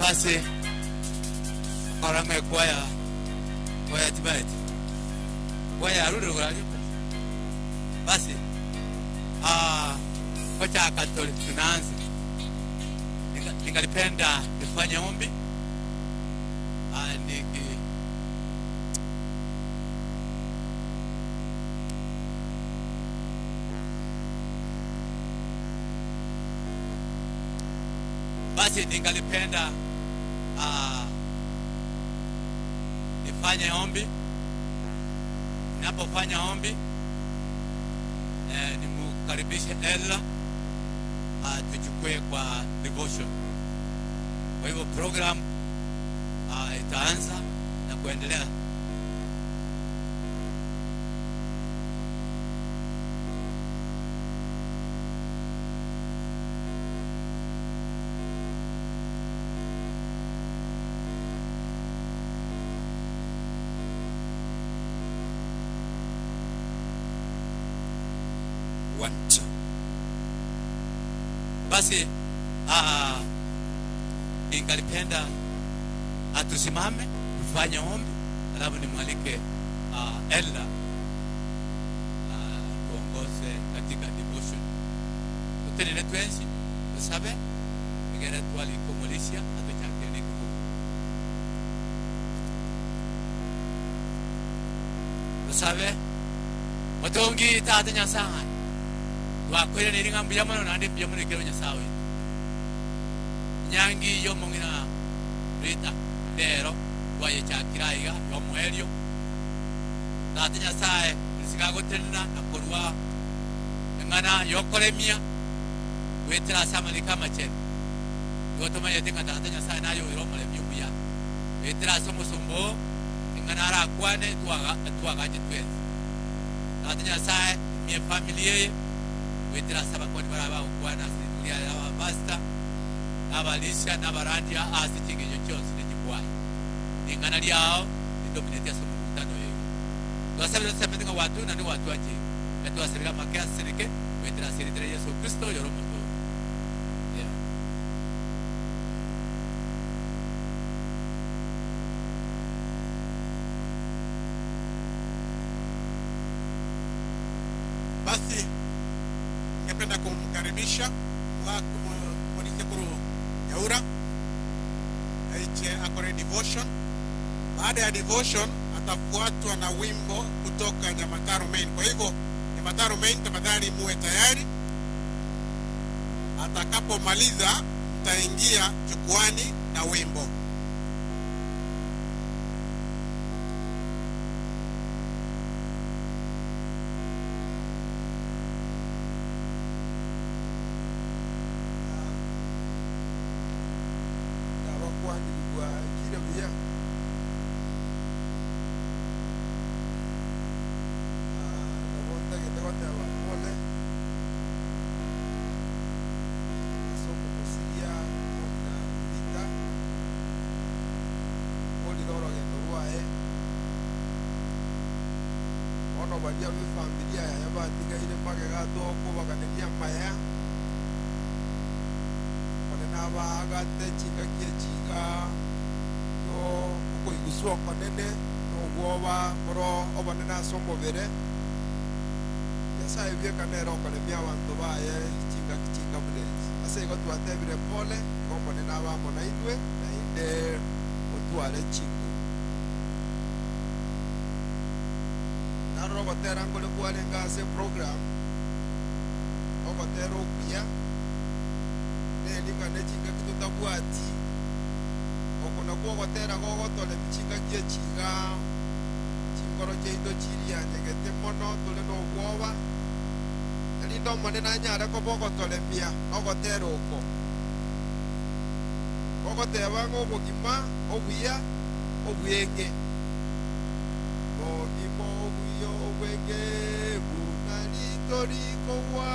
basi karanga kwaya tibeti kwaya rudi kulali basi kocha Katoliki tunaanza. Ningalipenda nifanye ombi basi ningalipenda nifanye ombi. Ninapofanya ombi nimukaribishe Ella tuchukue kwa devotion. Kwa hivyo program itaanza na kuendelea. Basi ningalipenda atusimame tufanye ombi, alafu nimwalike Ella tuongoze katika devotion. Tutenene twensi tusabe ngere twali komolisia atuchakeni kubu. Tusabe matongi tata nyasaye wakwere niringa mbiyamano nande mbiyamano kero nyasawe nyangi yo mongina Biritha dero waye chakiraiga yo muelio tata nyasaye nisigago tenna nakorwa ngana yokoremia wetera samali kama chen yotoma yetinga tata nyasaye nayo iromale byuya wetera somosombo ngana ara kwane tuaga jetwenzi tata nyasaye mi familia wetera saba kwa baraba ukwana simulia ya basta abalisha na barandia asitinge chochote nijibwai ingana liao ndominetia somo mutano yeye twasabira semenga watu na ni watu aje twasabira makia serike wetera serikali ya Yesu Kristo yoromo yeah. Basi ningependa kumkaribisha Mwenyekuru Yaura aiche akore devotion. Baada ya devotion atafuatwa na wimbo kutoka Nyamira Main. Kwa hivyo Nyamira Main, tafadhali muwe tayari. Atakapomaliza mtaingia jukwani na wimbo. Dia mi familia ya ba tiga ile pagega to ko ba kanenia maya ona ba ga te chinga ke chinga to ko iguswa kanene no goba pro obanena sombo bere yasa ibye kanero kale bya wantu ba ye chinga bule ase go tu ate bire pole ko bonena ba mona idwe na inde otuare chinga Robotera ngole kuale ngase program obotero kuya ne linga ne chinga kitutabwati okona kwa gotera gogotole chinga kie chinga chingoro cheindo chiria nyegete mono tole no gwoba elindo mone na nyara ko bogotole mia ogotero uko ogoteba ngo bogima obuya obuyenge yo wege bunali toriko wa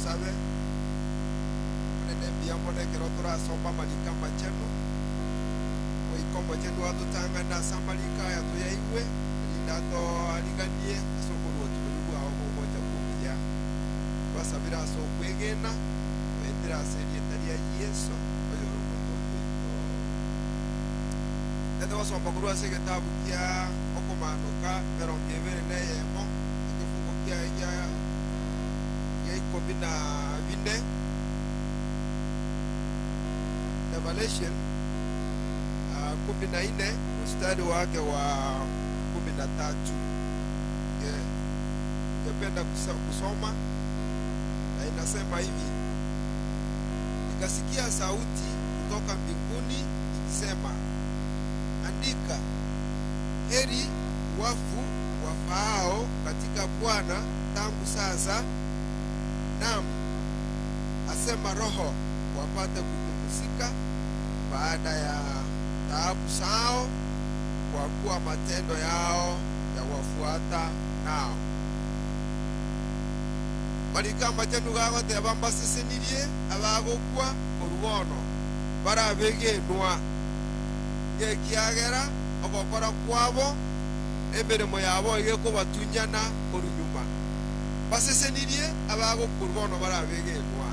tusabe munene mbiyamone kero turasomba malika machenu oikomo chenu watutangana asa malika yatuyaiwe rindato aliganie asokuru otumerugu aho gogoja kumbia basabira asokwegena wendera aserietaria Yesu oyorogo tondo ito wasomba kurua ase gitabu kia okomanuka mirongo ibiri na emo ikifungo kia ya 14 Revelation 14 mstari wake wa 13. Ningependa kusoma na inasema hivi: nikasikia sauti kutoka mbinguni ikisema, andika, heri wafu wafaao katika Bwana tangu sasa, naam, asema Roho, wapate kupumzika baada ya taabu zao, kwa kuwa matendo yao yawafuata nao. Malika machenu gagoteba mbasesenirie abagokwa orubono barabegenwa gekiagera ogokora kwabo emirimo yabo igekobatunyana orunyuma basesenirie abagokwa orubono barabegenwa.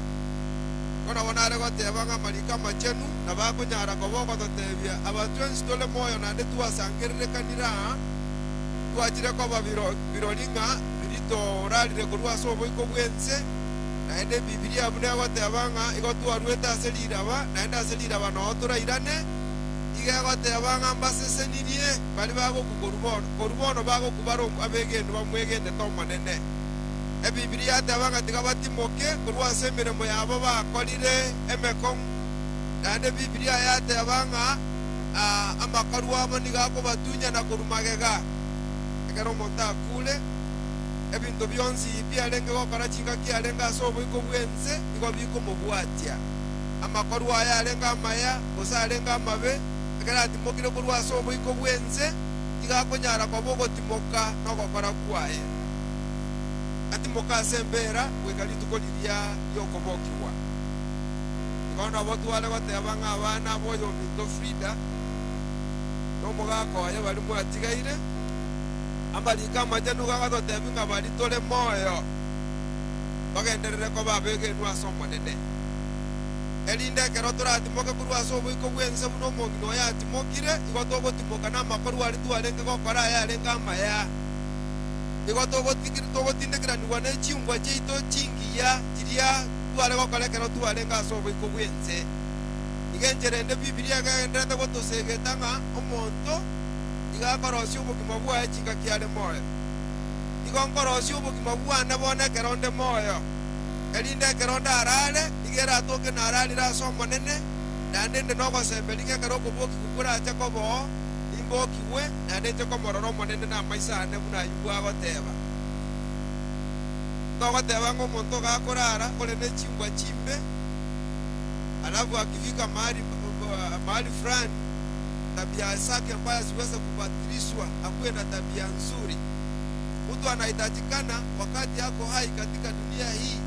Kona bonare goteba nga malika machenu na bakonyara kobogototebia abatwensi tole moyo nande tuwasangererekanira twachire koba biroringa birito orarire korwa sobo iko bwense naende Biblia bune goteba nga igotwarweta aseriraba naende aseriraba no turairane igegoteba nga mbasesenirie bari bagokukorubono korubono bagokubaro abegendu bamwegende tomanene. Biblia atebanga tigabatimoke kurwa semiremo yabo bakorire emekon nande Biblia yatebanga amakaru abo nigako batunya na kurumagega ekero monta kule ebintu byonsi byalenge gokora chinga kialenga sobo iko bwense iko biko mubwatia amakaru aya alenga amaya gosalenga amabe ekera timokire kurwa sobo iko bwense tigakonyara kwabogo timoka no gokora kwaye ati mukasembera wekalitukolilya yokobokiwa ikona botu wale batebanga abana boyo minto Frida nomugako ayo bali mwatigaire ambalika majanu gagatotebinga bali tole moyo bagenderere ko babegenwa somonene elinde kero turatimoke kurwa sobo iko bwense muno mongino yatimokire igotogotimoka na makoru ali tualenge gokora yalenga amaya igotogotindikiraniwa nechiungwa cheito chingiya chiria twale gokorekero twalenga sobo iko bwense igenjerende Biblia gagenderete gotosegetanga omonto igakorosia obogima bwaye chinga kiale moyo igonkorosia obogima bwane bonekero nde moyo erinde ekero ndarare igera atoke nararire ase omonene naende nde nogosemberi ng'ekero okoboki gukurache kobo imbokiwe naende nche komorora omonene na amaiso ane buna aywo agoteba togoteba ng'a omonto gakorara ore ne chingwa chimbe alafu akifika mahali fulani tabia zake mbaya ziweze kubatilishwa akuwe na tabia nzuri. Mtu anahitajikana wakati yako hai katika dunia hii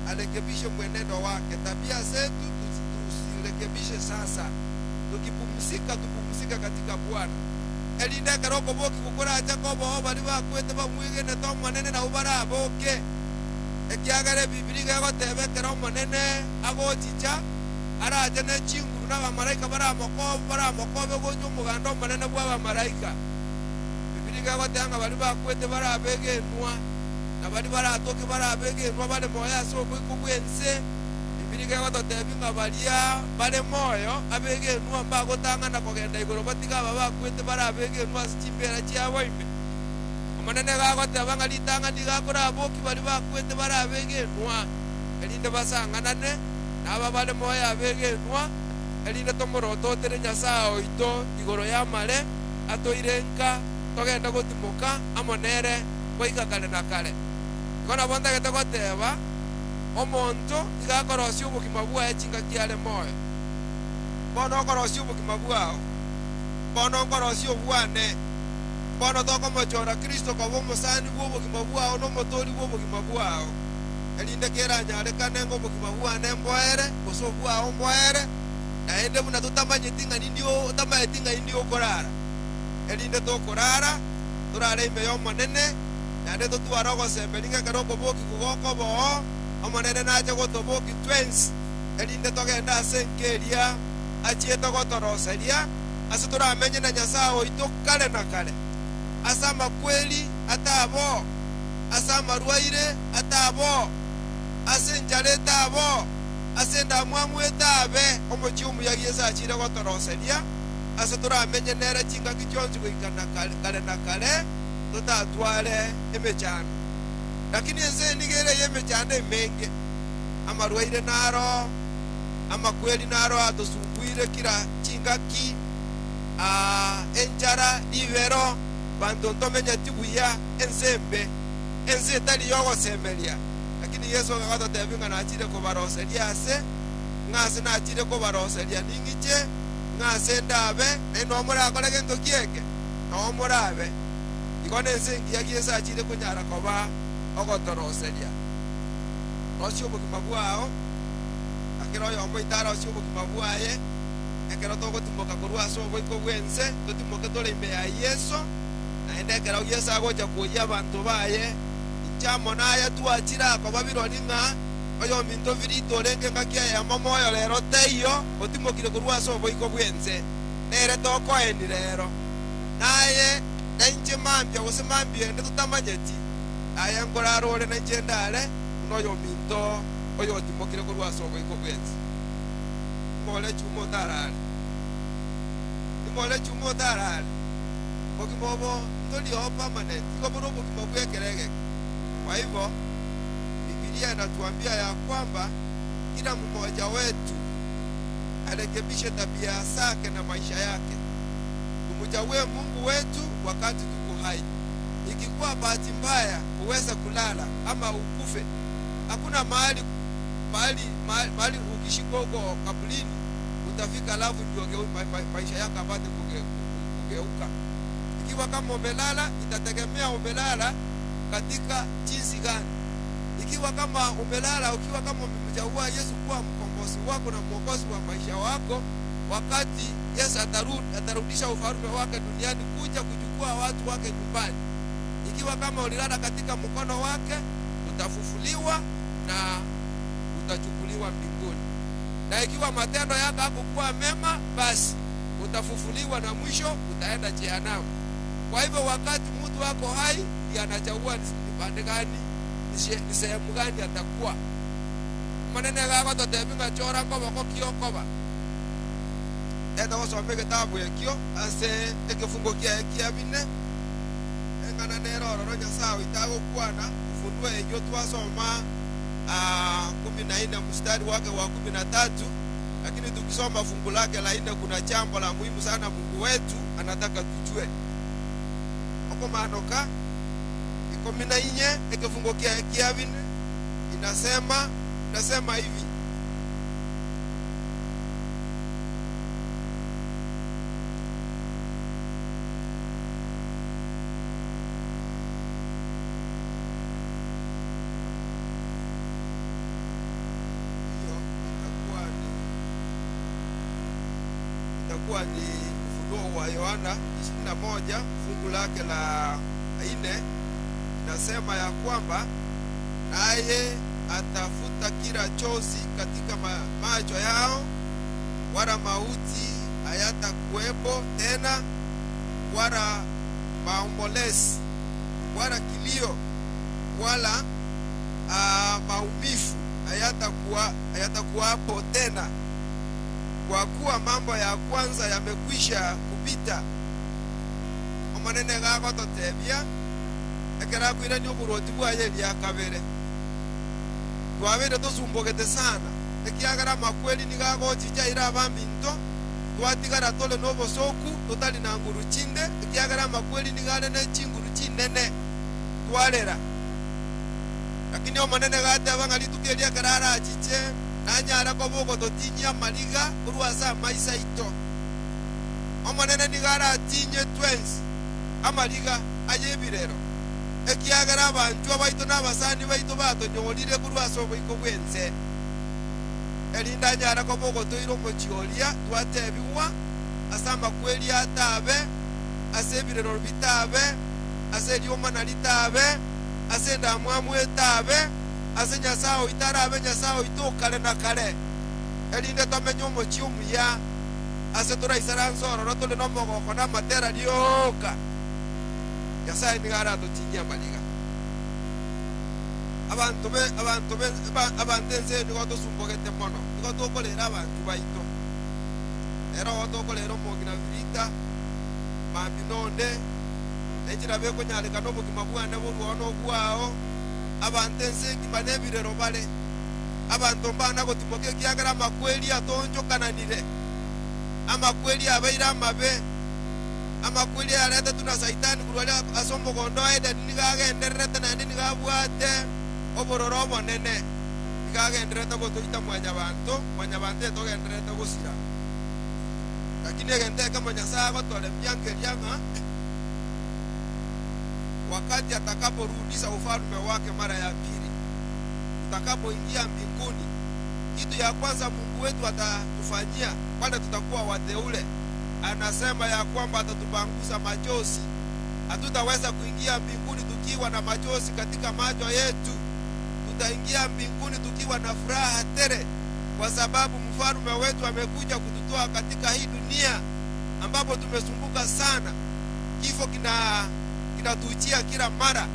arekebishe mwenendo wake. Tabia zetu tusirekebishe sasa. Tukipumzika tupumzike katika Bwana. Elinde karoko boki kukura acha kobo bali bakwete bamwigene to manene na ubara boke. Ekiagare Biblia gotebe kero manene agochicha araje ne chinguru na bamaraika baramokobe gojo mugando manene bwa bamaraika. Biblia gotanga bali bakwete barabegenwa na bali baratoke barabegenwa bale moya so bwikubwense. Biblia gotebe nga balia bale moyo abegenwa mbagotanga na kogenda igoro batiga bakwete barabegenwa chimbera chiawo ime. Omanene gagoteba nga litanga ndigakora boki bali bakwete barabegenwa elinde basanganane naba bale moya abegenwa elinde tomorototere Nyasaye oito igoro ya mare atoirenka togenda gotimoka amonere goika kale na kale kona bonda gete goteba omonto igakorosia obogima bwae chinga kiale moyo bono okorosia obogima bwao bono okorosia obwane bono tokomochora Kristo koba omusani bw'obogima bwao n'omotori bw'obogima bwao elinde kera nyarekane ngo mugima bwane mboere kusobwa omboere na ende muna tutamanyitinga nindio tamayitinga indio korara elinde to korara turare imeyo manene na ende tutwara go sembelinga karoko boki kugoko bo omanene naje gotoboki twins elinde togenda senkeria achieto gotoroseria asituramenye na nyasao itokale na kale asama kweli atabo asama ruaire atabo asenjale tabo asenda mwamu etabe omochiumu yagiesa achire gotoroseria asituramenye nere chinga kichonzi goikana kale na kale tutatware emechano lakini ense nigere yemechano emenge amaruaire naro ama kweli naro atosumbuire kila chingaki enjara ivero bantontomenya tibuya ensembe ense tali yogo semelia lakini Yesu akatotebinga na achire kubaroseria ase ngase na achire kubaroseria ningiche ngase ndabe eno mura akore gento kieke no murabe ikone ense ngia Yesu achire kunyara koba ogotoroseria osio bugimagwao akero yombo itara osio bugimagwaye ekero togo timoka kurwa so boiko bwense tutimoke tole ime ya Yesu na ende ekero Yesu agocha kuya abantu baye ichamo naye tuachira ko babironi nga oyo minto virito lenge ngakia ya momoyo lero teyo otimokire kurwa so boiko bwense nere toko eni lero naye nenje mambya usemambye ende tutamanyeti aya ngorarore nenje ndale unoyo minto oyo timokire kurwa so boiko bwense ngole chumo tarari okimobo ndoli opa maneti koboro bukimobwe kerege kwa hivyo Biblia inatuambia ya kwamba kila mmoja wetu arekebishe tabia zake na maisha yake tumchague Mungu wetu wakati tuko hai ikikuwa bahati mbaya uweze kulala ama ukufe hakuna mahali ukishikoko kabulini utafika alafu ndio maisha yako apate kugeuka. Ikiwa kama umelala itategemea umelala katika jinsi gani. Ikiwa kama umelala ukiwa kama umemchagua Yesu kuwa mkombozi wako na mwokozi wa maisha wako, wakati Yesu atarudisha ufalme wake duniani kuja kuchukua watu wake nyumbani. Ikiwa kama ulilala katika mkono wake utafufuliwa na utachukuliwa mbinguni. Na ikiwa matendo yako hakukuwa mema basi utafufuliwa na mwisho utaenda jehanamu. Kwa hivyo wakati mtu wako hai ndiye anachagua ni pande gani, ni sehemu gani atakuwa. Manene yako totebinga chora kwa wako kiokoba. Enda wasome kitabu ekio ase ekifungo kia bine. Engana nero ronya sawa itago kwana ufunue ejo twasoma 14 mstari wake wa 13, lakini tukisoma fungu lake la 4 kuna jambo la muhimu sana Mungu wetu anataka tujue. Oko manoka 14 ekifungo kia bine inasema hivi. Itakuwa ni Ufunuo wa Yohana 21 fungu lake la 4 inasema ya kwamba naye atafuta kila chozi katika macho yao, wala mauti hayatakuwepo tena, wala maombolezi, wala kilio, wala maumivu hayatakuwapo tena, kwa kuwa mambo ya kwanza yamekwisha kupita. Omanene gako totebia ekera kwira ni oburoti bwaye lya kabere twabere tosumbogete sana ekiagara makweli ni gago chichaira abambinto twatigara tole nobosoku totali na nguru chinde ekiagara makweli ni gane ne chinguru chinene twalera. Lakini omanene gate abangali tukeria karara achiche nanyara koboko totinya maliga urwasa maisa ito. Omanene ni gara tinye twins amaliga ayebirero ekiagera abantu abaito n'abasani baito batonyolire kurwasa obwiko bwense elinda nyara ko bogotoiro mochiolia twatebiwa asamba kweli atabe asebirero bitabe asedioma na litabe asenda mwamu etabe asenya sao itarabe nyasao itokale na kale elinde tomenyo mochiumu ya asetura isaranzoro rotole no mogoko na matera lioka yasaye nigara totinya maliga abantu ense nigo tosumbogete mono nigo tokolera abantu baito era otokolera omogina Biritha mambi nonde ejira beko nyaleka no bugima bwana boruono bwao abantu ense ngibane birero bale abantu mbana gotimoke kiagara makweli atonjokananire amakweli abaira mabe amakweli arete tuna saitani kurwala asombo gondo ede nigagenderete nandi nigabwate obororo bonene nigagenderete gotoita mwanya bantu etogenderete gusira lakini egente kama Nyasaye gotole byangerianga wakati atakaporudisha ufalme wake mara ya pili tutakapoingia mbinguni kitu ya kwanza Mungu wetu atatufanyia kwani tutakuwa wateule anasema ya kwamba atatupangusa machozi hatutaweza kuingia mbinguni tukiwa na machozi katika macho yetu tutaingia mbinguni tukiwa na furaha tele kwa sababu mfalme wetu amekuja kututoa katika hii dunia ambapo tumesumbuka sana kifo kinatuchia kila mara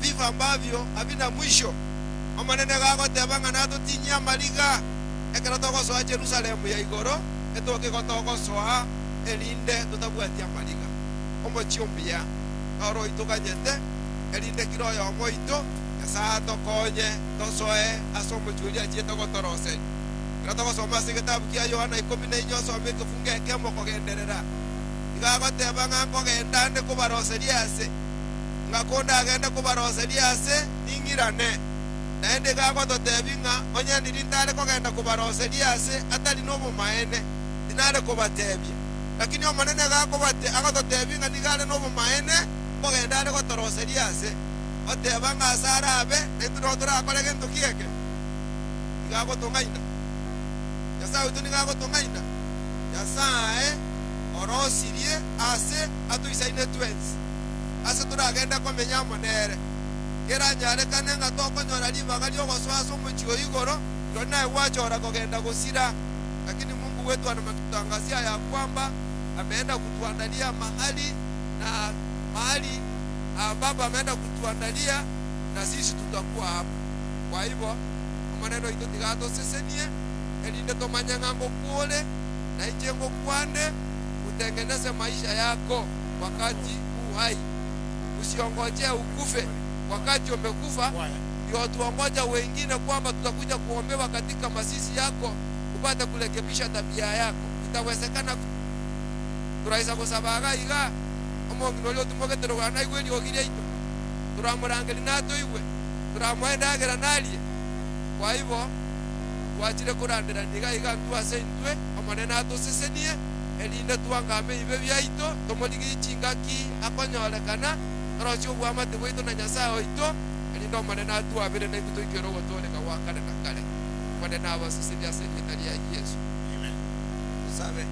vifo ambavyo havina mwisho omanene gago tebanga nato tinya maliga ekero togosoa Jerusalemu ya igoro etoke gotogosoa elinde tutabwatia maliga omochiombia oro ituganyete elinde kiroyo omoito Nyasaye tokonye tosoe asomo julia chieta gotorose Ratogosoma sigetabu kia Yohana 14 some kifunge kemo kogenderera igago tebanga kogendande kubaroseria ase ngakonda agenda kubaroseria ase ningirane naende gago totebinga onye ndirindale kogenda kubaroseria ase atali no mumaene dinale kubatebia lakini omanene gako bate agototebinga nigale no mumaene kogendale gotoroseria ase otebanga asara abe neturotora akole gento kieke igago tongaina Nyasaye utunigago tongaina Nyasaye orosirie ase atuisaine twins ase turagenda komenya monere kera nyare kanenga tokonyora libaga lyogoswaso muchigo igoro rona wachora kogenda gusira lakini Mungu wetu anametutangazia ya kwamba ameenda kutuandalia mahali ambapo ameenda kutuandalia na sisi tutakuwa hapo kwa hivyo maneno ito tigato sesenie elinde tomanyanga ngokule na ijengo kwande utengeneze maisha yako wakati uhai usiongoje ukufe wakati umekufa ndio tuongoja wengine kwamba tutakuja kuombewa katika masisi yako upate kurekebisha tabia yako itawezekana turaisa kusabaga iga omongino lyo tumoketero kana igwe lyo giria ito turamurangeli nato iwe turamwenda agera nalie kwa hivyo wachire kurandira ndiga iga tuase intwe amanena atosesenie elinde tuangame ibe byaito tomoligi chingaki akonyolekana rocho bwamate bwito na Nyasaye oito elinde amanena atuabire na ikuto ikero gotoleka wakane na kale manena abasesenia aseni ya Yesu amen usabe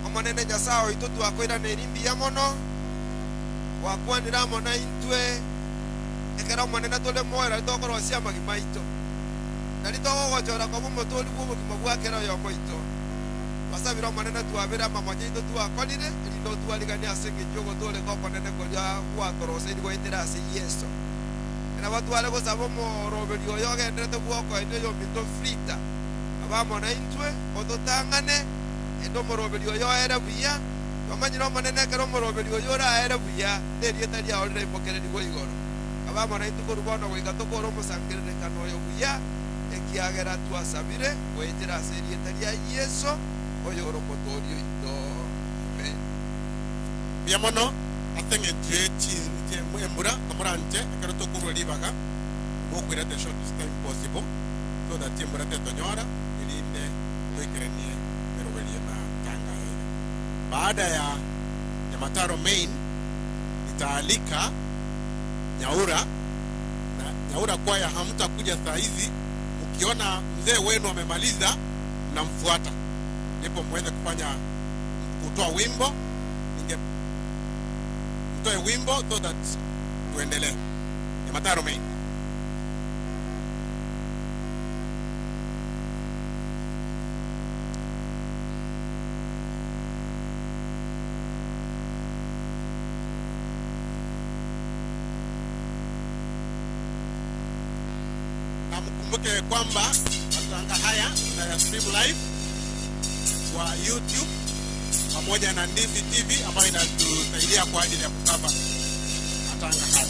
amanena Nyasaye oito tuakoira nerimbi ya mono wakwanira mona intwe ekera amanena tole moera tokorosia magimaito nalitogo gochora kwa motori bwo kimabwakera yo moito wasabira manene tuabira mamanyito tuakolire ilindo tualigani asenge jogo tole kwa manene kolya kwa torose ndi goitera ase Yesu na watu wale gosabo mo roberio yoga endete bwoko ende yo mito frita abamona intwe odotangane endo mo roberio yo era buya bamanyiro manene kero mo roberio yo ra era buya nerieta lya olre mokere ndi goigoro abamona itu korubono goigato koro musangere kano yo buya ekiagera tuasabire goitera ase rieta lya Yesu oyoro motorio ito amen biamono atenge jechi mwembura kamuranje ekero tokuru libaga bokwira the shortest time possible so that timbura tetonyora ilinde toikerenie merobelie na tanga ile baada ya Mataro main nitaalika Nyaura na Nyaura kwaya hamtakuja saa hizi. Ukiona mzee wenu amemaliza mnamfuata, ndipo muweze kutoa wimbo. Mtoe wimbo so that tuendelee. Ni mataro mengi. Na mkumbuke kwamba matanga haya tunaya stream live kwa YouTube pamoja na Ndizi TV ambayo inatusaidia kwa ajili ya kukava matanga haya.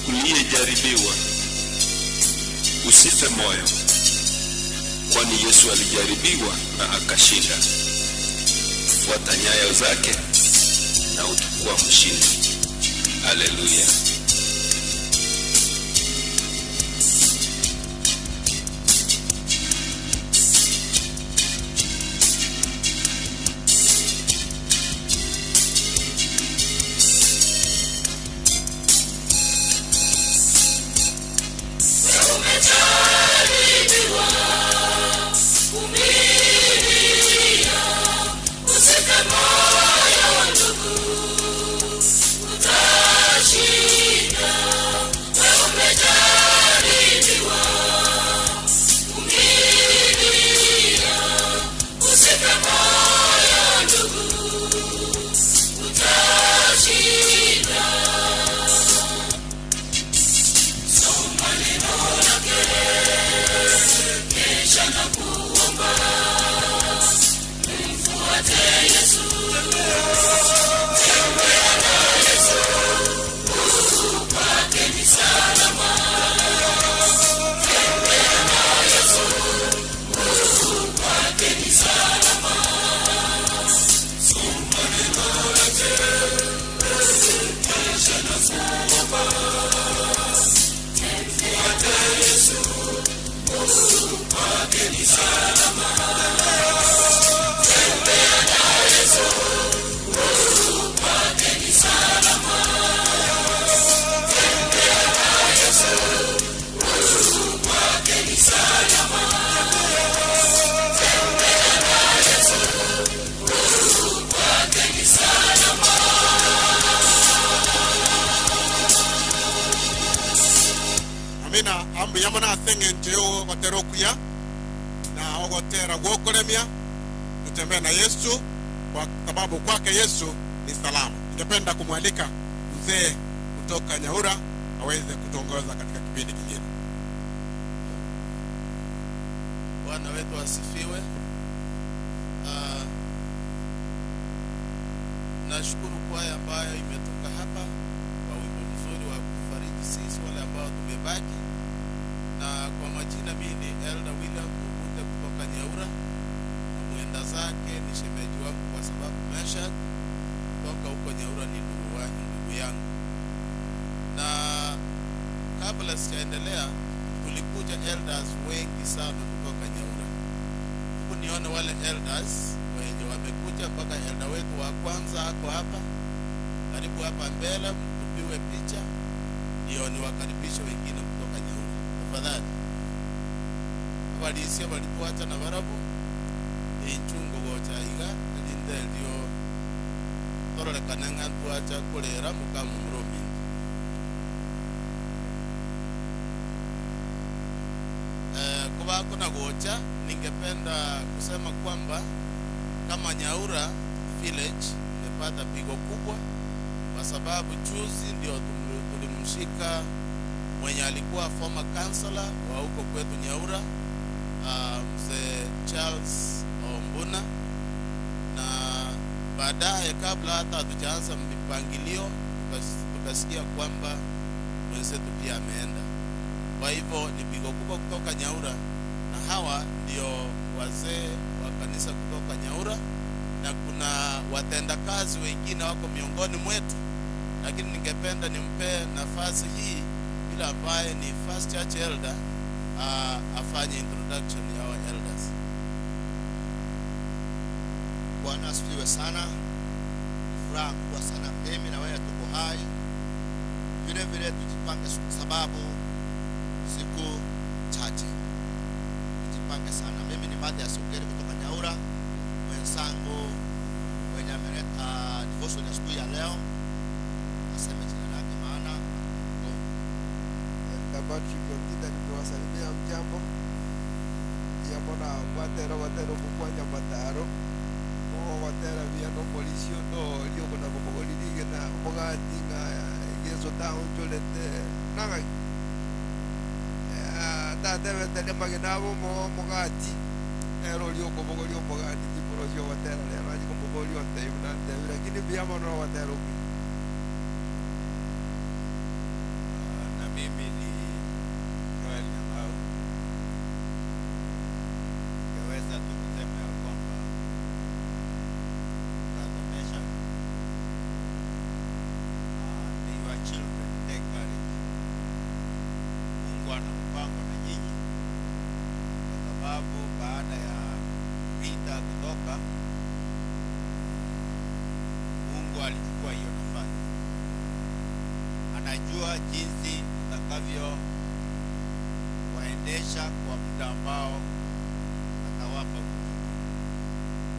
Uliyejaribiwa, usife moyo, kwani Yesu alijaribiwa na akashinda. Fuata nyayo zake na utakuwa mshindi. Haleluya. Amina ambu yamana thenge njeo waterokuya na ogotera gwokolemia kutembea na Yesu, kwa sababu kwake Yesu ni salama. Ningependa kumwalika mzee kutoka Nyaura aweze kutongoza katika kipindi kingine. Bwana wetu asifiwe. Nashukuru kwaya ambayo imetoka hapa kwa wimbo mzuri wa kufariji sisi wale ambao tumebaki. Na kwa majina mimi ni Elder William Mukute kutoka Nyaura, na mwenda zake ni shemeji wangu kwa sababu Mesha kutoka huko Nyaura ni ndugu yangu. Na kabla sijaendelea, tulikuja elders wengi sana kutoka Nyaura. Huku nione wale elders wenye wamekuja, mpaka elder wetu wa kwanza ako hapa karibu hapa mbele, mtupiwe picha ndio niwakaribishe wengine kutoka Nyaura. Tafadhali. Walisia walituacha na barabu inchungo gocha iga ndinde ndio torole kananga tuacha kulera mukamu mromi. Kwa kuna gocha, ningependa kusema kwamba kama Nyaura village imepata pigo kubwa, kwa sababu juzi ndio tulimshika mwenye alikuwa former councillor wa huko kwetu Nyaura, mzee Charles Ombuna. Na baadaye, kabla hata hatujaanza mipangilio, tukasikia kwamba mwenzetu pia ameenda. Kwa hivyo ni pigo kubwa kutoka Nyaura, na hawa ndio wazee wa kanisa kutoka Nyaura, na kuna watendakazi wengine wako miongoni mwetu, lakini ningependa nimpe nafasi hii bila ambaye ni first church elder afanye introduction ya our elders. Bwana asifiwe sana. furaha kubwa sana. Mimi na wewe tuko hai. Vile vile tujipange, sababu siku chache. Tujipange sana. Mimi ni Madhe ya Sugeri kutoka Nyaura. Wenzangu wenye ameleta devotion ya siku ya leo, aseme jina lake maana Tabaki kwa nimewasalimia mjambo. Ya mbona watero kukwanya mataro. Watera viano polisio no lio kuna kubogoli dige na mogati nga gezo town jolete nanga deve tele maginabo mogati ero lio kubogoli mogati tipo rozio watera le maji kubogoli onte una deve lakini pia mono watero na mimi ni Joel Nyamau. Ngeweza tu kusema ya kwamba your children take courage. Mungu ana mpango na nyinyi, kwa sababu baada ya vita kutoka, Mungu alichukua hiyo nafasi. Anajua jinsi atakavyo waendesha kwa muda ambao atawapa.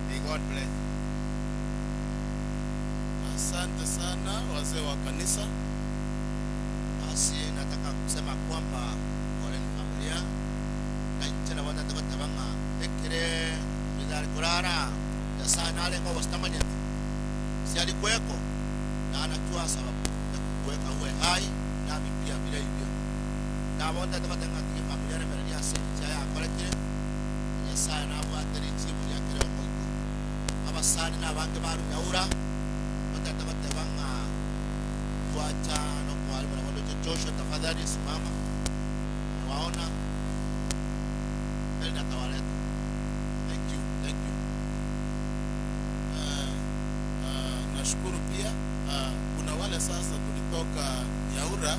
May God bless you. Asante sana wazee wa kanisa. Basi nataka kusema kwamba wale ni familia na tena wanatabanga ekere bidari kurara ya sana ale kwa wastamani si alikuweko na anajua sababu ya kuweka uwe hai na pia vile hivyo na wote tabatanga ni familia na familia sasa ya kolektive ya sana watu timu ya Kerubo aba sana na bange baru Nyaura watatabanga kuacha na kualibana wale Joshua, tafadhali simama. Nawaona ndio natawaleta. Thank you. Nashukuru pia. Kuna wale sasa tulitoka Nyaura,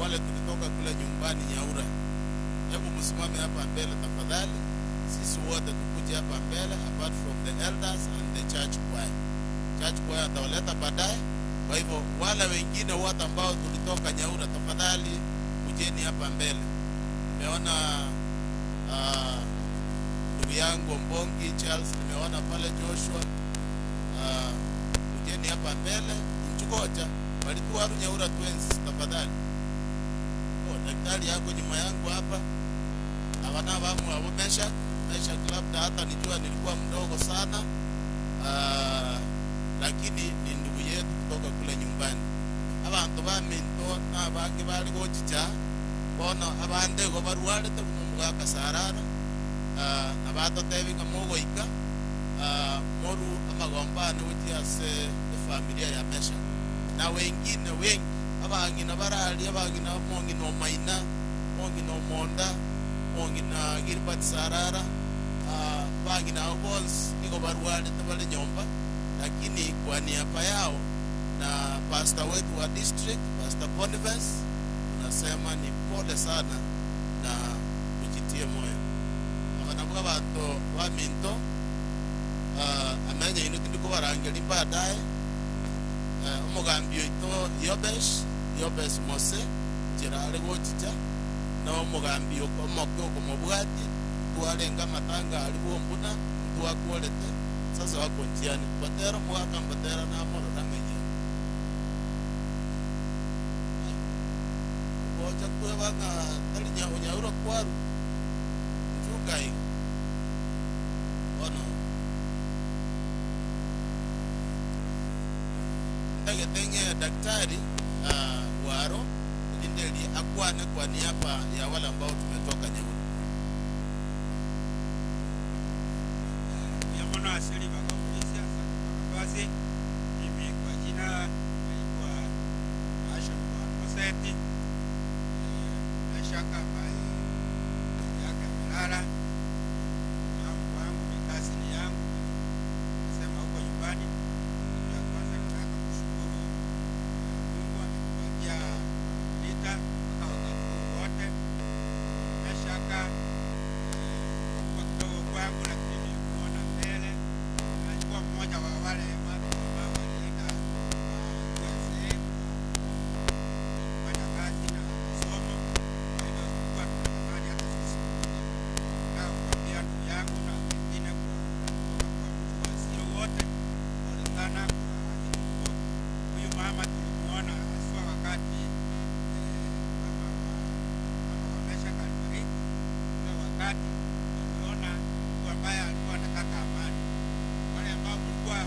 wale tulitoka kule nyumbani Nyaura. Hebu msimame hapa mbele tafadhali. Sisi wote tukuje hapa mbele, apart from the elders and the church choir. Church choir atawaleta baadaye. Kwa hivyo wale wengine wote ambao tulitoka Nyaura, tafadhali kujeni hapa mbele. Nimeona ndugu yangu Mbongi Charles, nimeona pale Joshua. Kujeni hapa mbele. Mchukoja walikuwa Nyaura twins, tafadhali. Daktari yangu nyuma yangu hapa. Hawana wamu wa Mesha Club, na hata nijua nilikuwa mdogo sana. Lakini ni ndugu yetu kutoka kule nyumbani. Abantu baminto na bangi bali gochicha bona abande go barwale te mumuga kasarara abato tevinga mogoika moru amagomba ne witiase the familia ya Mesha na wengine wengi abangi na barali abangi na mongi no maina mongi no monda mongi na Gilbert Sarara bangi na obons niko barwale te bale nyomba. Lakini kwa niaba yao na pastor wetu wa district, Pastor Boniface, tunasema ni pole sana na tujitie moyo. Abanabuga bato wa minto amenya ino ndiko barangeli baadaye umugambi ito Yobes Mose kirale gochicha na umugambi uko mubwati twalenga matanga alibo mbuna twakolete sasa wako njiani batera mwaka batera na amoro rangaje ngoja kwa bana talinya Nyaura kwaru chukai ono tenge daktari waro ndeli akwana kwa niaba ya wale ambao tumetoka Nyaura. Asili baka polisi basi mimi kwa jina naitwa Asha Moseti nashaka mai yake Milala wangu mikasi ni yangu nasema huko nyumbani ya kwanza nataka kushukuru Mungu ametupatia vita mpaka wakati wote nashaka kwa kidogo kwangu lakini mmoja wa wale mama tulimuona haswa wakati mama wamesha kalifariki. Kwa wakati tuliona mtu ambaye alikuwa anataka amani. Wale ambao mlikuwa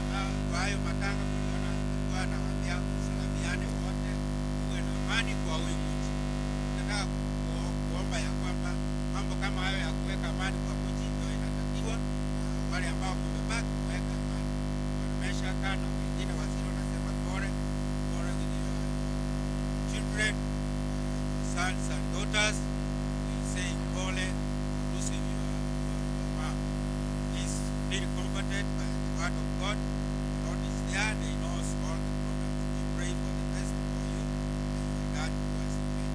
kwa hayo matanga mliona alikuwa anawaambia salamiane wote, uwe na amani kwa huyu mji. Nataka kuomba ya kwamba mambo kama hayo ya kuweka amani kwa mji ndio inatakiwa. Wale ambao mmebaki kuweka amani. Wamesha kana wengine wa Siro nasema pole with your children, sons and daughters. We say pole losing your mom. Please be comforted by the word of God. The Lord is there. He knows all the problems. We pray for the best for you and your dad who has been.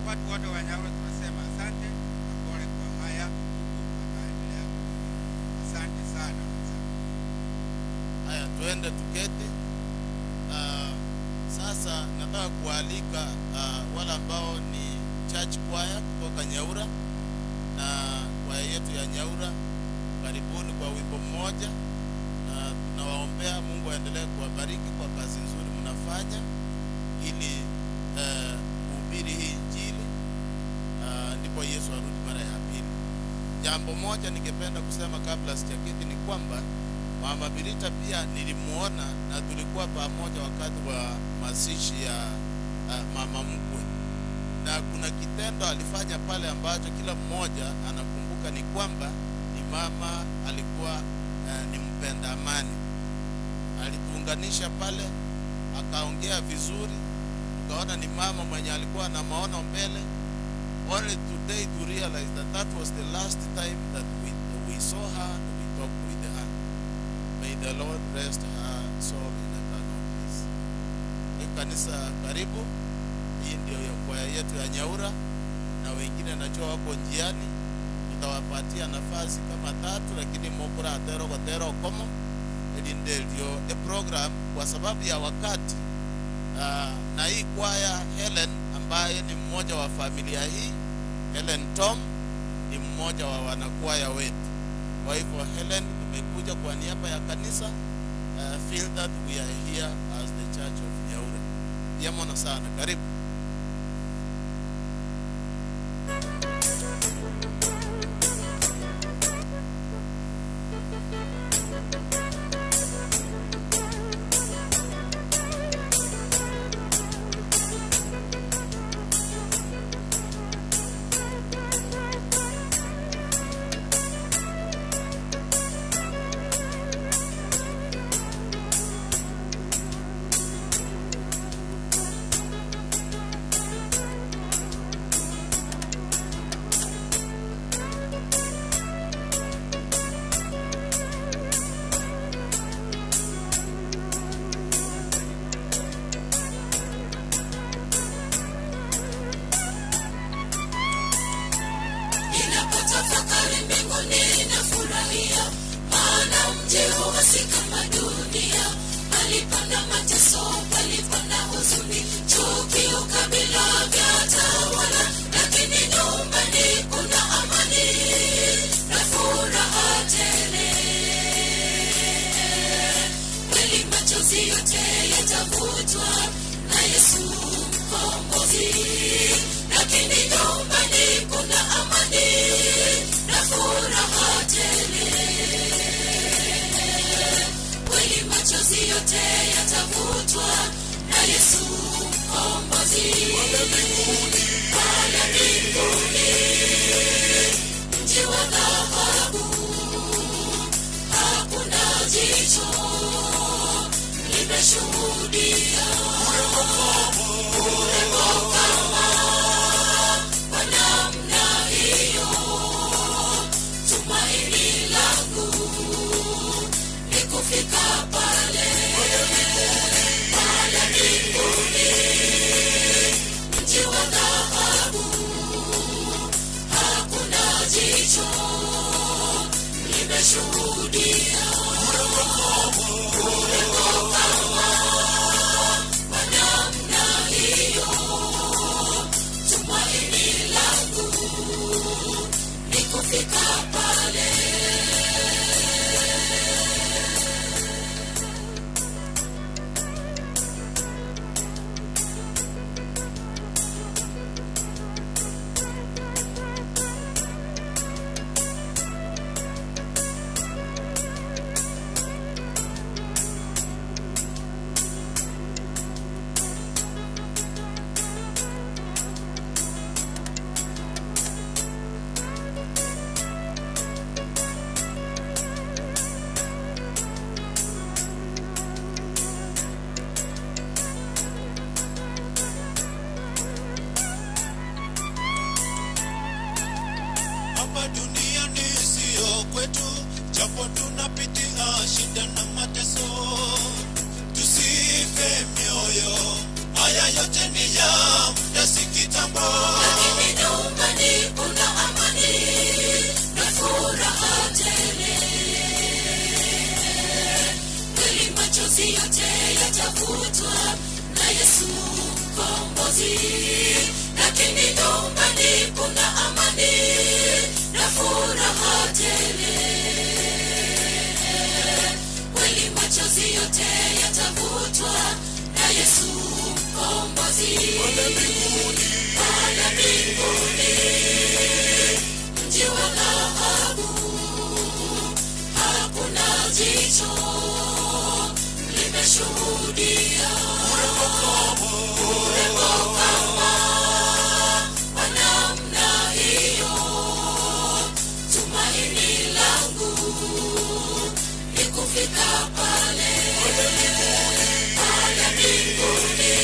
Watu wote wa Nyamira tunasema asante na pole kwa haya huku wanaendelea. Asante sana. Haya, tuende tuketi. Sasa nataka kualika wale ambao ni church choir kutoka Nyamira na kwaya yetu ya Nyamira, karibuni kwa wimbo mmoja, na tunawaombea Mungu aendelee kuwabariki kwa kazi nzuri mnafanya ili kuhubiri hii Injili, ndipo Yesu arudi mara ya pili. Jambo moja ningependa kusema kabla sijaketi ni kwamba Mama Biritha pia nilimuona na tulikuwa pamoja wakati wa mazishi ya mama mkwe, na kuna kitendo alifanya pale ambacho kila mmoja anakumbuka, ni kwamba ni mama alikuwa ni mpenda amani. Alituunganisha pale, akaongea vizuri, tukaona ni mama mwenye alikuwa na maono mbele. Only today to realize that was the last time that we saw her and we talked with her. May the Lord rest her soul in eternal peace. Kanisa karibu, hii ndio ya kwaya yetu ya Nyamira, na wengine najua wako njiani. Tutawapatia nafasi kama 3, lakini mokura atero komo ili ndio a program kwa sababu ya wakati. Na hii kwaya Helen ambaye ni mmoja wa familia hii, Helen Tom ni mmoja wa wanakwaya wetu. Kwa hivyo Helen, tumekuja kwa niaba ya kanisa. Feel that we are here as the Church of Nyamira. Yamona sana, karibu. Nimeshuhudia shida na mateso, tusife mioyo, haya yote ni ya muda si kitambo. Lakini nyumbani kuna amani na furaha tele, kweli machozi yote yatafutwa na Yesu mkombozi. Lakini nyumbani kuna amani na furaha tele, kweli machozi yote yatafutwa na Yesu mkombozi. Pale mbinguni, mji wa dhahabu, hakuna jicho limeshuhudia urembo kama wa namna hiyo. Tumaini langu ni kufika pale mbinguni,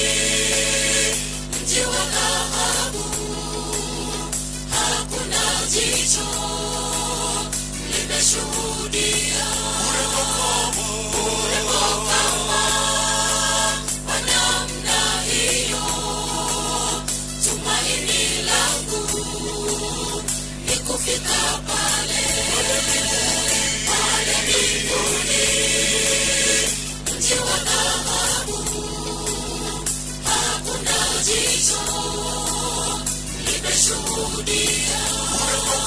mji wa dhahabu, hakuna jicho limeshuhudia urembo kama wa namna hiyo. Tumaini langu ni kufika pale mbinguni, mji wa dhahabu, hakuna jicho limeshuhudia urembo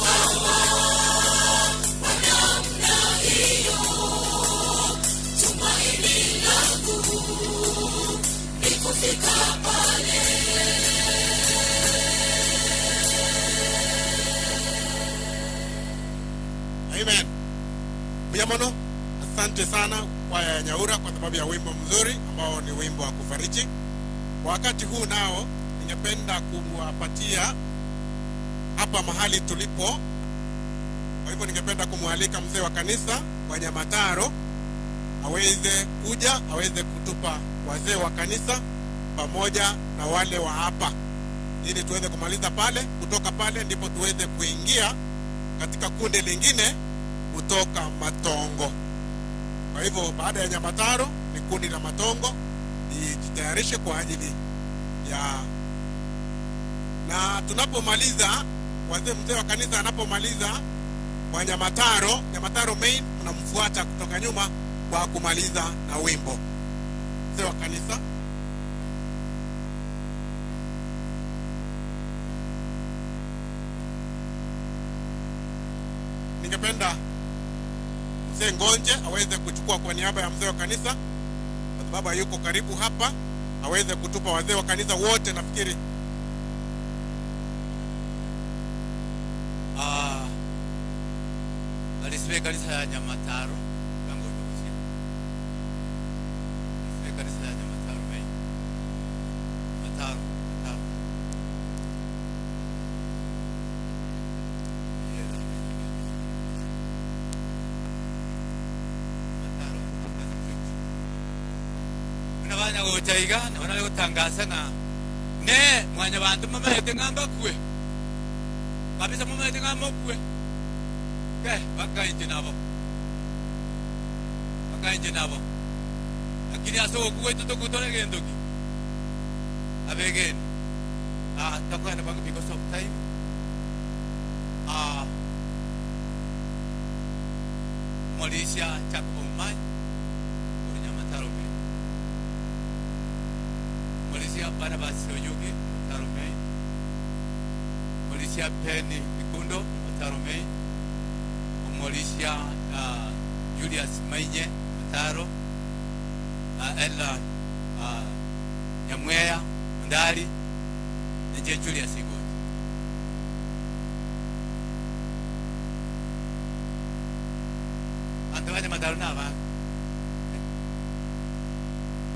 kama wa namna hiyo. Tumaini langu ni kufika pale. Amen. Biamono, asante sana kwaya ya Nyaura kwa sababu ya wimbo mzuri ambao ni wimbo wa kufariji. Kwa wakati huu nao ningependa kuwapatia hapa mahali tulipo. Kwa hivyo ningependa kumwalika mzee wa kanisa wa Nyamataro aweze kuja, aweze kutupa wazee wa kanisa pamoja na wale wa hapa, ili tuweze kumaliza pale. Kutoka pale ndipo tuweze kuingia katika kundi lingine kutoka Matongo. Kwa hivyo baada ya Nyamataro ni kundi la Matongo. Jitayarishe kwa ajili ya, na tunapomaliza mzee wa kanisa anapomaliza kwa Nyamataro main, tunamfuata kutoka nyuma kwa kumaliza na wimbo. Mzee wa kanisa, ningependa mzee Ngonje aweze kuchukua kwa niaba ya mzee wa kanisa, kwa sababu yuko karibu hapa, aweze kutupa wazee wa kanisa wote. Nafikiri alisiwe kanisa ya Nyamataro kango Gusii, alisiwe kanisa ya Nyamataro mei Mataro unabanya gutaiga na unale gutangaza na ne mwanya bantu mama yetengamba kwe kabisa, mama yetengamba kwe bakainje nabo lakini aso kuwetu tukutole gendoki abegeni takwenda bangu because of time. Malaysia Chakubo Mai Nyamataro Mei, Malaysia Barabas Yogi Nyamataro Mei, Malaysia Penny Ikundo Nyamataro Mei, Malaysia Julius Mainye Mataro, Ella Nyamwea Ndali na Julius Igoti. Antawanya Mataro na ba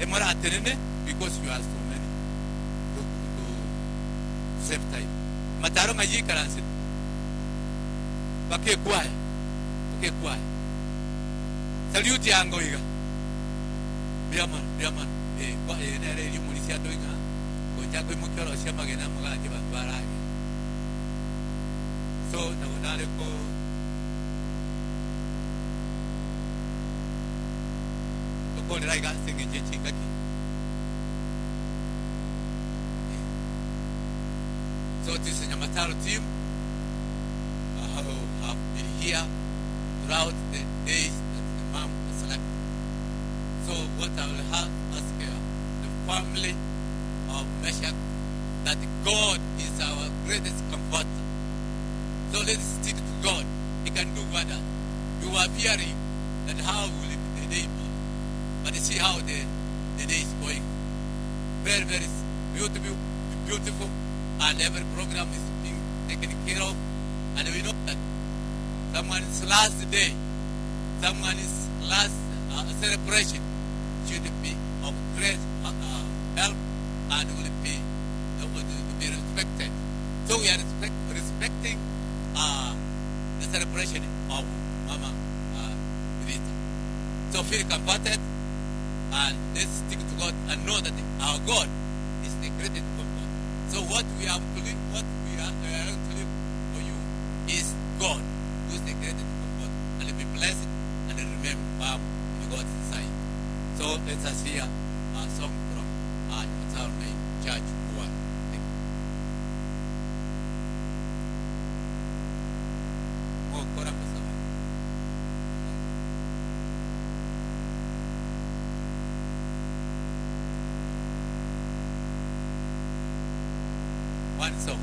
demora atenene because you are so many to save time. Mataro ngaji karansi bake kwaya salute yango iga biaman kwa ene ri mulisia doinga ko jako mukero sia magena magaje batwarage so na bonale ko call it like a singing Chingaki. So this is Nyamataro team who have been here throughout the days that the mom was selected. So what I will have ask the family of Meshach, that God is our greatest comforter. So let's stick to God. He can do wonders. You are fearing that how will the day be. But you see how the day is going. Very, very beautiful. And every program is being taken care of. And we know that someone's last day, someone's last celebration should be of great help and will be respected. So we are respecting the celebration of Mama Biritha. So feel comforted and let's stick to God and know that our God is the greatest comfort. So what we are to live, what we are to live for you is God, who is the greatest comfort, and be blessed and remain firm in God's sight. So let us hear a song from our church choir. Thank you. Oh, Kora Pasama. One song.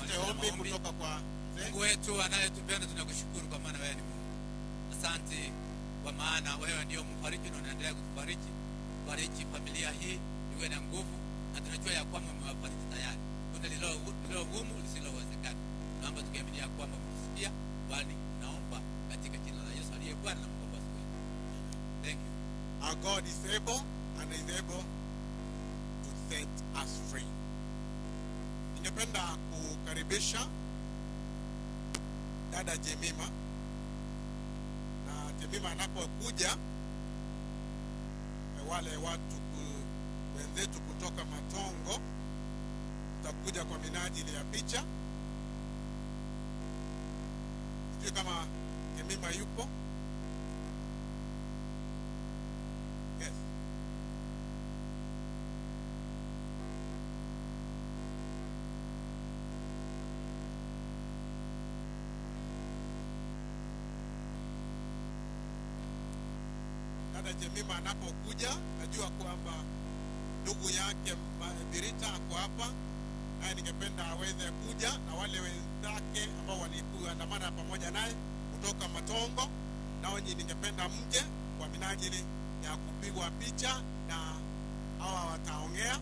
tupate ombi kutoka kwa Mungu wetu anayetupenda, tunakushukuru kwa maana wewe ni Mungu. Asante kwa maana wewe ndio mfariji na unaendelea kutufariji. Bariki familia hii iwe na nguvu, na tunajua ya kwamba umewafariji tayari. Kuna lilo gumu lisilowezekana. Naomba tukiamini ya kwamba mtusikia, bali naomba katika jina la Yesu aliye Bwana na mkombozi wetu. Thank you. Our God is able and is able to set us free. Ningependa kukaribisha dada Jemima, na Jemima anapokuja, wale watu wenzetu kutoka Matongo tutakuja kwa minajili ya picha. Sijui kama Jemima yupo. Yes. Dada Jemima anapokuja, najua kwamba ndugu yake Biritha ako hapa, naye ningependa aweze kuja na wale wenzake ambao walikuandamana pamoja naye kutoka Matongo, nao ningependa mje kwa minajili ya kupigwa picha, na hawa wataongea,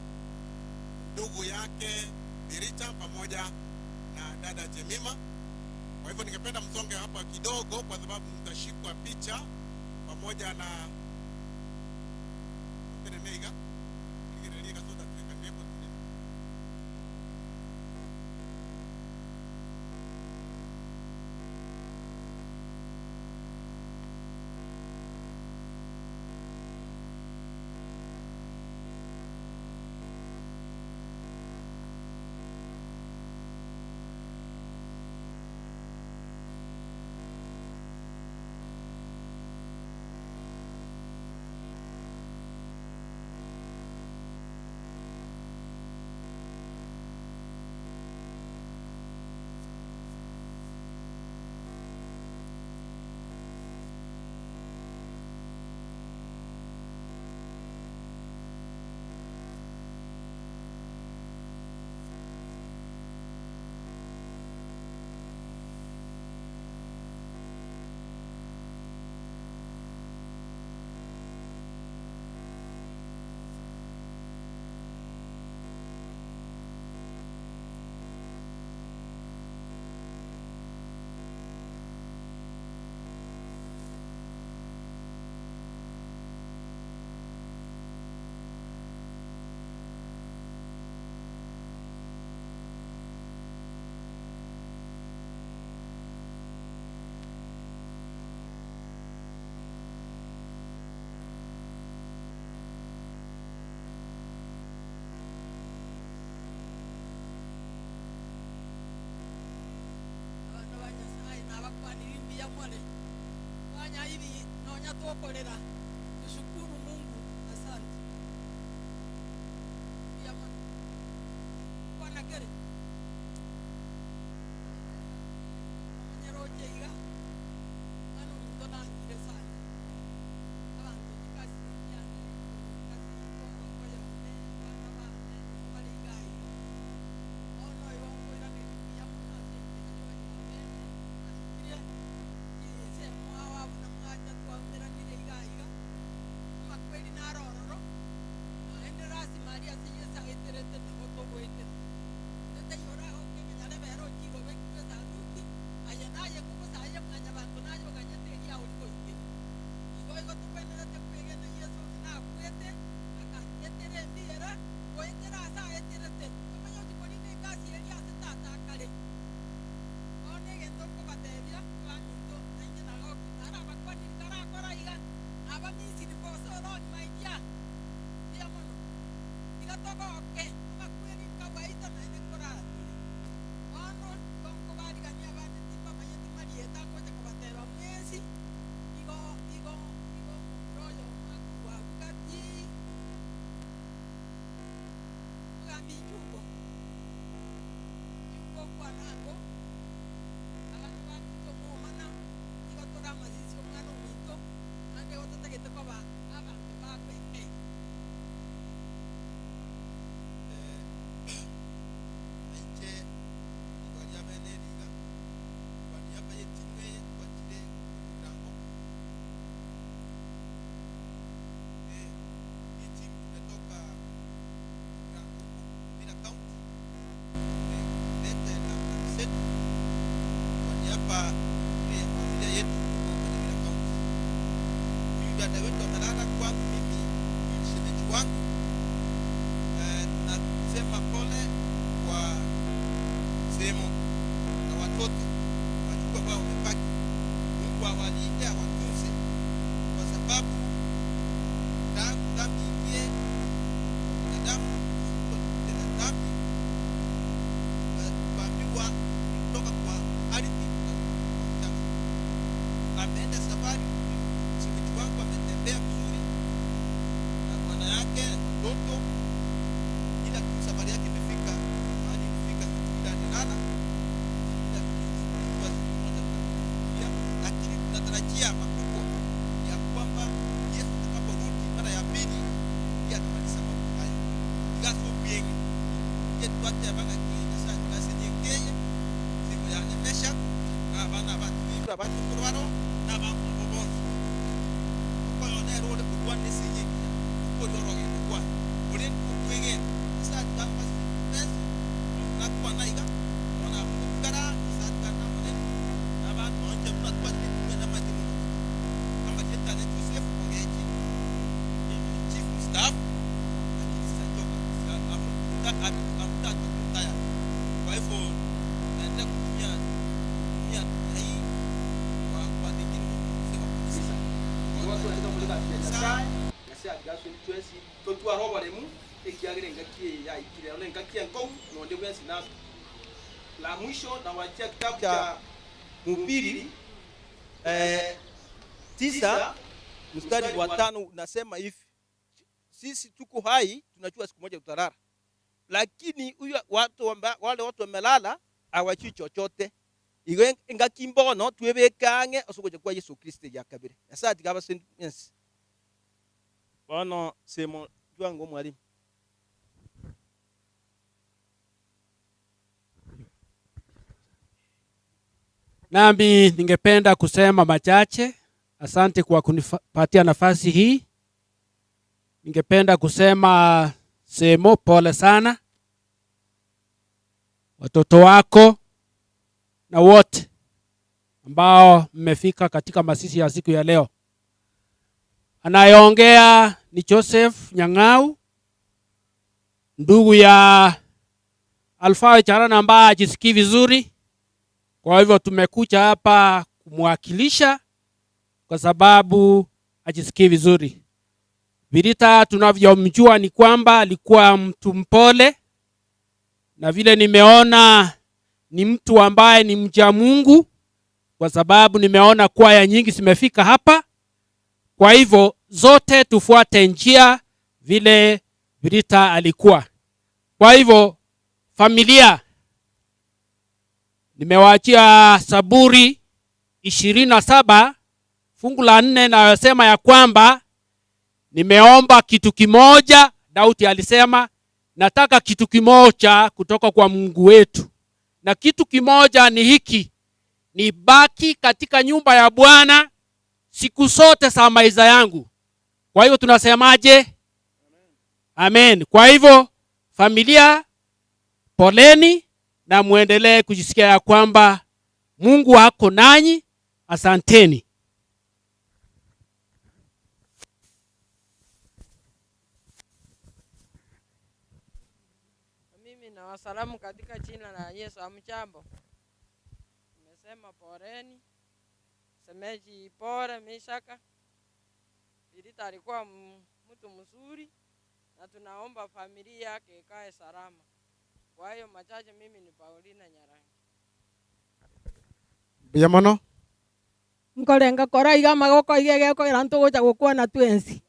ndugu yake Biritha pamoja na dada Jemima. Kwa hivyo ningependa msonge hapa kidogo, kwa sababu mtashikwa picha pamoja na Neiga. So that we can be able to Tushukuru Mungu, asante. Pia Bwana kere. Mwenyeroje iga. Mwana mtoto ngire sana. Abantu kasi yani. Kasi kwa ya ne bana bana bali gai. Ono yongo ira ne ya mwana sente kwa ya ne. Asikiria. Ise mwa na mwacha kwa mera ni gai. Makweli na rororo. Ende rasi Maria siyesa eterete na goto wete. Nete yora oke nyale bero chigo bekwe da nuki. Aya naye kuko saya manya bantu nayo ganya te ya uliko ite. Igo tu pende te pege na Yesu na kwete. Aka etere ndiera. O etera sa eterete. Kama yo tikoni ne kasi eli ase tata kale. One gento ko bateria kwa ndo nje na go ara bakwani kara kora iga. Aba misi ni poso ro ni maidia. Dia mono. Diga togo oke. Aba kweli kawaida na ine kora. Ono kongo bari gania bani tipa mayeti marieta ko te ko batero mesi. Igo royo makwa bukati. Ugambi chuko. Chuko kwa nango. Abantu bani to mo mana. Igo toga mazisi omwana omito. Ande ototagete ko ba abantu bakwe. Enche wa familia yetu huko Nyamira County. Huyu dada wetu amelala kwangu mimi, shemeji wangu. Nasema pole kwa sehemu na watoto wachukua ambao wamebaki. Mungu awalinde, awatunze, kwa sababu tangu dhambi ingie binadamu tena dhambi kuambiwa kutoka kwa ardhi ameenda safari. Shemeji wangu ametembea vizuri na bwana yake mtoto, ila safari yake imefika mahali imefika, ila nilala ila kwa moja pia, lakini tunatarajia makubwa ya kwamba Yesu atakaporudi mara ya pili pia atamaliza mambo hayo. Gaso bien yetu wate abanga kile sasa tunasenyekeye siku ya nemesha na bana batu kurwaro na bantu bonzo ko yone role kurwa nesenyekeye ko doroge kwa ule kuwege sasa kama pesa na kwa naiga ona kukara sasa kana mone na bantu onje mnatwa na madimu kama jeta ne Joseph Ongeji chief staff kwa hivyo naenda kutumia hii kwa dingine watu wanataka kuleka biashara yasi agaso twesi totwa robo lemu ekiagire ngakie ya ikire ole ngakie ngou no ndio basi na la mwisho na wachia kitabu cha Mhubiri 9 mstari wa 5 unasema hivi: sisi tuko hai, tunajua siku moja tutalala, lakini huyu wale watu wamelala hawachi chochote. Iwe ngakimbono twebekange osokoje kwa Yesu Kristo ya kabiri. Sasa tikaba sentence bono semo twango mwalimu. Nami ningependa kusema machache. Asante kwa kunipatia nafasi hii. Ningependa kusema semo pole sana watoto wako na wote ambao mmefika katika masisi ya siku ya leo. Anayeongea ni Joseph Nyang'au, ndugu ya Alfawe Charana ambaye hajisikii vizuri. Kwa hivyo tumekuja hapa kumwakilisha kwa sababu hajisikii vizuri. Biritha tunavyomjua ni kwamba alikuwa mtu mpole, na vile nimeona ni mtu ambaye ni mcha Mungu, kwa sababu nimeona kwaya nyingi zimefika hapa. Kwa hivyo zote tufuate njia vile Biritha alikuwa. Kwa hivyo familia, nimewaachia Zaburi 27 fungu la 4 na yasema ya kwamba nimeomba kitu kimoja. Daudi alisema nataka kitu kimoja kutoka kwa Mungu wetu, na kitu kimoja ni hiki: ni baki katika nyumba ya Bwana siku zote za maisha yangu. Kwa hivyo tunasemaje? Amen. Kwa hivyo familia, poleni na muendelee kujisikia ya kwamba Mungu wako nanyi. Asanteni. Mimi na wasalamu katika jina la Yesu. Amjambo. Nimesema poreni. Semeji pore mishaka. Biritha alikuwa mtu mzuri na tunaomba familia yake ikae salama. Kwa hiyo machache, mimi ni Paulina Nyarangi. Biyamono Nkolenga kora iga magoko igege ko iranto gocha gukwana twensi.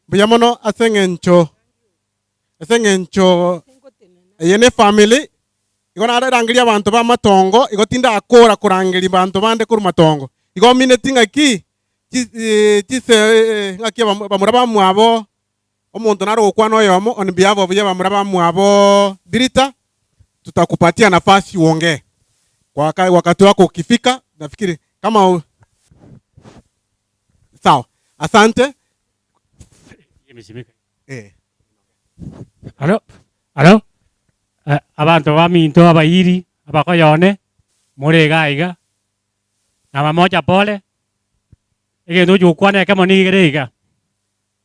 Biyamono asengencho yene family igona arangiria abantu ba matongo igotinda akora kurangiria abantu bande kuru matongo igo minute ngaki chise ngaki bamura bamwabo omuntu naro gukwana oyomo on behalf of bamura bamwabo. Biritha, tutakupatia nafasi uongee kwa wakati wako ukifika. Nafikiri kama sawa. Asante. Halo abantu baminto abayiri abakoyone Murega iga. Nama moja pole. Ege ndo jukwane kama ni gerega.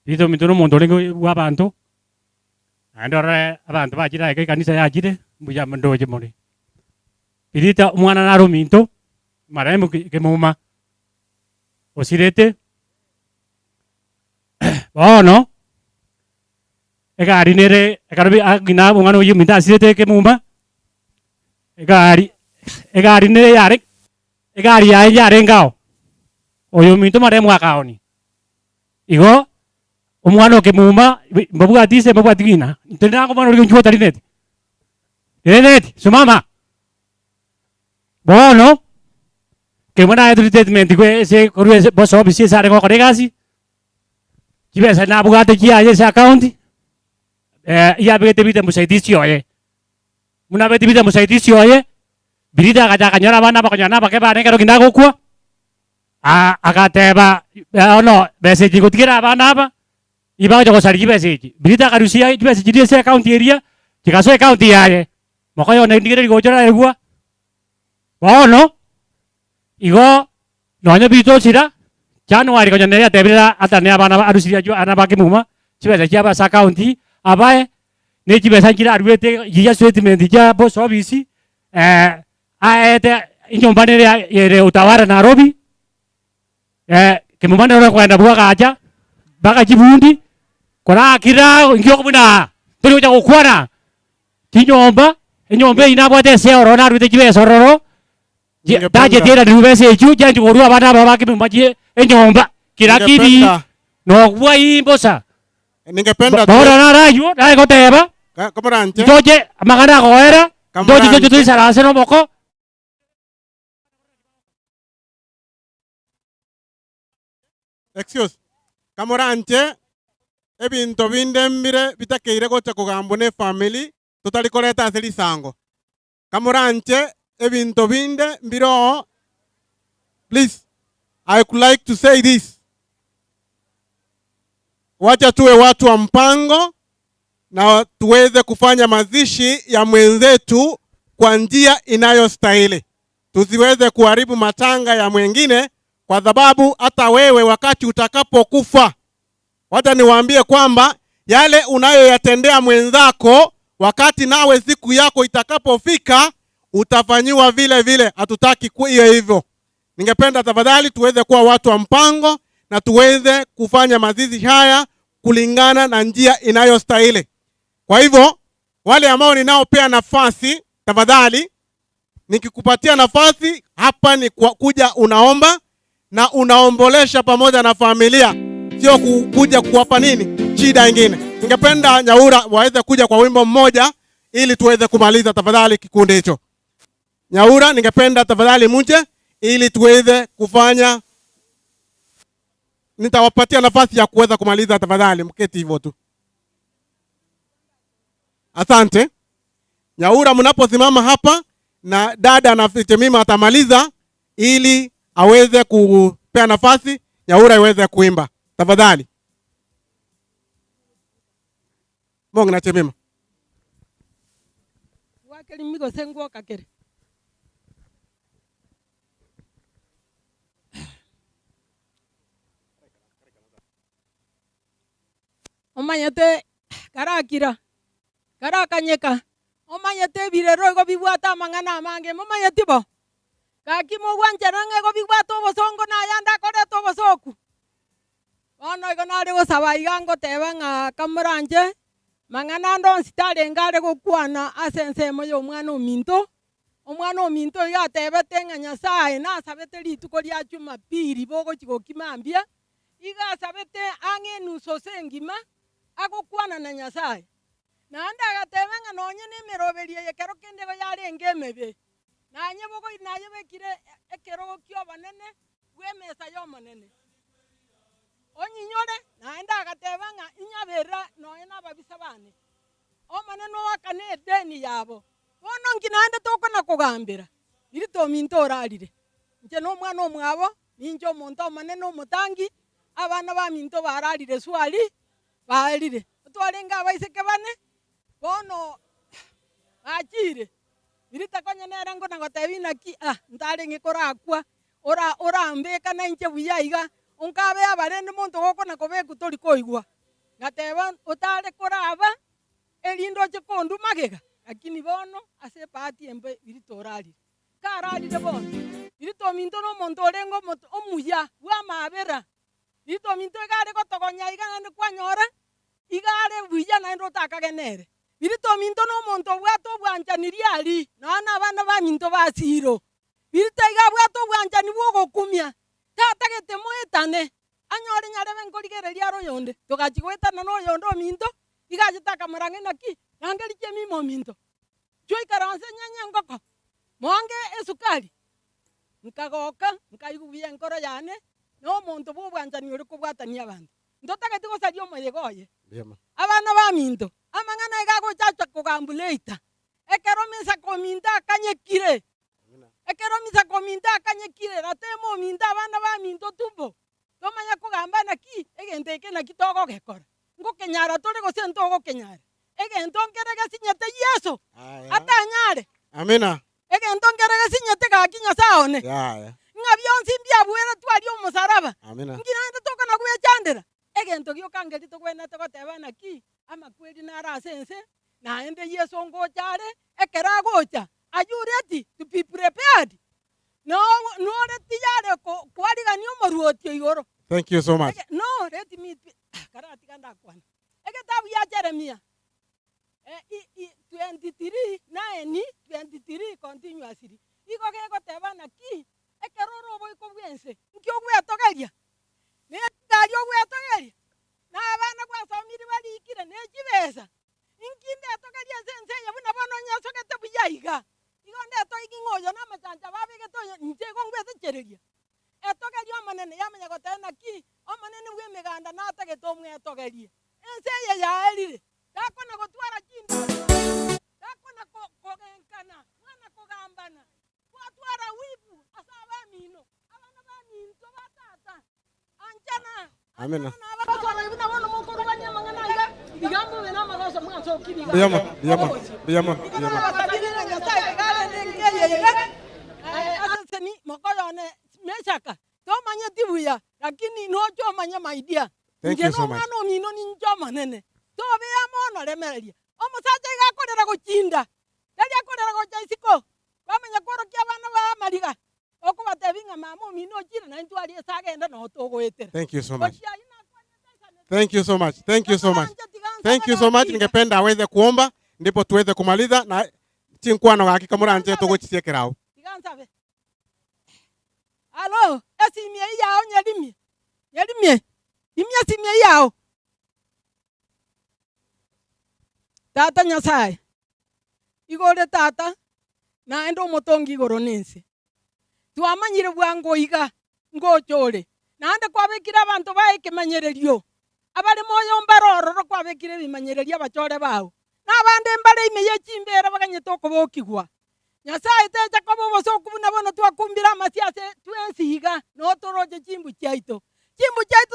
Ito mituno mondo lengo wabantu. Andore abantu bajira ege kanisa yajire mbuya mandoje muri. Biritha mwana naro minto. Maremo ke muma. Osirete. Bono. Egari nere egarabi agina mwana uyu minta asirete ke muma. Egari nere yare. Egari yare ngao. Oyo minto maremo akaoni. Igo omwana ke muma mbabuga dise mbabuga digina. Tena ko mwana uri njua tarinete. Tarinete sumama. Bono ke mwana ya treatment ko se korwe boso bisi sare ko koregasi. Kibe sa na buga te kia ese account. Ya bete bite musaidizi oye. Muna bete bite musaidizi oye. Biritha kaja kanyora bana bakanyana bakeba ne kero kindago kwa. Akateba ono message kutikira bana aba. Iba jo kosari message. Biritha karusia message di se account area. Kikaso account yaye. Mokoyo ne ndigere gojora ergua. Bono igo nonya bito sira. Januari ko nyane ya tebira atane abana arusia jo anaba ke muma. Chibe ja ba sa account abae ne chibe sa kira arwete ya statement ja boss office aete inyombane yere utawara Nairobi ke mumane ora kwenda buka aja baka jibundi kora kira ngio kubuna tuli uja kukwana tinyomba inyombe inabwate seoro na rute jibe sororo daje tera rubese ju janji korua bana baba ke mumaje inyomba kira kiri no kwa imbosa Ningependa bora na rayo dai ko teba Kamuranje. Joje magana ko era joje tu sara seno moko. Excuse. Kamuranje ebinto bindembire bitakeire gocha kugambune family tutali koleta asili sango. Kamuranje ebinto binde mbiro. Please, I would like to say this. Wacha tuwe watu wa mpango na tuweze kufanya mazishi ya mwenzetu kwa njia inayostahili. Tusiweze kuharibu matanga ya mwingine kwa sababu hata wewe wakati utakapokufa, wacha niwaambie kwamba yale unayoyatendea mwenzako wakati nawe siku yako itakapofika utafanyiwa vile vile. Hatutaki hiyo hivyo. Ningependa tafadhali tuweze kuwa watu wa mpango na tuweze kufanya mazishi haya kulingana na njia inayostahili. Kwa hivyo wale ambao ninaopea nafasi, tafadhali nikikupatia nafasi hapa ni kuja unaomba na unaombolesha pamoja na familia, sio kuja kuwapa nini shida nyingine. Ningependa Nyaura waweze kuja kwa wimbo mmoja ili tuweze kumaliza tafadhali kikundi hicho. Nyaura, ningependa tafadhali muje ili tuweze kufanya. Nitawapatia nafasi ya kuweza kumaliza tafadhali, mketi hivyo tu. Asante. Nyaura, mnaposimama hapa na dada na Fitemima atamaliza ili aweze kupea nafasi Nyaura iweze kuimba. Tafadhali. Mungu na Temima. Wakeli migo sengo kakere. Omanyete karakira karakanyeka omanyete birero go bibwata mangana mange momanyete bo kaki mogwanje range go bibwata obosongo na yanda kore to bosoku ono igo nare go sabai gango teba nga Kamuranje mangana ndo sitale ngare go kwana asense moyo omwana ominto ya tebete nga Nyasaye na sabete lituko lya Jumapili bogo chigo kimambia iga sabete ange nuso sengima ako kwana na Nyasaye na anda gatebenga nonye ne meroberie yekero kende go yare ngemebe na nyebogo na yebekire ekero kyo banene gwemesa yo manene onyinyore na anda gatebenga inyabera noye nababisa bane o maneno wakane deni yabo bono nginande toko na kugambira iri to minto orarire nje no mwana omwabo ninjo monto maneno mutangi abana ba minto bararire swali barire twarenga abaiseke bane bono akire Biritha konya nera ngo na gotebina ki ntare ngikorakwa ora mbeka na inche buyaiga onkabe abarende muntu goko na kobeku tori koigwa ngateba utare koraba elindo chikondu magega lakini bono ase pati embe Biritha orari karari de bono Biritha minto no muntu orengo omuya bwa mabera Biritha minto igare gotogonya igane kwanyora igare buya na ndo takagenere Biritha minto no muntu bwato bwanjaniri ari nana abana ba minto ba Siro Biritha iga bwato bwanjani bwogokumia tata gete moetane anyore nyarebe nkorigereria royonde tugachigwetana no yondo minto igajitaka marange naki nangeri chemi mo minto choi karanse nyanya ngoko monge esukari nkagoka nkaigubiye nkoro yane no muntu bwanjani uri kubwatania abantu ndotagete gosario moyegoye abana ba minto amangana igago chacha kugambuleta ekero misa kominta kanyekire ekero misa kominta kanyekire ratemo minta abana ba minto tumbo tomanya kugamba naki egente eke naki togo gekora ngo kenyara tore gose ntogo kenyara egento nkerege sinyete Yesu atanyare amina egento nkerege sinyete gakinya saone ngabionsi mbia bwera twali omusaraba amina ngina ndo toka na gwechandira egento gyo kangeri togwena togoteba naki amakweli nara sense na ende Yesu ngochare ekera gocha are you ready to be prepared no ready yare ko kwali gani omoruotio igoro. Thank you so much. No let me karati kanda kwana egetabu ya Jeremia 23 continuously iko gego teba naki ekeroro boy ko bwense nkyo gwetogeria ne ngari ogwetogeria na abana kwa family bali ikire ne kibesa inkinde togeria sense yabuna bono nyaso gete buyaiga igonde to igingoyo na machanja babige to nje gongwete chereria etogeria omanene yamenya gotena ki omanene bwe meganda na atagete omwe etogeria ense ye yaerire dakona gotwara kinda dakona kogenkana mwana kogambana kwatwara wibu asaba mino abana ba minto batata anjana amina abana ibuna bono mukuru banyamangana iga bigambo bena magaso mwanzo kibiga biyama asaseni mokoyone meshaka tomanye tibuya lakini nojo manya maidia ngeno mwana mino ni njoma nene tobe amono remeria omusaja igakorera guchinda yari akorera gochaisiko bamenya korokia abana ba mariga okubatebinga mama mino chira na ntwali esagenda no togwetera. Thank you so much. Thank you so much. Thank you so much. Thank you so much. Ningependa aweze kuomba ndipo tuweze kumaliza na chinkwano gaki kamura anje togochisie kirao. Tigansabe. Alo, esimie yao nyelimie. Imie simie yao. Tata Nyasaye. Igore tata na endo motongi igoro nense. Twamanyire bwango iga ngochore. Nande kwabekira abantu baekemanyererio. Abali moyo mbaroro kwabekire bimanyereria bachore bawo. Nabande mbale imeye chimbera baganyeta okobokigwa. Nyasaye teja kobo bosokubuna bono twakumbira masiase twensiga no toroje chimbu chaito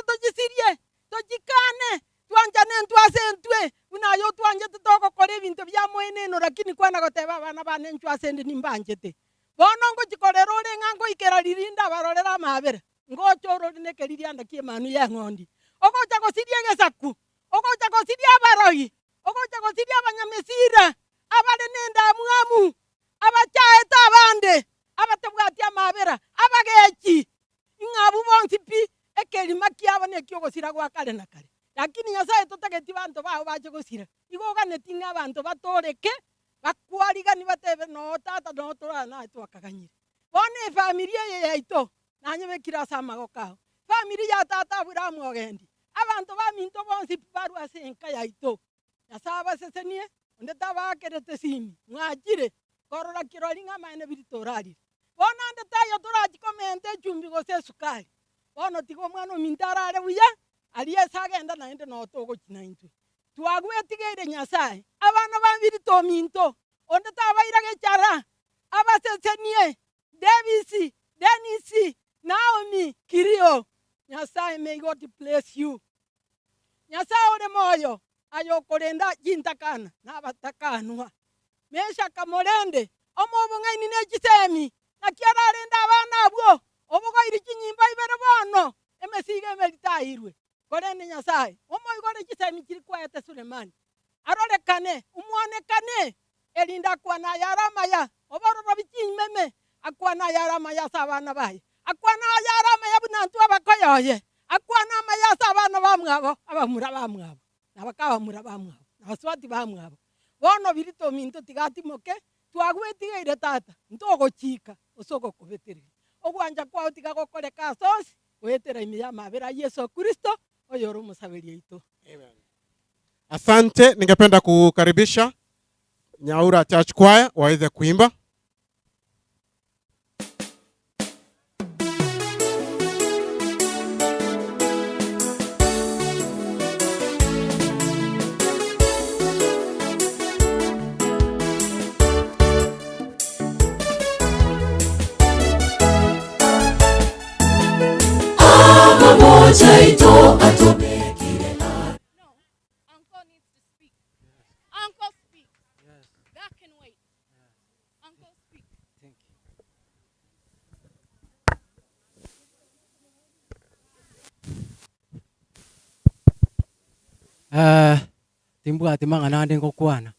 togisirie togikane twanjane ntwasentwe unayo twanje tutoko kore bintu bya moeneno lakini kwana goteba abana bane ntwasende nimbanjete bono ngo chikorero rengango ikera lirinda barorera mabere ngo choro linekeriria ndakie manu ya ngondi ogocha gosirie gesaku ogocha gosirie abaroi ogocha gosirie abanyamesira abale nenda muamu abachaeta abande abatebwatia mabera abagechi ingabu bonsi pi ekelima kiabo ne kyo gosira gwa kale na kale lakini Nyasaye totageti bantu bao baje gosira igoga netinga bantu batoreke bakwariga ni batebe no tata no tora na twakaganyire bone familia ye yaito nanye bekira sama gokao familia ya tata Abraham ogendi abantu ba minto bonsi baru asenka yaito Nyasaye sesenie onde tabakerete simi mwajire korora kiroringa maene biritorari bona ande tayo toraji komente chumbi gose sukari bono tigo mwana mintarare buya aliye sagenda naende no togo chinaintu twagwetigere Nyasaye abana bambirito minto onde tabaira gechara abasesenie Davis Dennis Naomi Kirio Nyasaye may God bless you Nyasaye ore moyo ayo korenda jintakana na batakanwa mesha kamorende omobongai ni nechisemi nakiararenda abana abwo obogoiri chinyimba ibere bono emesiga emeritairwe korende nyasaye omoigore chisemi kiri kwaete Sulemani arorekane umwonekane erinda kwana yaramaya obororo bichinyimeme akwana yaramaya sabana baye akwana yaramaya bunantu abakoyoye akwana amaya sabana bamwabo abamura bamwabo nabakabamura bamwabo nabaswati bamwabo bono Biritha minto tigatimoke twagwetigeire tata ntogochika osoko kubetereri ogwanja kwao tigagokoreka asosi wetera imiya mabera Yesu Kristo oyoro musaberia ito. Amen. Asante, ningependa kukaribisha Nyamira Church Choir waweze kuimba. Ito atobekire. No, Uncle needs to speak. Uncle speak. Yes. That can wait. Uncle speak. Thank you. Timbu atimanga nande ngokwana.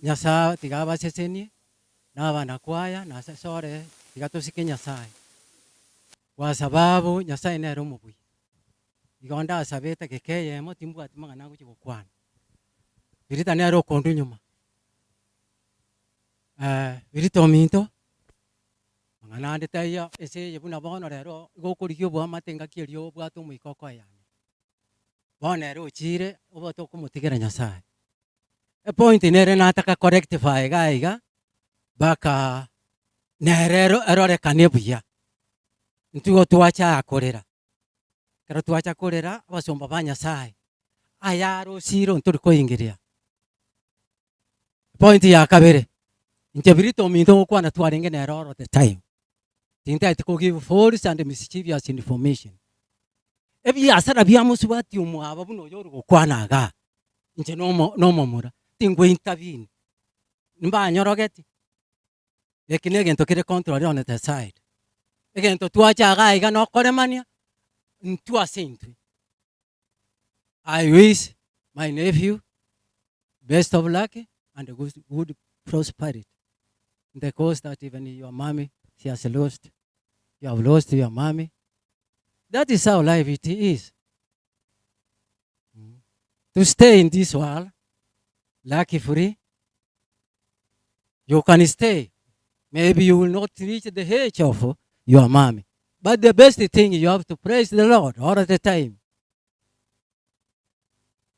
Nyasa tigaba seseni na bana kwaya na sore tigatosike Nyasaye. Kwa sababu Nyasaye ne romubui. Igonda asabeta kekeye mo timbu atimanga nangu chikokwana. Biritha ne ro kondu nyuma. Biritha minto. Manganande taya ese yebuna bono rero gokurikyo bwa matenga kirio bwa to muikoko yani. Bono ro chire obo to kumutigera Nyasaye. A point nere nataka correctify gaiga baka nerero erore kanebuya. Ntugo tuacha akorera. Kero tuacha akorera abasomba ba Nyasaye. Ayaro Siro nturi koingiria. Point ya kabere. Nche Biritha minto okwana twarenge nero all the time. Tinta itiko give false and mischievous information. Ebi asara bia musubati umwaba buno yoru okwana ga. Nche no momura. Tingo intervene. Nimba nyorogeti. Ekinege ntokire control on the side. Again, to tuacha gaiga no koremania ntua sentry. I wish my nephew best of luck and good prosperity. The cause that even your mommy, she has lost. You have lost your mommy. That is how life it is. To stay in this world, lucky free, you can stay. Maybe you will not reach the age of your mommy. But the best thing, you have to praise the Lord all the time.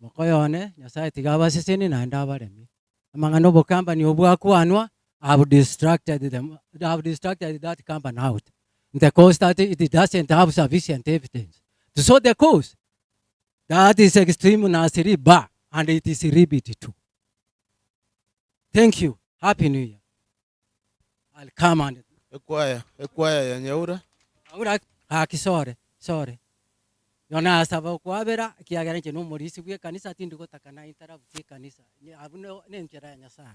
Mokoyone, Nyasaye tigaba seseni na ndabaremi. Amanga nobo company obwakwanwa, I have distracted them. I have distracted that company out. The cause that it doesn't have sufficient evidence. To show the cause, that is extreme nasiri ba, and it is repeated too. Thank you. Happy New Year. I'll come and Ekwaya ya Nyamira. Ahora sorry. Yona asaba kwabera kiagera nche no morisi bwe kanisa tindi gotakana interabuti kanisa. Ni abuno nentera ya Nyasaye.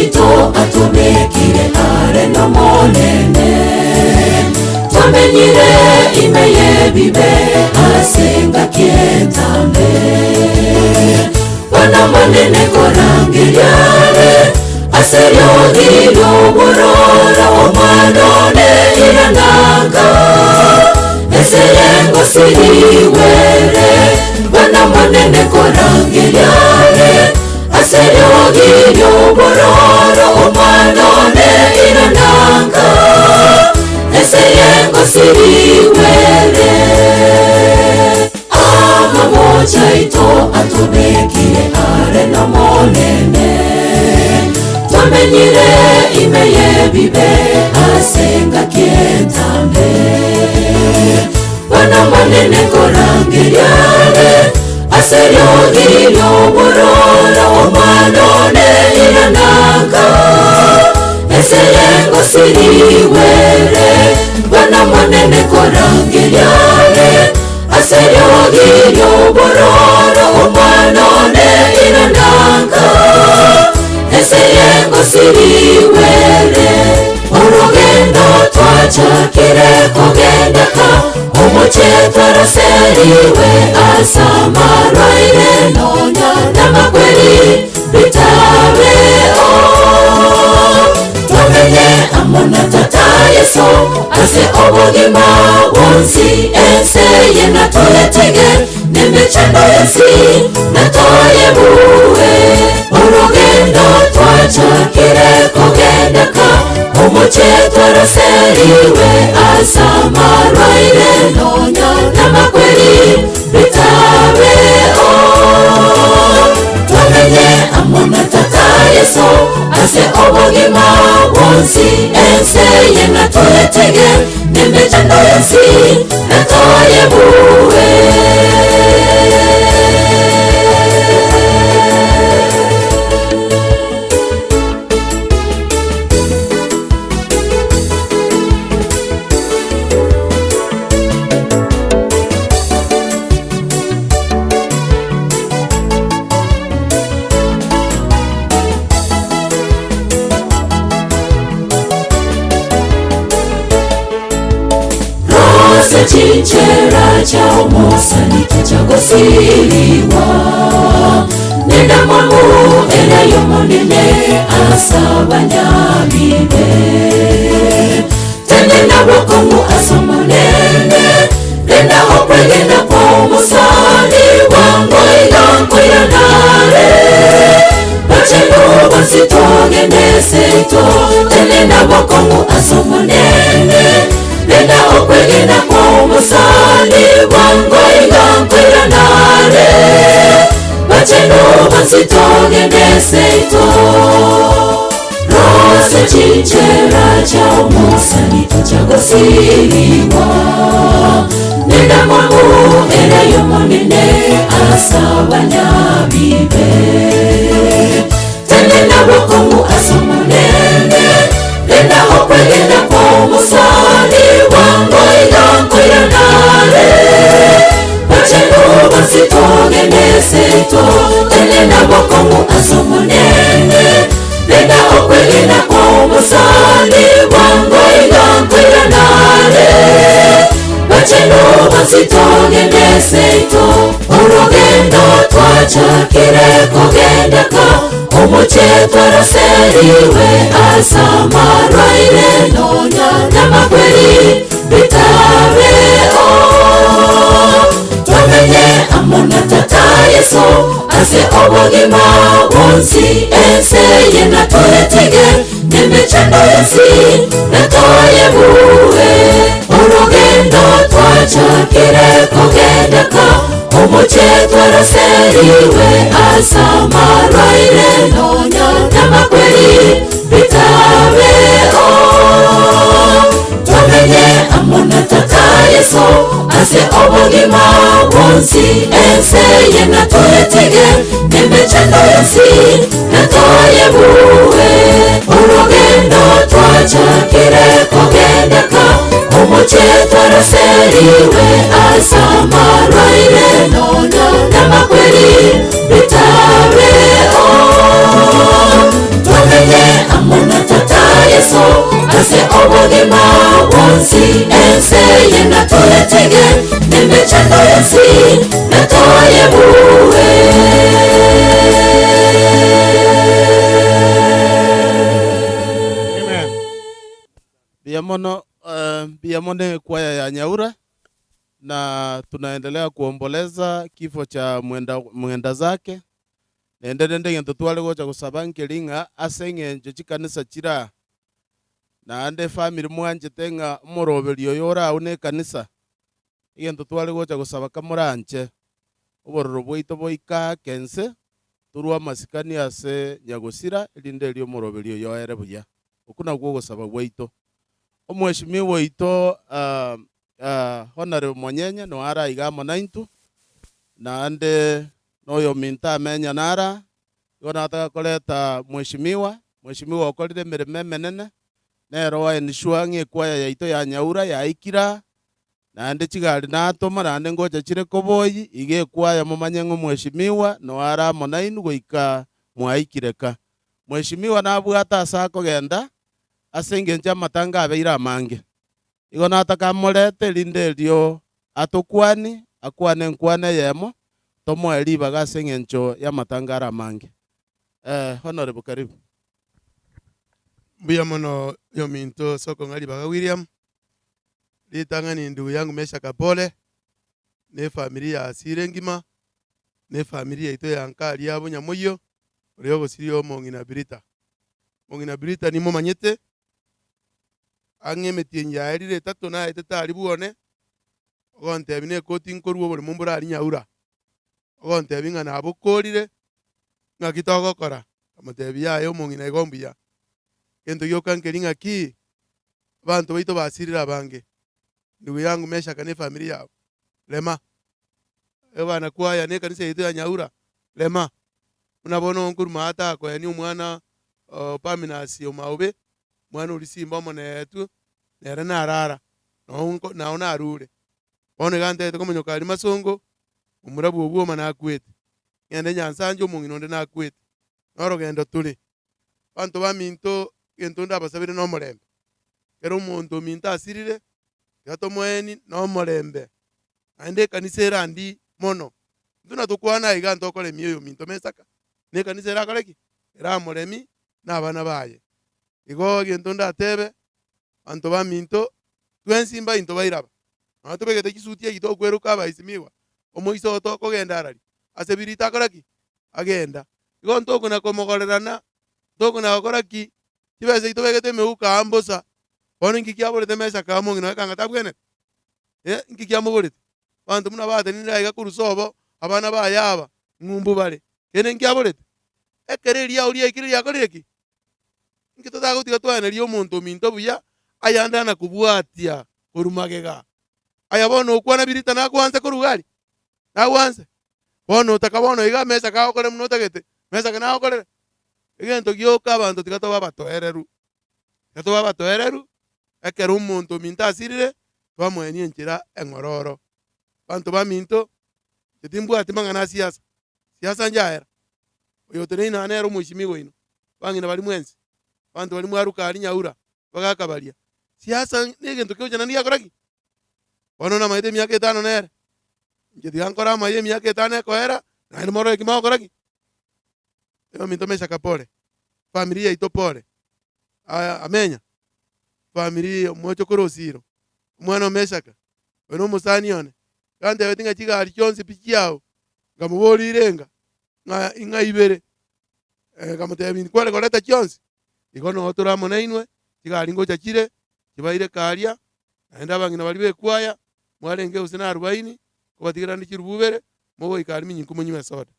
Ito atobekire are no monene twamenyire imeye bibe asenga kietambe wana manene korangiriare aserio gino borora omanone irananga eseyengo siriwere wana manene korangiriare aserio gino bororo omanone irananga eseyengo siriwere amamoja ito atobekire are no monene twamenyire imeye bibe asenga kietambe wana monene aseryo bororo manone irananga eseyengo siriwere bana monene korangiriane aseryo bororo manone irananga eseyengo siriwere urugendo twachakire kugendeka umuchetoro seriwe asamaraire nonya n'amakweri bitabeo tumenye amona tata yesu ase obugima wonsi enseye natuyetege n'emicendo yensi natoye buwe urugendo twachakire kugendeka umuchetoro seriwe asamaraire nonya n'amakweri bitabeo tumenye amona tata yesu ase obugima wonsi enseye natuyetege n'emicendo yensi natoye buwe Chinchera cha umusanito cha Gusii nenda mwamu erayo monene asabanyamibe tenenda wakomu asomonene nenda okwegenda kwa umusani wangoiranare bachendo basitogeneseito tenenda wakomu asomonene nenda okwegenda kwa umusani wangoiranare bachendo basitogeneseito rose chinchera cha umusanito cha Gusii nenda mwamu erayo monene asabanyamibe tenenda wakomu asomonene nenda okwegenda kwa umusani wangoiranare bachendo basitogeneseito tenenda wakomu asomonene nenda okwegenda kwa umusani wangoiranare bachendo basitogeneseito urugendo twachakire kugendeka umuchetoro seriwe asamaraire nonya n'amakweri bitabeo tumenye amona tata yesu ase obugima wonsi enseye natuyetege n'emicendo yensi natoye buwe urugendo twachakire kugendeka umuchetoro seriwe asamaraire nonya n'amakweri bitabeo tumenye amona tata yesu ase obugima wonsi enseye natuyetege n'emicendo yensi natoye buwe urugendo twachakire kugendeka umuchetoro seriwe asamaraire nonya n'amakweri bitabeo tumenye amona tata yesu ase obugima wonsi enseye natuyetege n'emicendo yensi natoye buwe Amen. Biamono kwaya ya Nyaura, na tunaendelea kuomboleza kifo cha mwenda zake nende ngento twale cha kusaba nkelinga asenge nje kanisa chira na ande family mwanje tenga moroberio yora une kanisa ngento twale cha kusaba kamuranje ubororo bwito boika kense turwa masikani ase nyagosira ilinde lyo moroberio yoere buya okuna gwo gusaba bwito omweshimiwa ito honore mwanyenye no ara igamo naintu na ande noyo minta amenya nara igo nataka koleta mheshimiwa okorire mirimo menene nero waenishwa ekwaya yaito ya Nyaura yaikira naende chigari natoma naende ngocha chire koboyi iga ekwaya momanye ng'o mheshimiwa noara monainu goika mwaikireka mheshimiwa nabwata ase akogenda ase engencho amatanga abeire amange igo nataka morete rinde erio atokwanie akwane enkwana eyemo tomoe ribaga ase eng'encho ya amatanga are amange. Honorable karibu. Mbuya mono yominto soko ngali baga William litanga ni ndugu yangu Mesha Kapole ne familia ya Sirengima ne familia ito ya nkali yabo Nyamoyo olio gosirio mongina Biritha. Mongina Biritha ni momanyete angemetie nyaerire tatu na eteta alibuone ogonte bine koti nkoruo bole mumbura ali Nyaura ogonte binga na abokorire ngakitogo kora amotebi yayo mongina igombuya kento yoka nkeringa ki bantu baito basirira bange ndugu yangu Mesha kane familia yao lema ebana kwaya ne kanisa yetu ya Nyaura lema unabona onkuruma hata kwa ni umwana paminasi omaube mwana ulisimba monetu nere narara naona arure one gante to komunyoka ali masongo umurabu obwo mana kwete ngende nyansanje omungino nde nakwete norogendo tuli bantu baminto gento ndabasabire no morembe kero omonto minta asirire gatomoeni no morembe ande kanisa erandi mono nduna tukwana iga ntokole mioyo minto mesaka ne kanisa erakoreki era moremi n'abana baye igo gento ndatebe bantu baminto twensimba into bairaba natubegete kisutia gito kweruka abaisimiwa omoiso tokogenda arari ase Biritha akoraki agenda igo ntokuna komogorerana tokuna akoraki kibese itobegete meuka ambosa bono ngiki aborete Mesha kamo ngino kanga tabwene ngiki amoborete bantu muna bate nira iga kurusobo abana bayaba ngumbu bare kene ngiki aborete ekereria uria ikiria akoreki ngito tagotiga twaneria omonto minto buya ayandana kubwatia kurumagega aya bono okwana Biritha nakwanze korugari nakwanze bono takabono iga Mesha kaokore muno tagete Mesha kana okorere egento gioka abantu tigatoba batoereru gatoba batoereru ekero omonto minto asirire twamweni enchera eng'ororo bantu baminto tetimbwati mang'ana siasa njaera oyo tereina anero mheshimiwa ino bang'ina bali mwensi bantu bali mwaruka ali Nyaura bagakabaria siasa negento kyo jana niakoraki bono na maite miaka 5 nere ngetiga nkora maye miaka 5 ekoera na moro ekima okoraki yo minto Mesha Kapole familia ito pole amenya familia mwocho koro Siro mwana Meshaka ono musani one kande wetinga chigari chonse pichiao ngamuboli irenga inga ibere kamutebi kwale koleta chonse ikono oturamo nainwe chigari ngocha chire kibaire karia naenda bangina bali bekwaya mwarenge usina 40 kubatigara ndi chirububere mogo ikari minyi kumunywa soda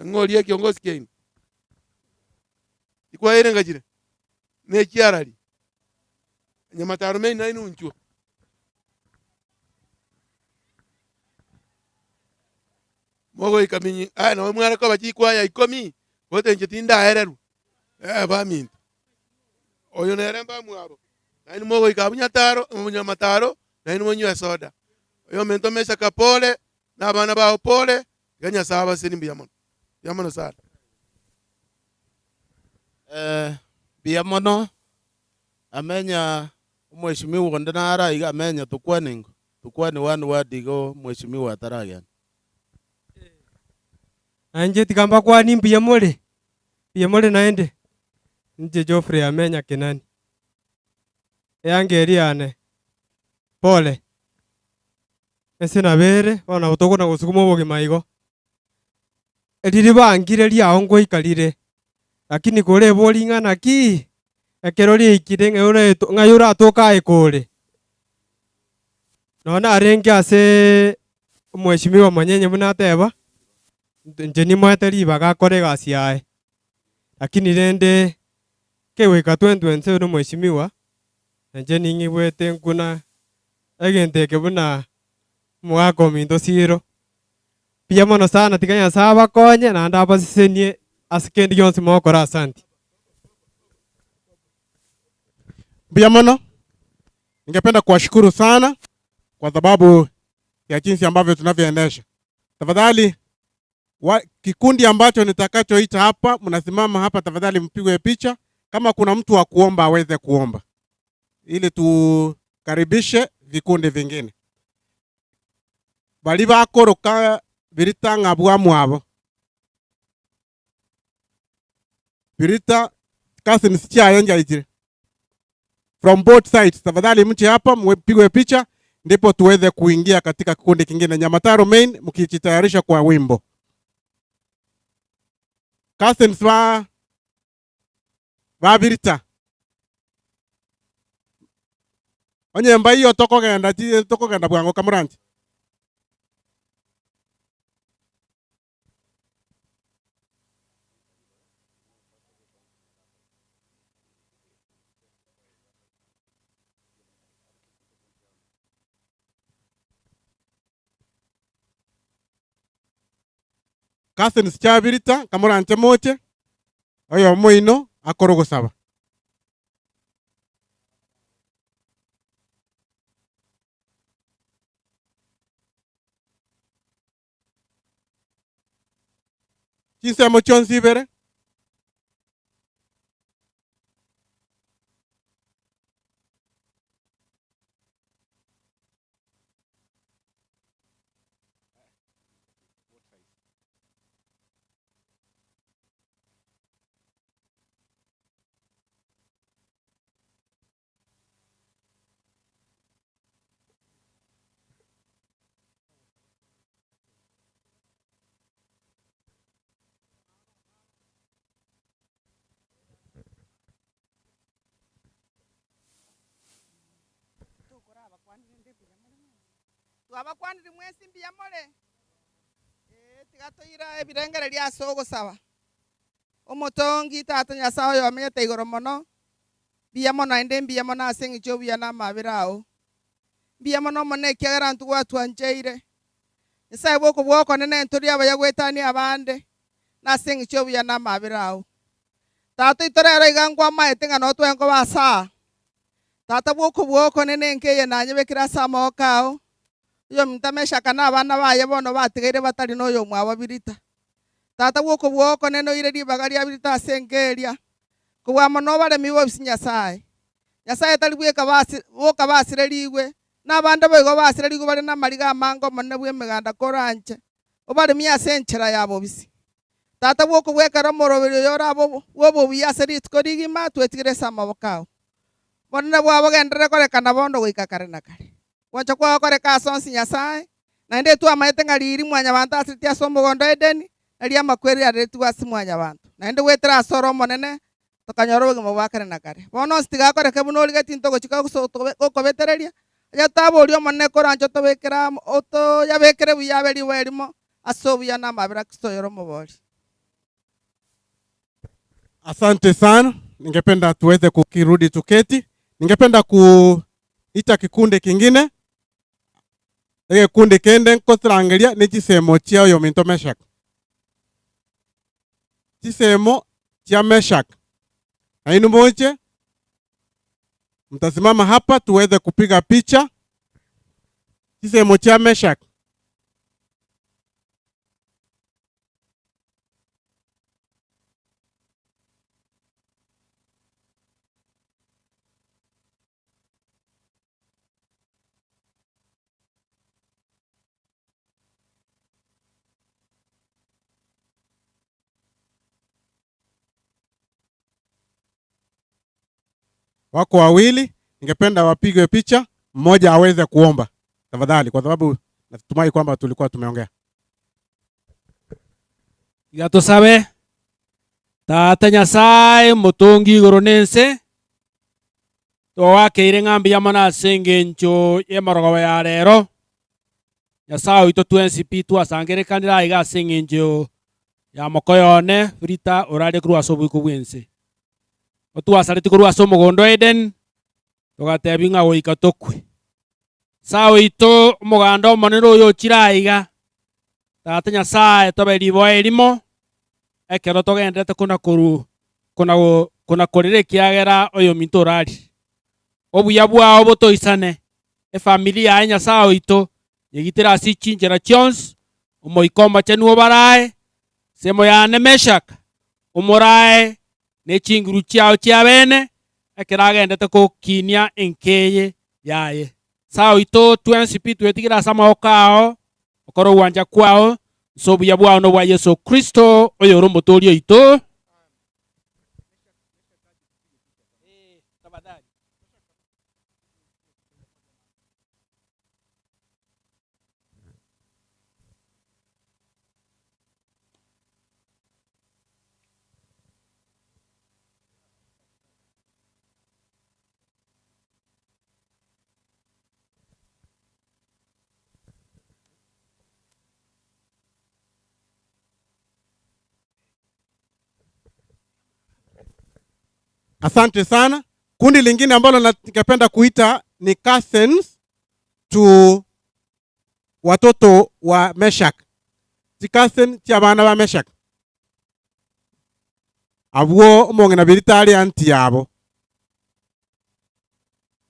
ngoli yake kiongozi kene ikwa irenga chire ne chiarali nyamataro mei na inunchu mogo ikaminyi na mwana ko bachikwaya ikomi bote njetinda ereru baminto oyo neremba mwabo naini mogo ikabunya taro munyamataro naini monywa soda oyo mento Mesha Kapole na bana bao pole ganya saba sinimbi yamono sara biamono amenya mheshimiwa ndanara iga amenya tukwane wanu wadigo mheshimiwa ataragia anje tikamba kwa nimbi yamole naende nje Geoffrey amenya kinani yangeriane pole esina bere bona utokona gusukuma boge maigo eliri bangire liao ngoikarire lakini kore bolinga naki ekerori ikire ngayura atoka ekore nona arenge ase mheshimiwa manyenye munateba njeni mwateri bagakore gasi yae lakini rende keweka 2027 mheshimiwa njeni ngibwete nkuna egenteke buna mwako minto Siro Pia mono sana tiganya saba konye na ndaba sisenie asikendi yonsi mokora asante. Biamono, ningependa kuwashukuru sana kwa sababu ya jinsi ambavyo tunavyoendesha. Tafadhali kikundi ambacho nitakachoita hapa, mnasimama hapa tafadhali, mpigwe picha. Kama kuna mtu wa kuomba aweze kuomba, ili tukaribishe vikundi vingine. Bali bakoroka Biritha ngabwa mwabo. Biritha kasi nisikia yenja itire. From both sides, tafadhali mche hapa, mpigwe picha, ndipo tuweze kuingia katika kikundi kingine. Nyamataro main, mkijitayarisha kwa wimbo. Cousins wa Biritha. Onye mba hiyo toko genda bwango kamuranji. Cousins cha Biritha kamuranje moche. Oyo moino akoro gusaba. Chisemo chonsi bere. Twabakwanire mwesi mbiyamole tigatoira ebirengere lya sogo sawa omotongi tata nyasaye yamenyete igoro mono biyamono ende biyamono asengi chobuya na mabirao biyamono mone kyagara ntu watwanjeire nyasaye bwoko nene ntori abayagwetani abande nasengi chobuya na mabirao tata itorero igangwa maete ngano twengo basa tata bwoko nene nkeye nanyebekira samokao yo mtameshaka n'abana baye bono batigire batari noyo mwaba Biritha tata bwoko neno ire ribaga lya Biritha asengeria kubwa mono bare mibo Nyasaye tari bweka basi boka basire liwe n'abandi bogo basire liwe bare na mariga mango monne bwe meganda koranje obare miya senchera yabo bisi tata bwoko bwekara morobero yora abo wobo biyaseri tkorigima twetigire samabokao bonne bwabo gendere korekana bondo goikakare nakare wacha kwa kore ka sonsi Nyasaye na ende tu amaete ngaliri mwanya bantu asitia sombo gondo edeni ali amakweri aretu asimwanya bantu na ende wetera soro monene tokanyoro bwo bakare nakare bono stiga kore kebuno ligati ntoko chika kobetereria ya tabo lyo monene korancho tobekera oto yabekere buyabeli welimo asobuya na mabira kisoyoro moboli. Asante sana, ningependa tuweze kukirudi tuketi. Ningependa kuita kikundi kingine. Ege kundi kende nkotrangelia ni chisemo chia oyo minto Meshak. Chisemo chia Meshak. Na inu moche, mtasimama hapa tuweze kupiga picha. Chisemo chia Meshak. Wako wawili, ningependa wapigwe picha, mmoja aweze kuomba. Tafadhali, kwa sababu natumai kwamba tulikuwa tumeongea. Gato sabe tata Nyasaye mutungi iguru nense twakeire ng'ambi ya mana sengencho yemarogo ya rero Nyasaye ito twensi pitu asangerekanira iga sengencho ya mokoyone Biritha orare kuru asobu kubwense otu asareti kuru asomo gondo eden togatebi nga goika tokwe sawa ito muganda omonero yo chiraiga tata nyasaye tobe ribo erimo ekero togendete kuna korire kiagera oyo minto orari obuya bwao botoisane efamilia ya nyasaye oito yegitera ase chinchera chionsi omoikomba chenuo barae semo yane meshaka omorae ne chinguru chiao chia bene ekero agendete kokinia enkeye yaye sao ito twensipi twetigira ase amaboko ao okora ogwanja kwao nse obuya bwao no bwa Yesu Kristo oyo ore omotori oito. Asante sana. Kundi lingine ambalo ningependa kuita ni cousins to watoto wa Meshak. Ti cousin ti abana ba Meshak. Abwo omong'ina Biritha ali anti yabo.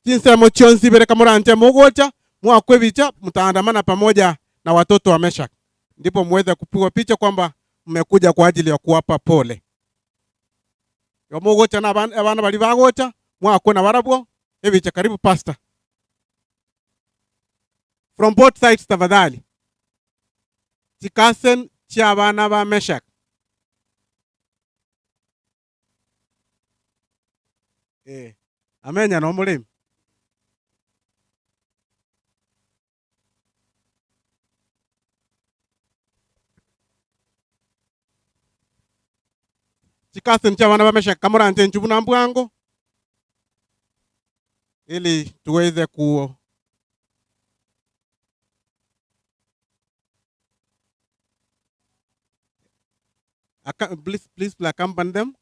Chinsemo chionsi bere kamuranje mugocha mwakwebicha mtaandamana pamoja na watoto wa Meshak. Ndipo muweze kupigwa picha kwamba mmekuja kwa ajili ya kuwapa pole. Yomugocha na abana bali bagocha mwakona barabwo ebicha karibu pastor. From both sides tafadhali. Tikasen cha abana ba Meshak. Amenya no mulimi. Tikasen cha abana ba Meshak kamuranje nchubu na mbwango ili tuweze please accompany them.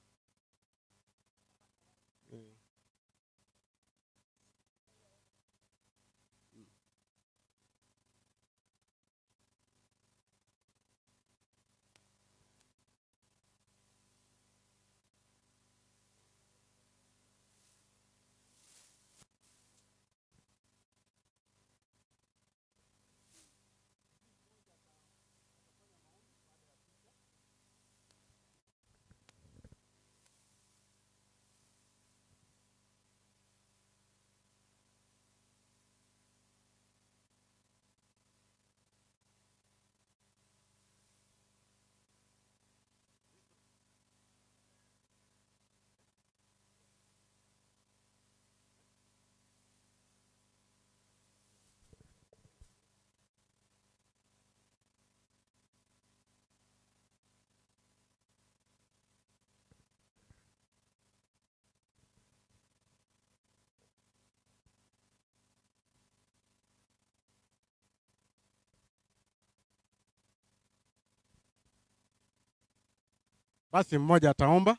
Basi mmoja ataomba.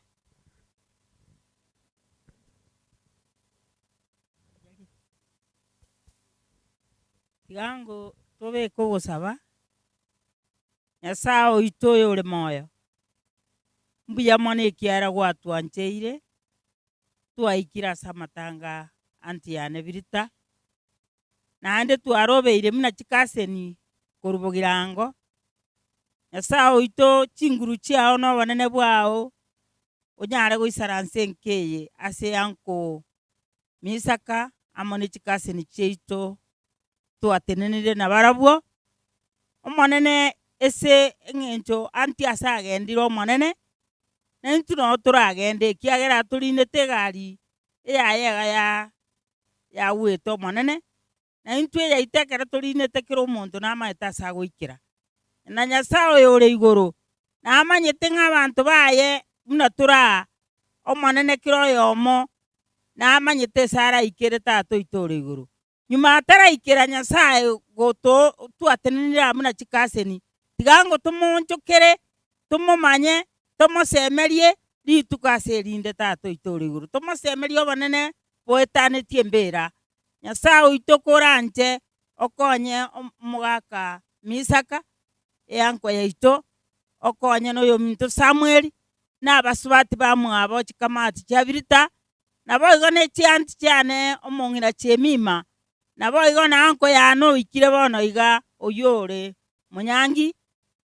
Tigango tobe kogosaba Nyasaye oito oyo ore moyo mbuya mwana ekiara gwatwancheire twaikira ase amatanga anti yane Biritha naende twarobeire muna chikaseni korubogirango Nyasaye oito chinguru chiao no banene bwao onyare goisaranse nkeye ase anko misaka amone chikaseni cheito twatenenire na barabwo omonene ese eng'encho anti ase agendire omonene naintu no turagende ekiagera turindete egari eyayega yagwete omonene naintu eyaita ekero turindete kera omonto namaete ase agoikera na Nyasaye oyo ore igoro namanyete ng'abanto baye muna tura omonene kera oyomo namanyete ase araikere tata oito ore igoro nyuma ataraikera Nyasaye goto twatenenire muna chikaseni tigango tumonchokere tumomanye tomosemerie rituko ase erinde tata oito ore igoro tomosemerie obonene boetanetie embera Nyasaye oito koranche okonye omogaka misaka eanko yaito okonya noyo muntu Samuel na abasubati bamwabo chikamati cha Biritha nabo igone chianti chiane omongira chemima nabo igona anko yano ikire bono iga oyore munyangi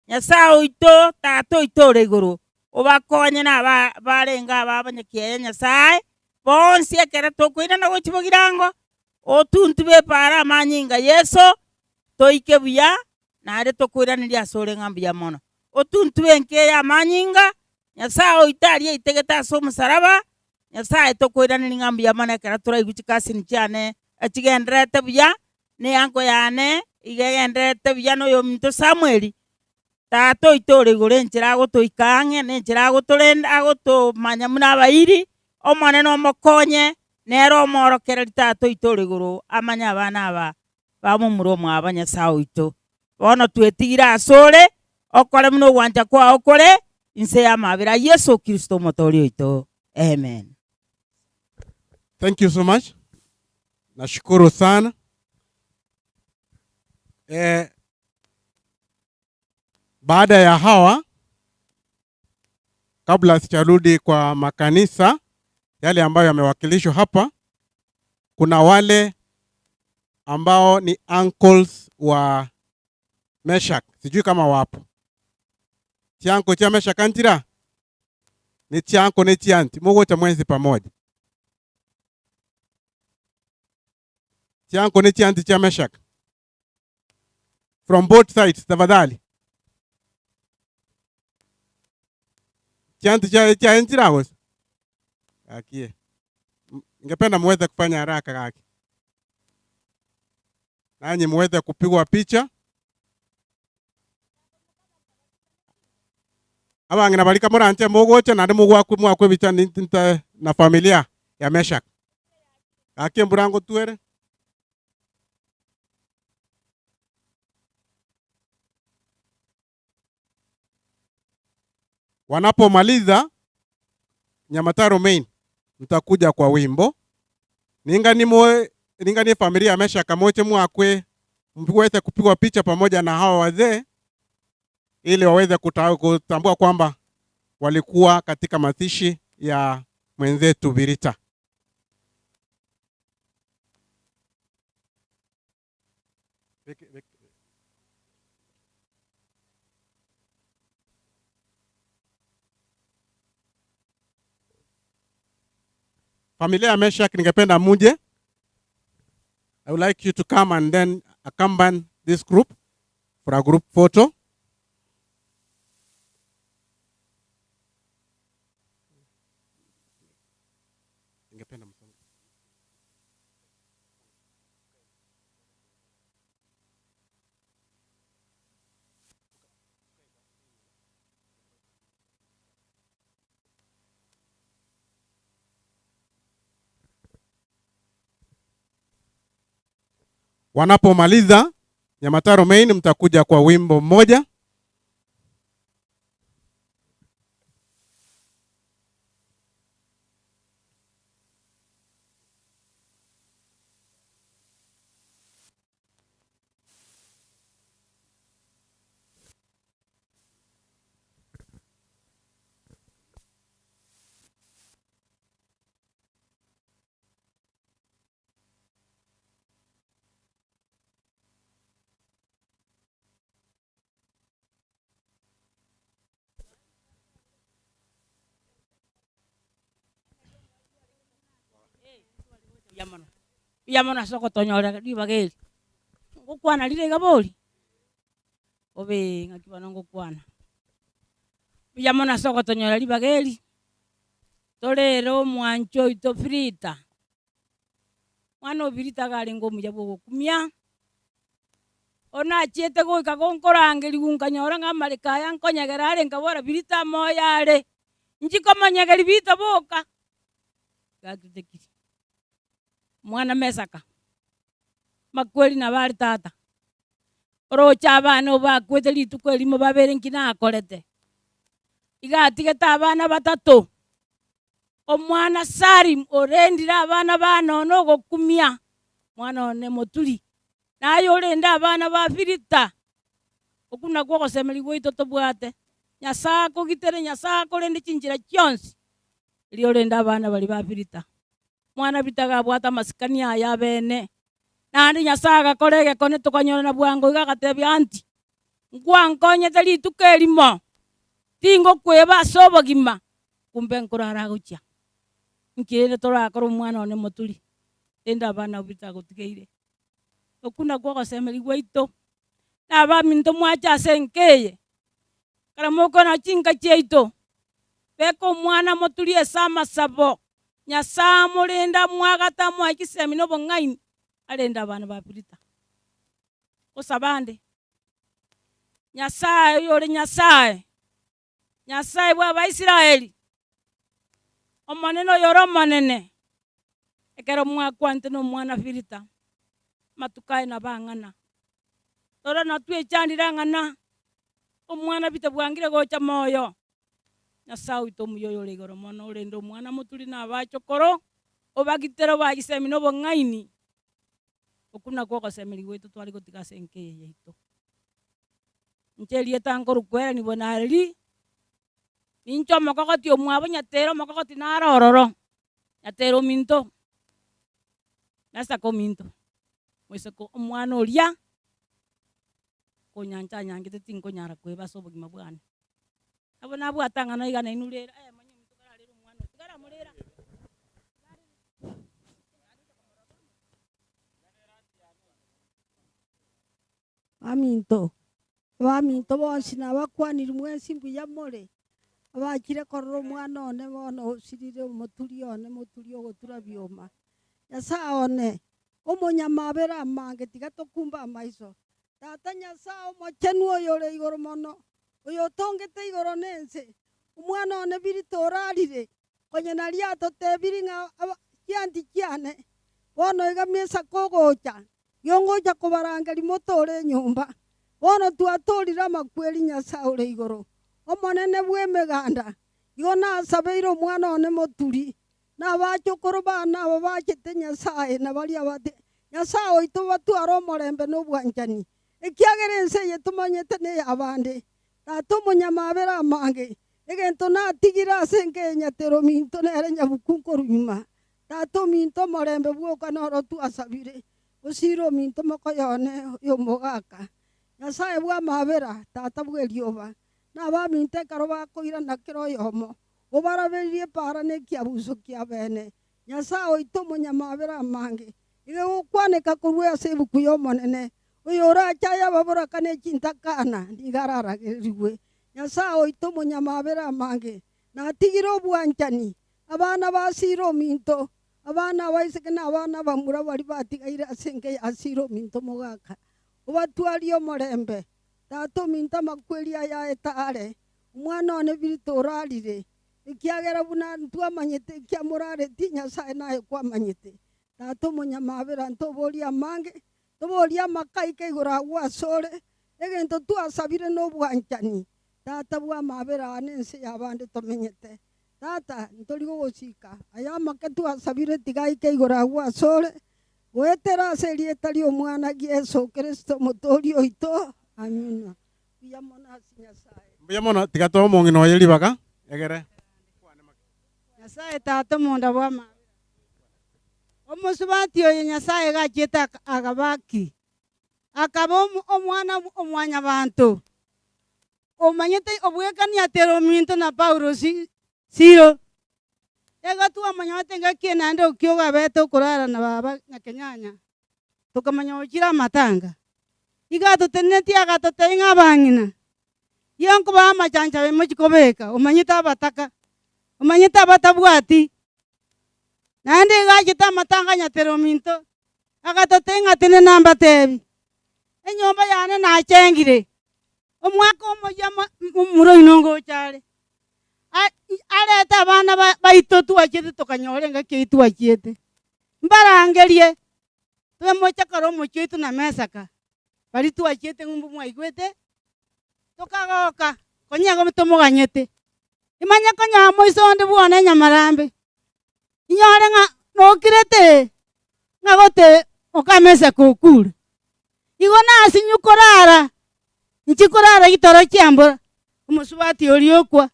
Nyasaye oito tato itore iguru obakonye na barenga babanyekiye Nyasaye bonsi ekere tokwina na gochibogirango otuntu bepara amanyinga Yesu toike buya nare tokwiraniria asore ng'ambi ya mono otuntu benke ya amanyinga Nyasaye oitarie itegeta ase omusaraba Nyasaye tokwiraniria ng'ambi ya mono ekere toraiguchikasini chiane echigenderete buya ne anko yane igegenderete buya noyo muntu Samueli tato itore igore enchera agotoikang'e nenchera agotorenda agotomanya muna abairi omonene omokonye nero omorokereri tato itore igoro amanya abana aba bamomura omwaba Nyasaye oito bono twetigire asore okore muno ogwancha kwao okore inse ya mabera Yesu Kristo omotori oito amen. Thank you so much. Nashukuru sana. Baada ya hawa, kabla sijarudi kwa makanisa yale ambayo yamewakilishwa hapa, kuna wale ambao ni uncles wa Meshak. Sijui kama wapo. Chianko cha Meshak antira? Ni chianko ni chianti. Mungu cha mwenzi pamoja. Chianko ni chianti cha Meshak. From both sides, tafadhali. Chianti cha antira wos. Akie. Ningependa muweze kufanya haraka kaki. Nanyi muweze kupigwa picha. Aba ngina balika murante mugocha na mwakwe bicha na familia ya Meshak. Akie mburango tuere. Wanapomaliza Nyamataro main mtakuja kwa wimbo. Ninga ni familia ya Meshak moche mwakwe mweze kupigwa picha pamoja na hawa wazee ili waweze kutambua kwamba walikuwa katika mazishi ya mwenzetu Biritha. Familia ya Meshak, ningependa muje. I would like you to come and then accompany this group for a group photo. Wanapomaliza Nyamataro main mtakuja kwa wimbo mmoja. Yamana soko tonyora libageli. Ngokwana lile gaboli. Obe ngakibana ngokwana. Yamana soko tonyora libageli. Torero mwancho ito Biritha. Mwana Biritha gali ngomu jabo kumya. Ona chiete go ikagonkorange ligunkanyora ngamarika yankonyagerare ngabora Biritha moyare. Njikomanyageri Biritha boka. Gakitekiri. Mwana mesaka makweli na bari tata rocha abana bakwete lituko elimo babere nkina akorete igatigeta abana batatu omwana Sarim orendira abana banono gokumia mwana one motuli nayo orenda abana ba Biritha okuna kwa gosemeri gwitu tubwate Nyasaye kugitere Nyasaye kurinde chinjira chionsi ilio renda abana bali ba Biritha mwana bitaga bwata masikani aya bene nandi Nyasaye gakorege kone tukanyona bwango igagatebya anti ngwankonye tali tukelimo tingo kweba sobogima kumbe nkurara gucha nkire torakora umwana one moturi enda abana Biritha gutigeire okuna kwa gosemeri gwitu na baminto mwacha senkeye karamoko na chinga cheito beko mwana moturi esama sabo Nyasaye mulinda mwagata mwakisemi no bongaini alenda abana ba Biritha osabande Nyasaye yore Nyasaye bwa Baisiraeli omaneno yoro manene ekero mwakwante no mwana Biritha matukae na bangana tora natwe chandira ngana omwana bita bwangire gocha moyo Nyasaye wito muyoyo legoro mono urendo mwana muturi na abachokoro obagitero bagisemi no bongaini okuna kwa gosemeri gwitu twari gotiga senkeye yeito ncherie tangoru kwera ni bonari incho makogoti omwabo nyatero makogoti narororo nyatero minto nasa ko minto mwese ko omwana oria konyancha nyangite tinko nyara kweba sobo gima bwana abo nabo atangana igana inurera manyo minto kara rero omwana tigara murera Baminto bonsi nabakwanire mwensi mbuya more abakire korora omwana one bono osirire omoturi one moturi ogotura bioma Nyasaye one omonyamabera amange tiga tokumba amaiso tata Nyasaye omochenu oyo ore igoro mono oyo otongete igoro nense omwana one Biritha orarire konyena riatotebiri ng'a kianti kiane bono iga mesa kogocha yongocha kubarangeri motore nyumba bono twatorire amakweri Nyasaye ore igoro omonene bwemeganda igo nasabeire omwana one moturi nabachokoro bana abo bachete Nyasaye nabaria bate Nyasaye oito batwara omorembe n'obwanchani ekiagera ense eye tumanyete ne abande tata omonyamabera amange egento natigira ase enke nyatero minto nere nyabuku nkorunyuma tata ominto omorembe bwoka noro twasabire osiro minto mokoyone yomogaka Nyasaye bwamabera tata bwerioba nabaminto ekaro bakoirana kero yomo obaraberie para nekiabuso kia bene Nyasaye oito omonyamabera amange ige gokwaneka korwa ase ebuku ya omonene oyo orachaya baborakane chintakana nigararageriwe Nyasaye oito omonyamabera amange natigire obwanchani abana ba Siro minto abana baiseke na abana bamura bari batigaire ase enke ya Siro minto mogaka obatwari omorembe tata ominto amakweri aya etare omwana one Biritha orarire ekiagera buna ntwamanyete kiamorareti Nyasaye naye kwamanyete tata omonyamabera ntoboria amange toboria amakaika igoro agwo asore egento twasabire n'obwanchani tata bwamabera ane ense yabande tomenyete tata ntori gogosika aya amake twasabire tigaike igoro agwo asore goetera ase erieta ria omwana Yesu Kristo motori oito amina buya mono ase Nyasaye buya mono tiga tomong'ina oyo ribaga egere Nyasaye tata omonda bwama omusubati oyo Nyasaye gachieta agabaki akaba omwana omwanya bantu omanyete obwekani atero minto na Paulo Siro ega twamanyate ngakienande okioga beto kurara na baba nyakenyanya tukamanya okira matanga igato teneti agato tenga bangina yonko ba machancha be mochikobeka omanyita abataka omanyita abatabwati nande gachita matanga nyatero minto agato tenga tene namba tebi enyomba yane na chengire omwaka omoyama umuro inongo chale areta abana baito twachete tukanyore ngake twachete mbarangerie twemocha karo mochitu na mesaka bari twachete ngumbu mwaigwete tukagoka konyago mutomoganyete imanya konya moisonde bwone nyamarambe inyore nga nokirete ngagote okamesa kokura igo nasi nyukorara nchikorara gitoro kiambura omusubati oriokwa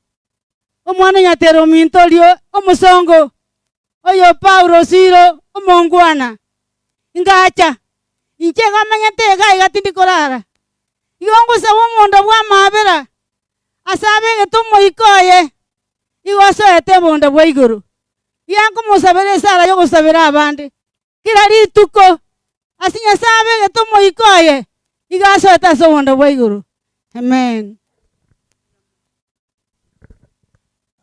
omwana nyatero minto lio omusongo oyo Paulo Siro omongwana ngacha inchega manyate ga igatindi korara yongo sa womondo bwa mabera asabe getumo ikoye igoso ete bondo bwa iguru yango musabere sara yo gusabera abandi kira rituko asinya sabe getumo ikoye igaso ete so bondo bwa iguru. Amen.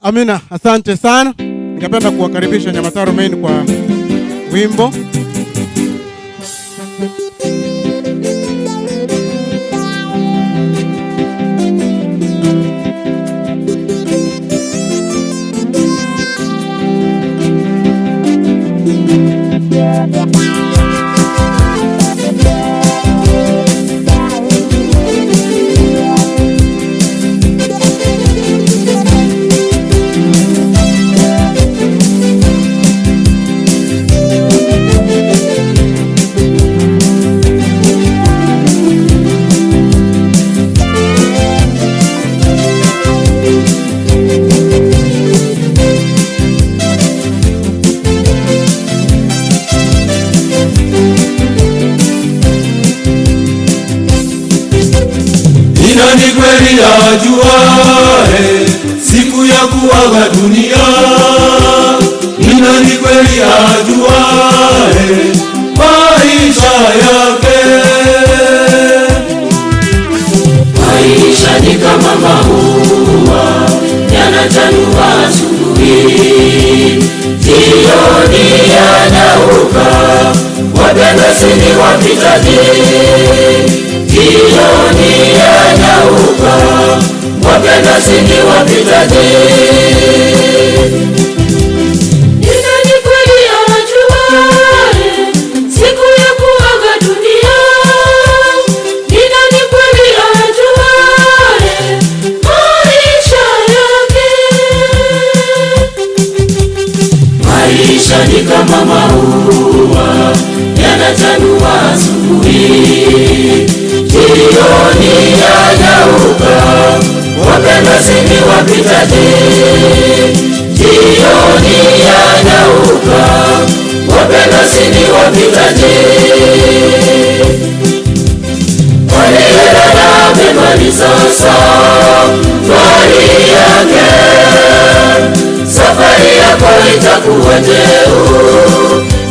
Amina, asante sana. Ningependa kuwakaribisha Nyamataro Main kwa wimbo. Ni kweli ajuae siku ya kuaga dunia, ni nani kweli ajuae maisha yake? Maisha ni kama maua yanachanua asubuhi, jioni yanauka, wapendwa sini wapitaji. Jioni yanauka, wapendwa sini wapitaji. Ni nani kweli ajuae siku ya kuaga dunia? Ni nani kweli ajuae maisha yake? Maisha ni kama maua yanachanua asubuhi, jioni yanauka, wapendwa sini wapitaji. Jioni yanauka, wapendwa sini wapitaji. Walilala mema ni sasa fari yake, safari yako itakuwaje?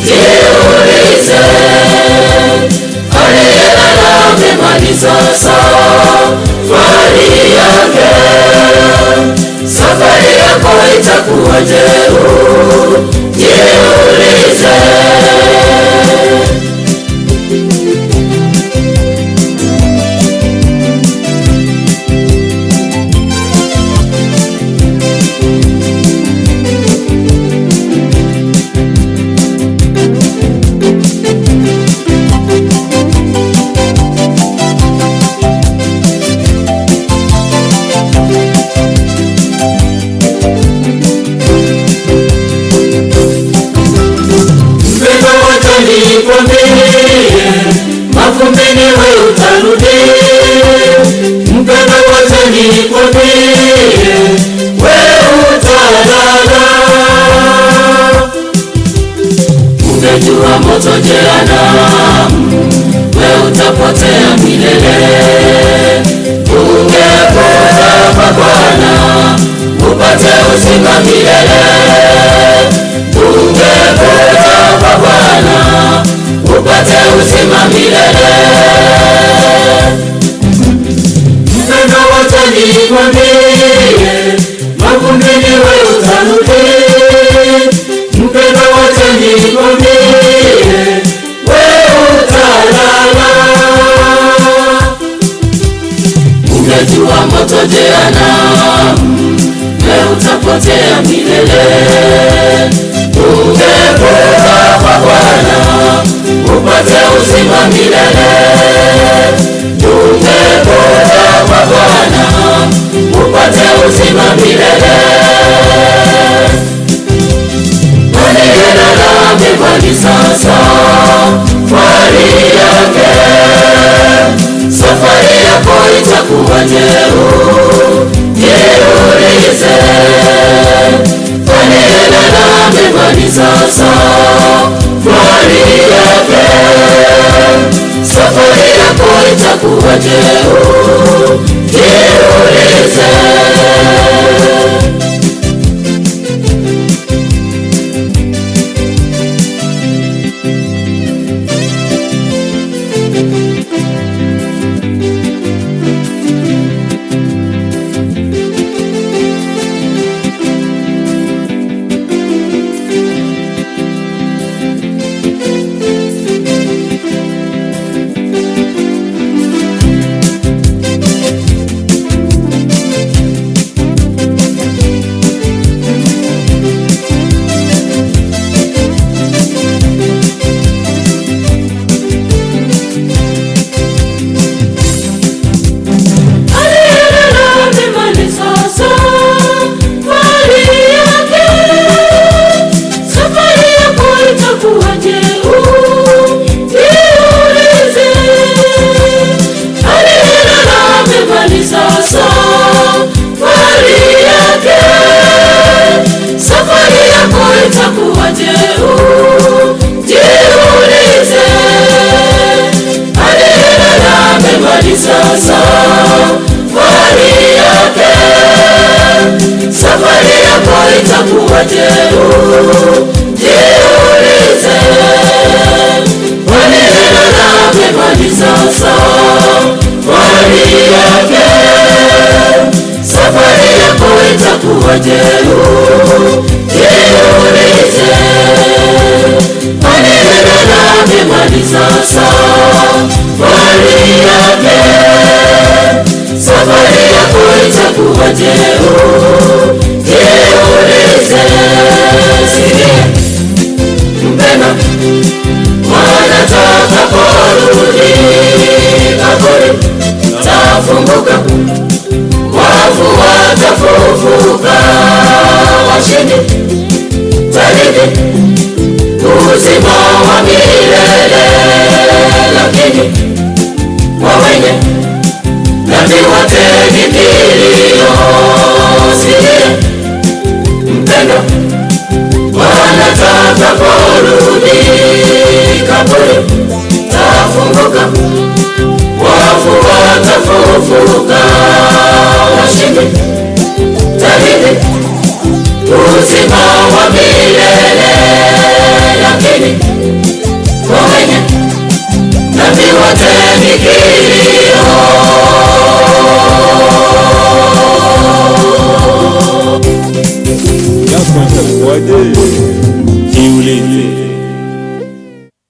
Jiulize. Aliyelala mema ni sasa fari yake, safari yako itakuwaje? Jiulize. Mavumbini we utarudi, mpendo wote nikwambie, we utalala. Umejua moto jehanamu, we utapotea milele. Ungekuja kwa Bwana upate uzima milele. Ungekuja kwa Bwana upate uzima milele. Mpendo wote nikwambie, mavumbini we utarudi. Mpendo wote nikwambie, we utalala. Ungejua moto jehanamu, we utapotea milele. Ungekuja kwa Bwana upate uzima milele. Ungekuja kwa Bwana upate uzima milele. Walilala mema ni sasa fari yake, safari yako itakuwa jeu, jiulize.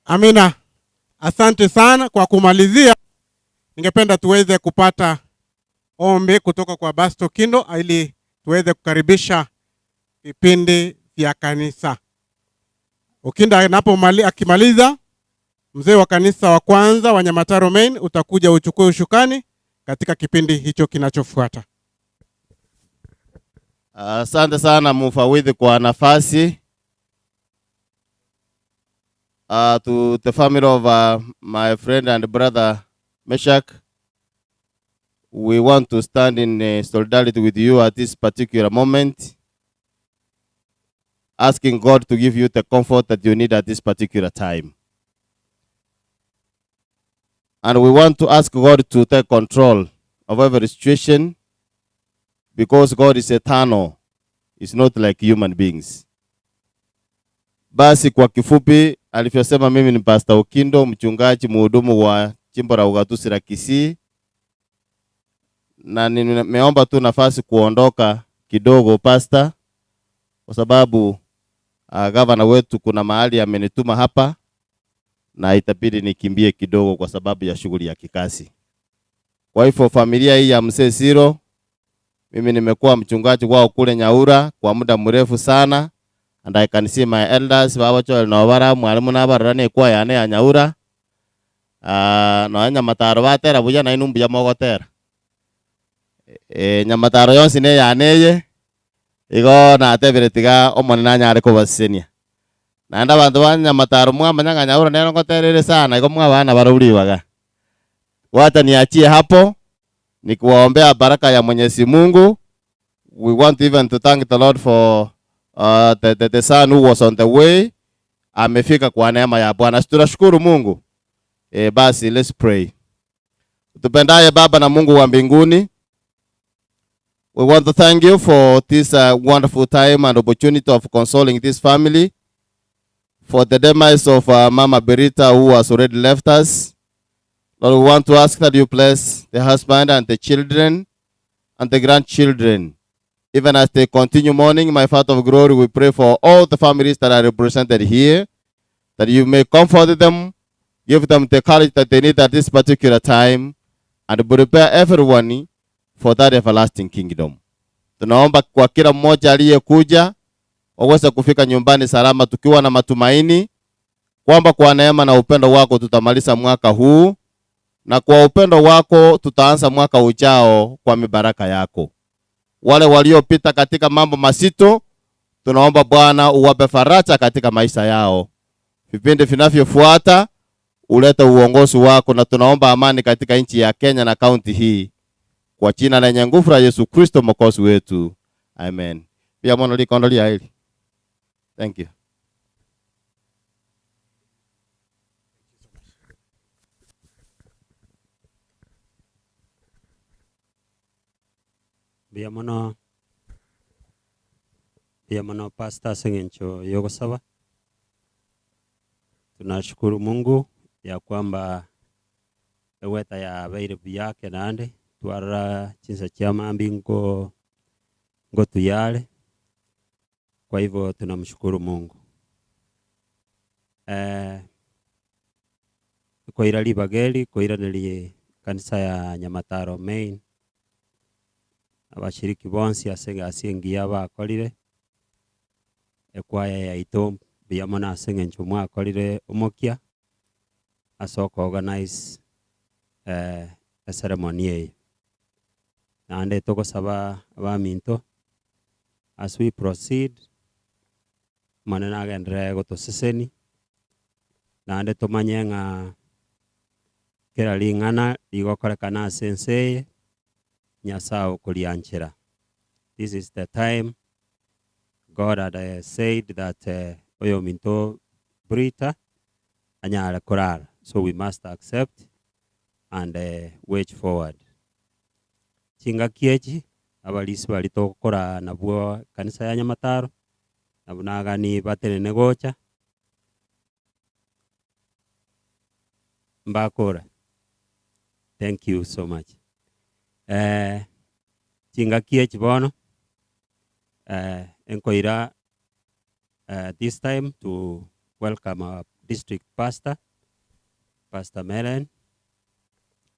Amina. Asante sana. Kwa kumalizia, ningependa tuweze kupata ombi kutoka kwa Basto Kindo ili tuweze kukaribisha vipindi vya kanisa. Ukinda akimaliza, mzee wa kanisa wa kwanza wa Nyamataro Main utakuja uchukue ushukani katika kipindi hicho kinachofuata. Asante sana mufawidhi kwa nafasi. To the family of my friend and brother Meshach, we want to stand in solidarity with you at this particular moment, asking God to give you the comfort that you need at this particular time. And we want to ask God to take control of every situation, because God is eternal. It's not like human beings. Basi kwa kifupi, alivyosema mimi ni Pastor Okindo, mchungaji mhudumu wa jimbo la ugatuzi la Kisii, na nimeomba tu nafasi kuondoka kidogo pastor, kwa sababu gavana wetu kuna mahali amenituma hapa na itabidi nikimbie kidogo kwa sababu ya shughuli ya kikazi. Kwa hivyo familia hii ya mzee Siro, mimi nimekuwa mchungaji wao kule Nyaura kwa muda mrefu sana, and I can see my elders baba cho no bara mwalimu na bara ne kwa yane ya Nyaura no Nyamataro batera buya na inumbu ya mogotera Nyamataro yonsi ne yaneye igo na tebiretiga omone na nyare ko basenia nanda bantu ba Nyamataro mwamanya Nyaura ne ngoterere sana igo mwabana baruriwaga. Wacha niachie hapo nikuwaombea baraka ya Mwenyezi Mungu. We want even to thank the Lord for the son who was on the way. Amefika kwa neema ya Bwana. Tunashukuru Mungu. Basi let's pray. Tupendaye Baba na Mungu wa mbinguni, we want to thank you for this wonderful time and opportunity of consoling this family for the demise of Mama Biritha, who has already left us. Lord, we want to ask that you bless the husband and the children and the grandchildren. Even as they continue mourning, my Father of glory, we pray for all the families that are represented here, that you may comfort them, give them the courage that they need at this particular time, and prepare everyone for that everlasting kingdom. Tunaomba kwa kila mmoja aliyekuja waweze kufika nyumbani salama, tukiwa na matumaini kwamba kwa neema na upendo wako tutamaliza mwaka huu, na kwa upendo wako tutaanza mwaka ujao kwa mibaraka yako. Wale waliopita katika mambo mazito, tunaomba Bwana uwape faraja katika maisha yao. Vipindi vinavyofuata ulete uongozi wako, na tunaomba amani katika nchi ya Kenya na kaunti hii, kwa jina lenye nguvu la Yesu Kristo mwokozi wetu. Amen. Pia mwana likondolia hili. Thank you. Biamono Pastor Sengencho Yogosaba. Tunashukuru Mungu ya kwamba eweta ya baire biyake nande twara chinsa chama mbingo tuyale. Kwa hivyo tunamshukuru Mungu. Kwa ila libageli, kwa ila nili kanisa ya Nyamataro main. Abashiriki bonsi asengia bakolire. Ekwaya ya Itom biyamona Sengencho mwakolire omokia. Asoko organize a ceremony ye. Nande toko saba abaminto. As we proceed, manena gendre goto seseni. Nande tomanye nga kera lingana ligokore kana sensei nyasao kulianchira. This is the time God had said that oyo minto Biritha anyara korara. So we must accept and wage forward. Chinga kiechi abalisi balitokora nabwo kanisa ya Nyamataro nabunaga ni batenene gocha mbakora. Thank you so much. Chinga kiechi bono enkoira this time to welcome our district pastor, Pastor Melen.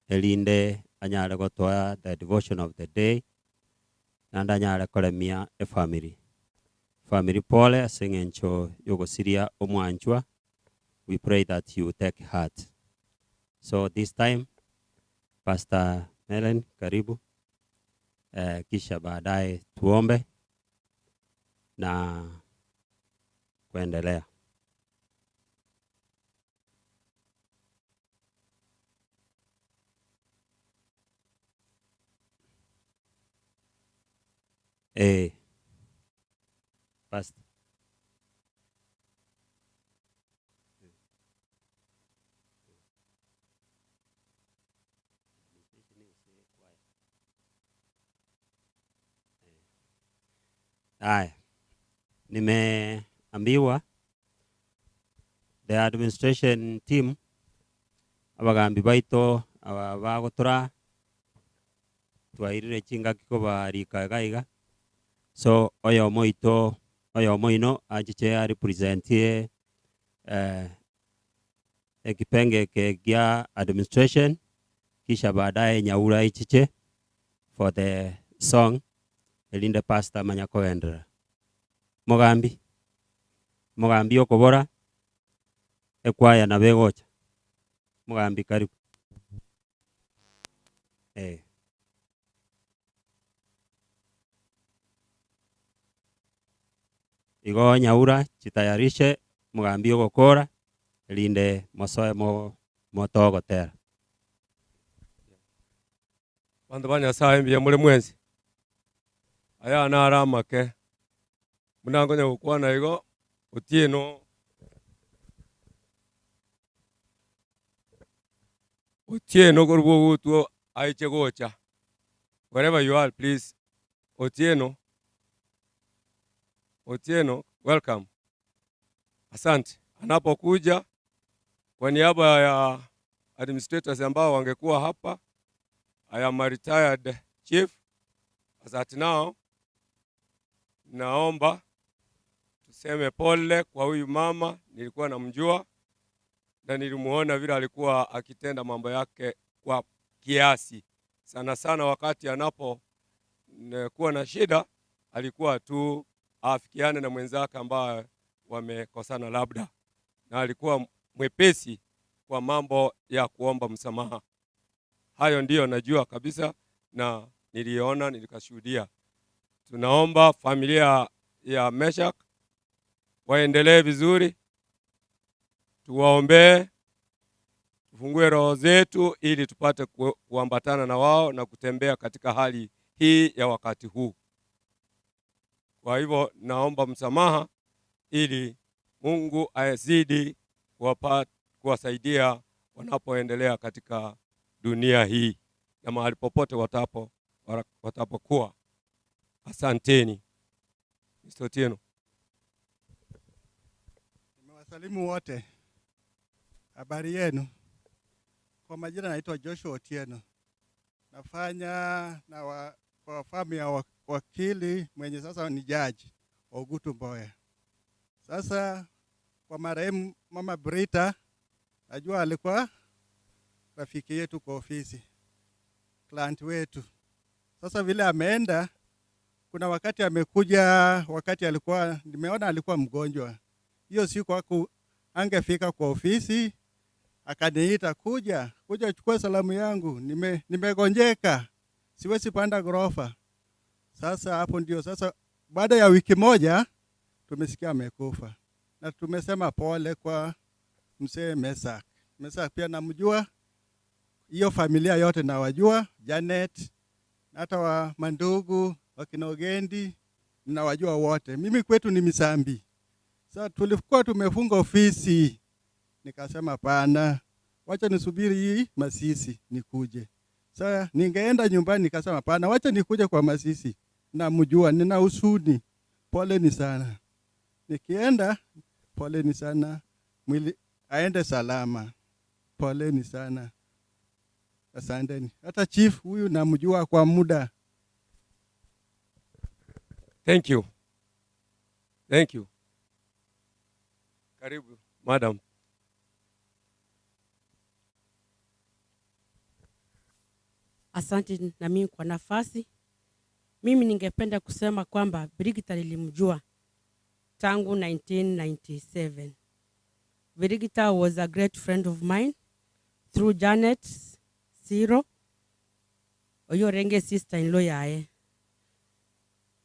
Elinde anyara gotoa the devotion of the day. Nanda anyara kolemia a family. Family pole Sengencho Yogosiria omwanchwa. We pray that you take heart. So this time, Pastor Melen, karibu. Kisha baadaye tuombe na kuendelea. Pastor. Nimeambiwa the administration team abagambi baito abagotora twairire chinga kikoba rikagaiga. So oyo moino ajiche ari presentie ekipenge ke gia administration, kisha baadaye Nyaura ichiche for the song elinde Pastor Manyako Endra. Mogambi okobora ekwaya na begocha. Mogambi karibu. Igo Nyaura chitayarishe Mogambi ogokora elinde mosoe motogotera. Bandu banyasaye mbiye muri mwenzi. Aya nara make. Munango nya ukwana igo Otieno Kerubo utuo aiche gocha. Wherever you are, please. Otieno, welcome. Asante. Anapokuja kwa niaba ya administrators ambao wangekuwa hapa, I am a retired chief. As at now, naomba tuseme pole kwa huyu mama. Nilikuwa namjua na nilimuona vile alikuwa akitenda mambo yake kwa kiasi. Sana sana wakati anapo kuwa na shida, alikuwa tu afikiane na mwenzake ambaye wamekosana labda, na alikuwa mwepesi kwa mambo ya kuomba msamaha. Hayo ndiyo najua kabisa na niliona, nilikashuhudia. Tunaomba familia ya Meshak waendelee vizuri, tuwaombee, tufungue roho zetu ili tupate kuambatana na wao na kutembea katika hali hii ya wakati huu. Kwa hivyo naomba msamaha ili Mungu azidi kuwasaidia wanapoendelea katika dunia hii na mahali popote watapokuwa. Asanteni. Mr. Otieno. Nimewasalimu wote. Habari yenu? Kwa majina naitwa Joshua Otieno. Nafanya na kwa famu ya wakili mwenye sasa ni jaji Ogutu Mboya. Sasa kwa marehemu mama Biritha, najua alikuwa rafiki yetu kwa ofisi, client wetu. Sasa vile ameenda, kuna wakati amekuja, wakati nimeona alikuwa mgonjwa. Hiyo siku angefika kwa ofisi, akaniita kuja chukua salamu yangu, nimegonjeka, siwezi panda ghorofa. Sasa hapo ndio sasa baada ya wiki moja tumesikia amekufa. Na tumesema pole kwa mzee Mesak. Mesak pia namjua, hiyo familia yote nawajua, Janet, hata wa mandugu, wakina Ogendi, nawajua wote. Mimi kwetu ni Misambi. Sasa tulikuwa tumefunga ofisi. Nikasema pana, wacha nisubiri hii Masisi nikuje. Sasa ningeenda nyumbani, nikasema pana, wacha nikuje kwa Masisi. Namjua, nina usuni. Pole ni sana. Nikienda, pole ni sana. Mwili aende salama. Pole ni sana. Asanteni. Hata chief huyu namjua kwa muda. Thank you. Thank you. Karibu, madam. Asante na mimi kwa nafasi. Mimi ningependa kusema kwamba Biritha nilimjua tangu 1997. Biritha was a great friend of mine through Janet, Siro, Oyorenge sister-in-law yae.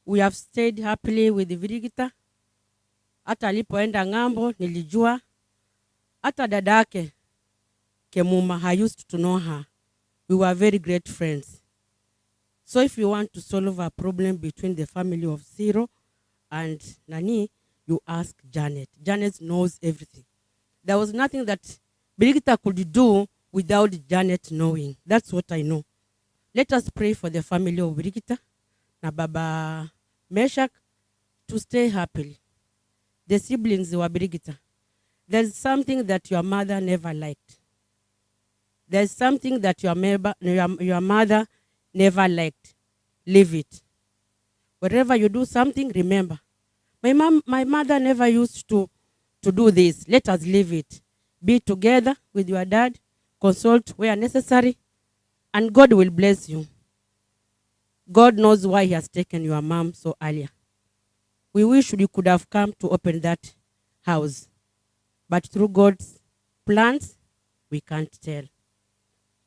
We have stayed happily with Biritha. Hata alipoenda ng'ambo nilijua. Hata dadake Kemuma, I used to know her. We were very great friends. So if you want to solve a problem between the family of Siro and Nani, you ask Janet. Janet knows everything. There was nothing that Biritha could do without Janet knowing. That's what I know. Let us pray for the family of Biritha na Baba Meshak to stay happily. The siblings were Biritha. There's something that your mother never liked. There's something that your mother never liked. Leave it. Wherever you do something, remember. My mother never used to do this. Let us leave it. Be together with your dad. Consult where necessary. And God will bless you. God knows why he has taken your mom so earlier. We wish we could have come to open that house. But through God's plans, we can't tell.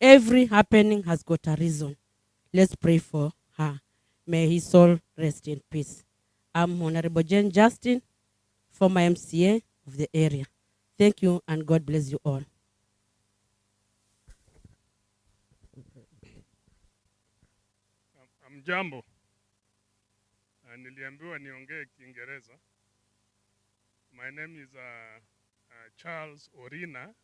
Every happening has got a reason. Let's pray for her. May his soul rest in peace. I'm Honorable Jane Justin, former MCA of the area. Thank you and God bless you all. Mjambo. Niliambiwa niongee Kiingereza. My name is Charles Orina.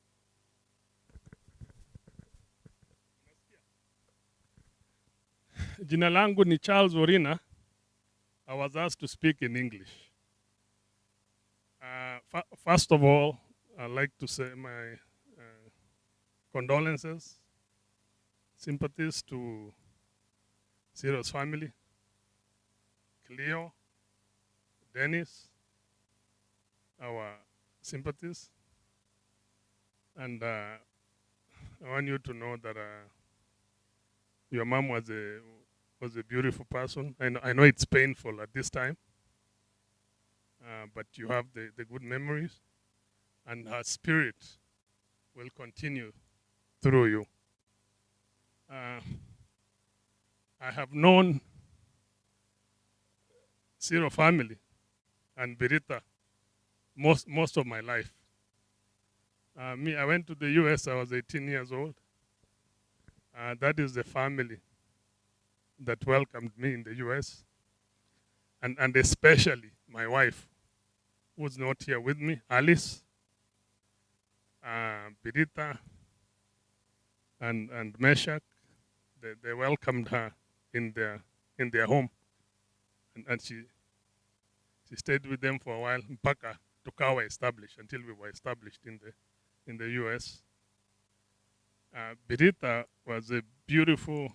Jina langu ni Charles Orina. I was asked to speak in English. First of all, I'd like to say my condolences, sympathies to Siro's family, Cleo, Dennis, our sympathies. And I want you to know that your mom was a beautiful person. I know it's painful at this time, but you have the good memories, and her spirit will continue through you. I have known Siro family and Biritha most of my life. I went to the US, I was 18 years old. That is the family that welcomed me in the US. And especially my wife, who's not here with me, Alice, Biritha, and Meshach. They welcomed her in their home. And she stayed with them for a while, mpaka tukawa established, until we were established in the US. Biritha was a beautiful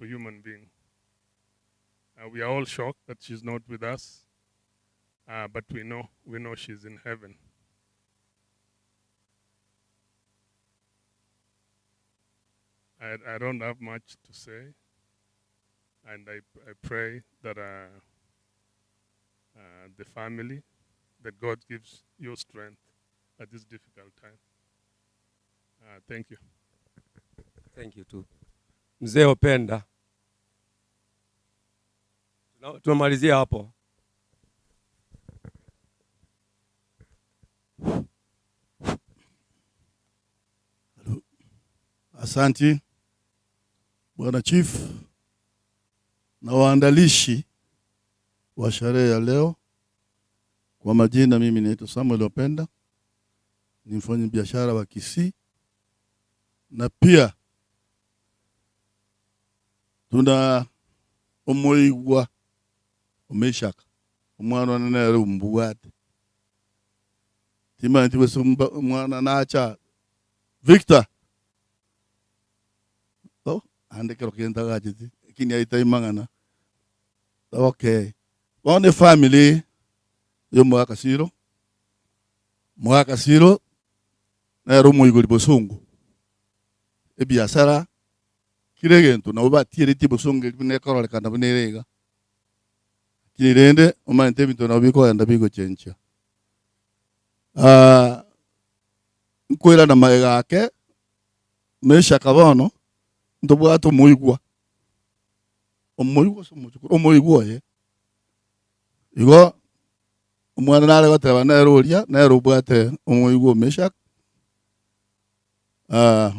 human being. We are all shocked that she's not with us, but we know she's in heaven. I don't have much to say, and I pray that the family, that God gives you strength at this difficult time. Thank you. Thank you too. Mzee Openda. Tumalizia hapo. Asanti Bwana Chief na waandalishi wa sherehe ya leo. Kwa majina mimi naitwa Samuel Openda, ni mfanyabiashara wa Kisii, na pia tuna umuigwa umeshaka umwana nene rumbuwate tima ntiwe mwana nacha Victor ande kero kenda gajiti kini aita imangana. Okay, one family yo mwaka Siro na rumo igoli bosungu e biasara kiregento na obatire ti bosungu ne korole kana bunerega kirende omante bintu na biko enda biko chencha nkwera na maega ake mesha kabono ndobwato moigwa omoigwa ye igo omwana nare goteba neroria nerobwate omoigwa mesha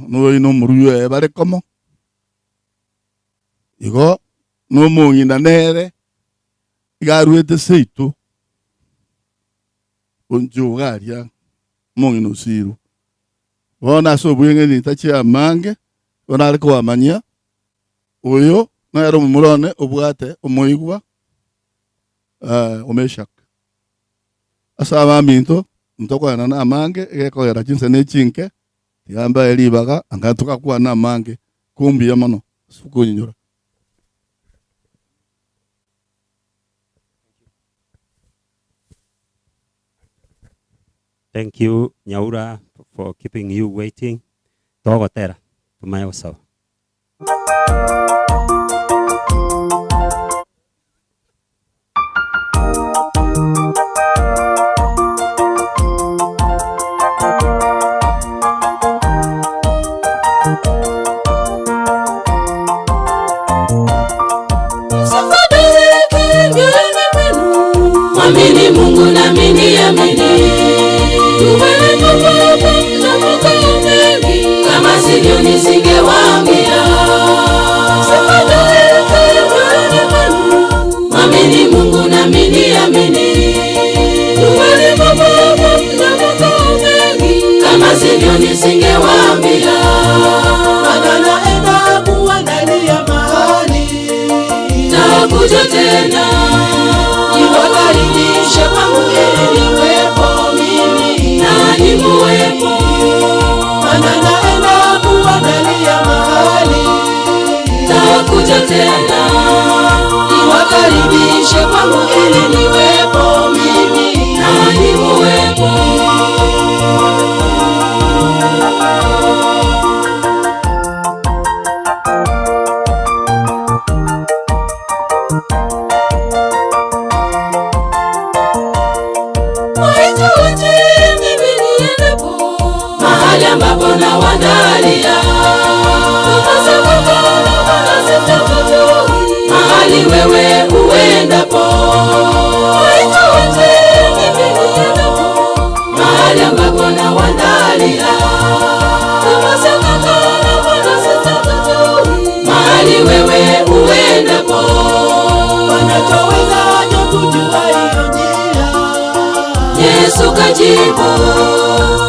no ino muruye bare komo igo no mongina nere igaruete seito onjugaria mongino Siro bona so bwenge ni tachia mange ona ariko amanya oyo na yaro mumurone obwate omoigwa omeshak asaba minto ntokwana na mange egekogera chinse ne chinke yamba elibaga angatuka kwa na mange kumbi ya mano sukunyura. Thank you, Nyamira, for keeping you waiting. Togotera, tumayo sawa. Amini Mungu na mimi amini. Tuwele Mungu na Mungu mengi. Kama sivyo nisingewaambia. tena, niwakaribishe kwangu ili niwepo mimi nanyi muwepo. Mahali ambapo na wadalia mahali wewe uendapo, mahali ambapo na wadalia mahali wewe uendapo, wanatoweza aje kujua hiyo njia? Yesu kajibu,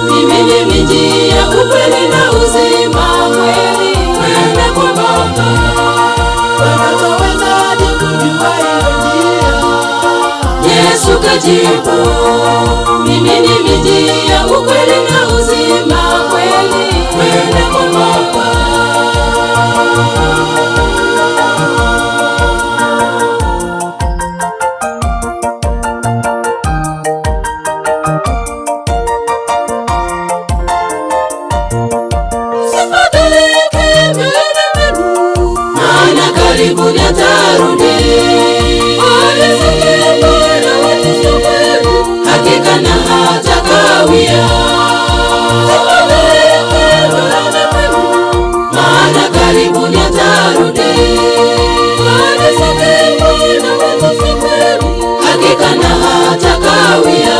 mimi ndimi njia, ukweli na uzima, kweli kwenda kwa Baba. Wanawezaje kujua hiyo njia? Yesu kajibu, mimi ndimi njia, ukweli na uzima, kweli kwenda kwa Baba. Karibuni atarudi, hakika na hatakawia. Maana karibuni atarudi, hakika na hatakawia.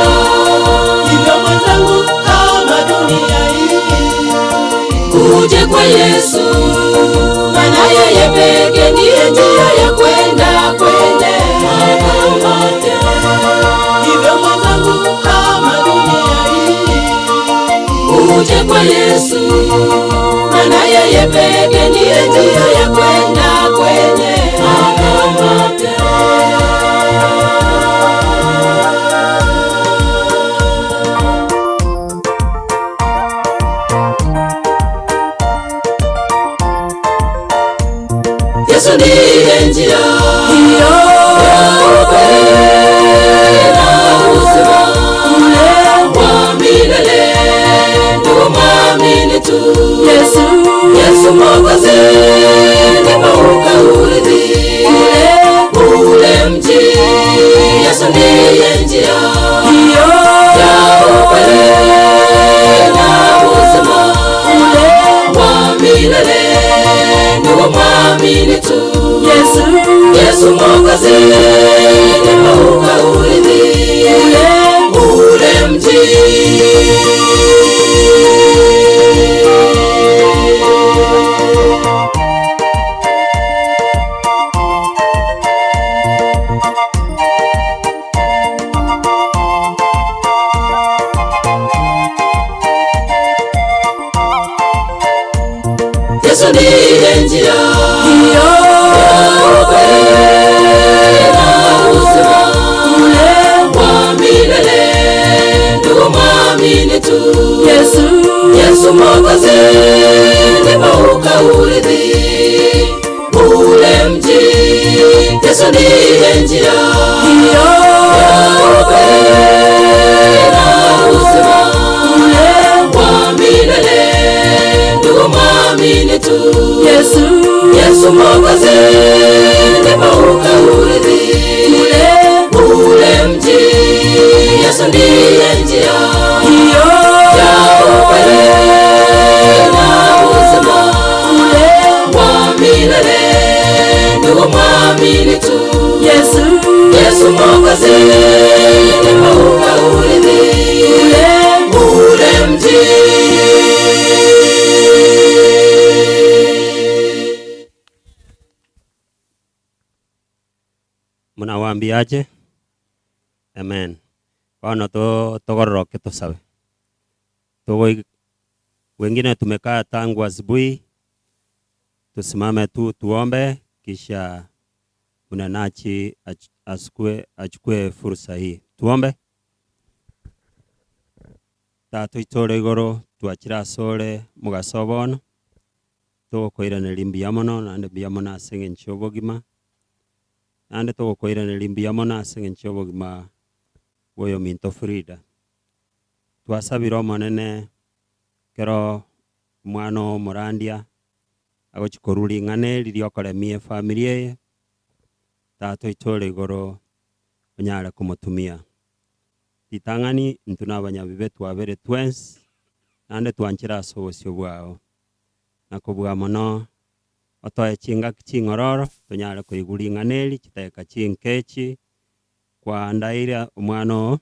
Hivyo mwenzangu, kama dunia hii, uje kwa Yesu, maana yeye pekee ndiye njia ya kwenda kwenye makao mapya. Hivyo mwenzangu, kama dunia hii, uje kwa Yesu, maana yeye pekee ndiye njia ya kwenda kwenye makao mapya. Yesu ndiye njia hiyo ya ukweli na uzima, ule wa milele. Tumwamini tu Yesu, Yesu Mwokozi, ndipo ukaurithi ule mji. Yesu ndiye njia hiyo ya ukweli na uzima, ule wa milele. Tumwamini tu Yesu, Yesu Mwokozi, ndipo ukaurithi ule mji. Yesu ndiye njia hiyo ya ukweli na uzima, ule wa milele. Tumwamini tu Yesu, Yesu Mwokozi, ndipo ukaurithi ule mji. Yesu ndiye njia hiyo ya ukweli na uzima, ule wa milele. Tumwamini tu Yesu, Yesu Mwokozi, ndipo ukaurithi ule mji. Yesu ndiye njia hiyo ya ukweli na uzima, ule wa milele. Tumwamini tu Yesu, Yesu Mwokozi, ndipo ukaurithi ule mji. Mnawaambiaje? Amen. Wana togoroke tusawe. Wengine tumekaa tangu asubuhi, tusimame tu tuombe, kisha mnenaji achukue fursa hii. Tuombe. Tatu itore igoro tuachira sore mugasobona. tugukwirana mbia mono nande mbia mono ase eng'encho ya obogima nande tugukwirana mbia mono ase eng'encho ya obogima bwa oyo minto Frida twasabire omonene kero omwana omorandia agochia ring'ana eri riokoremia efamily eye tata oito igoro onyare komotumia titang'ani intwe na abanyabibe twabere twens nande twanchera ase obosio bwao nakobua mono otoe chingaki ching'ororo tonyare koigwa ring'ana eri chiteka chinkechi kwandaire omwana oo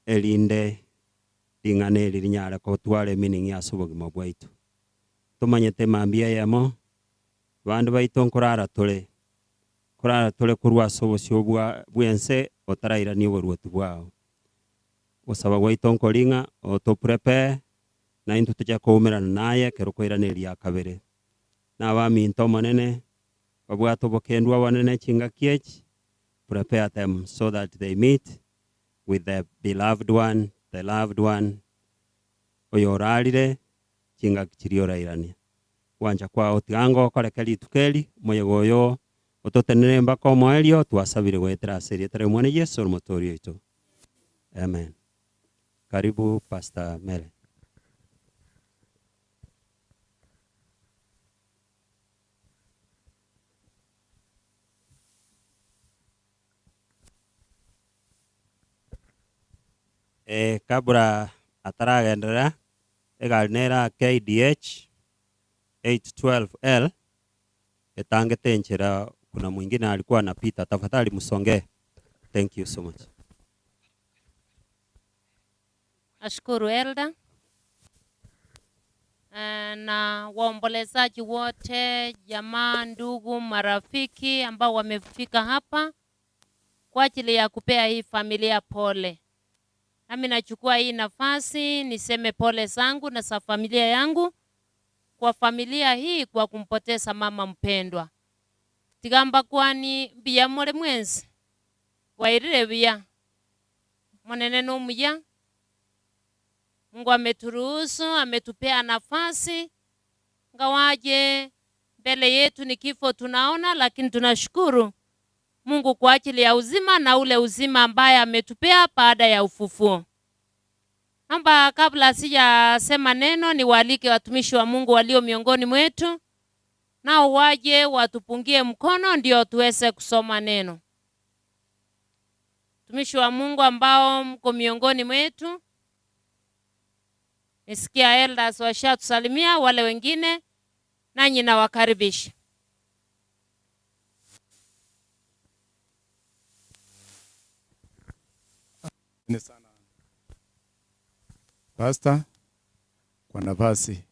erinde ring'ana eri rinyare kotwara emining ase obogima bwaitu tomanyete mambia yamo bandu baito nkorara tore korwa ase obosio bwense otarairania oboruoti bwao gosaba gwaito nkoring'a otoprepare na into tocha koumerana naye kero koiraneria kabere na abaminto omonene babwate obokendwa obonene chingaki echi prepare them so that they meet with the beloved one, the loved one oyo orarire chingaki chiria orairania gwanja kwao tigango okoreka rituko eri omoyego oyo ototenere mpaka omoerio twasabire gwetera ase erieta ria omwana Yesu omotori oito. Amen. Karibu Pastor Mary. Kabla ataragendera egari nera KDH 812L etangete nchera kuna mwingine alikuwa anapita, tafadhali msongee. Thank you so much. Ashukuru Elda na waombolezaji wote, jamaa, ndugu, marafiki ambao wamefika hapa kwa ajili ya kupea hii familia pole. Nami nachukua hii nafasi niseme pole zangu na za familia yangu kwa familia hii kwa kumpoteza mama mpendwa. Tigamba kwani bia mole mwenzi wairire bia monene n'umuya. Mungu ameturuhusu, ametupea nafasi, ngawaje mbele yetu ni kifo tunaona, lakini tunashukuru Mungu kwa ajili ya uzima na ule uzima ambaye ametupea baada ya ufufuo. Naomba kabla sijasema neno niwaalike watumishi wa Mungu walio miongoni mwetu, nao waje watupungie mkono ndio tuweze kusoma neno. Watumishi wa Mungu ambao mko miongoni mwetu, nisikia elders washatusalimia, wale wengine nanyi nawakaribisha. Ni sana Pastor kwa nafasi,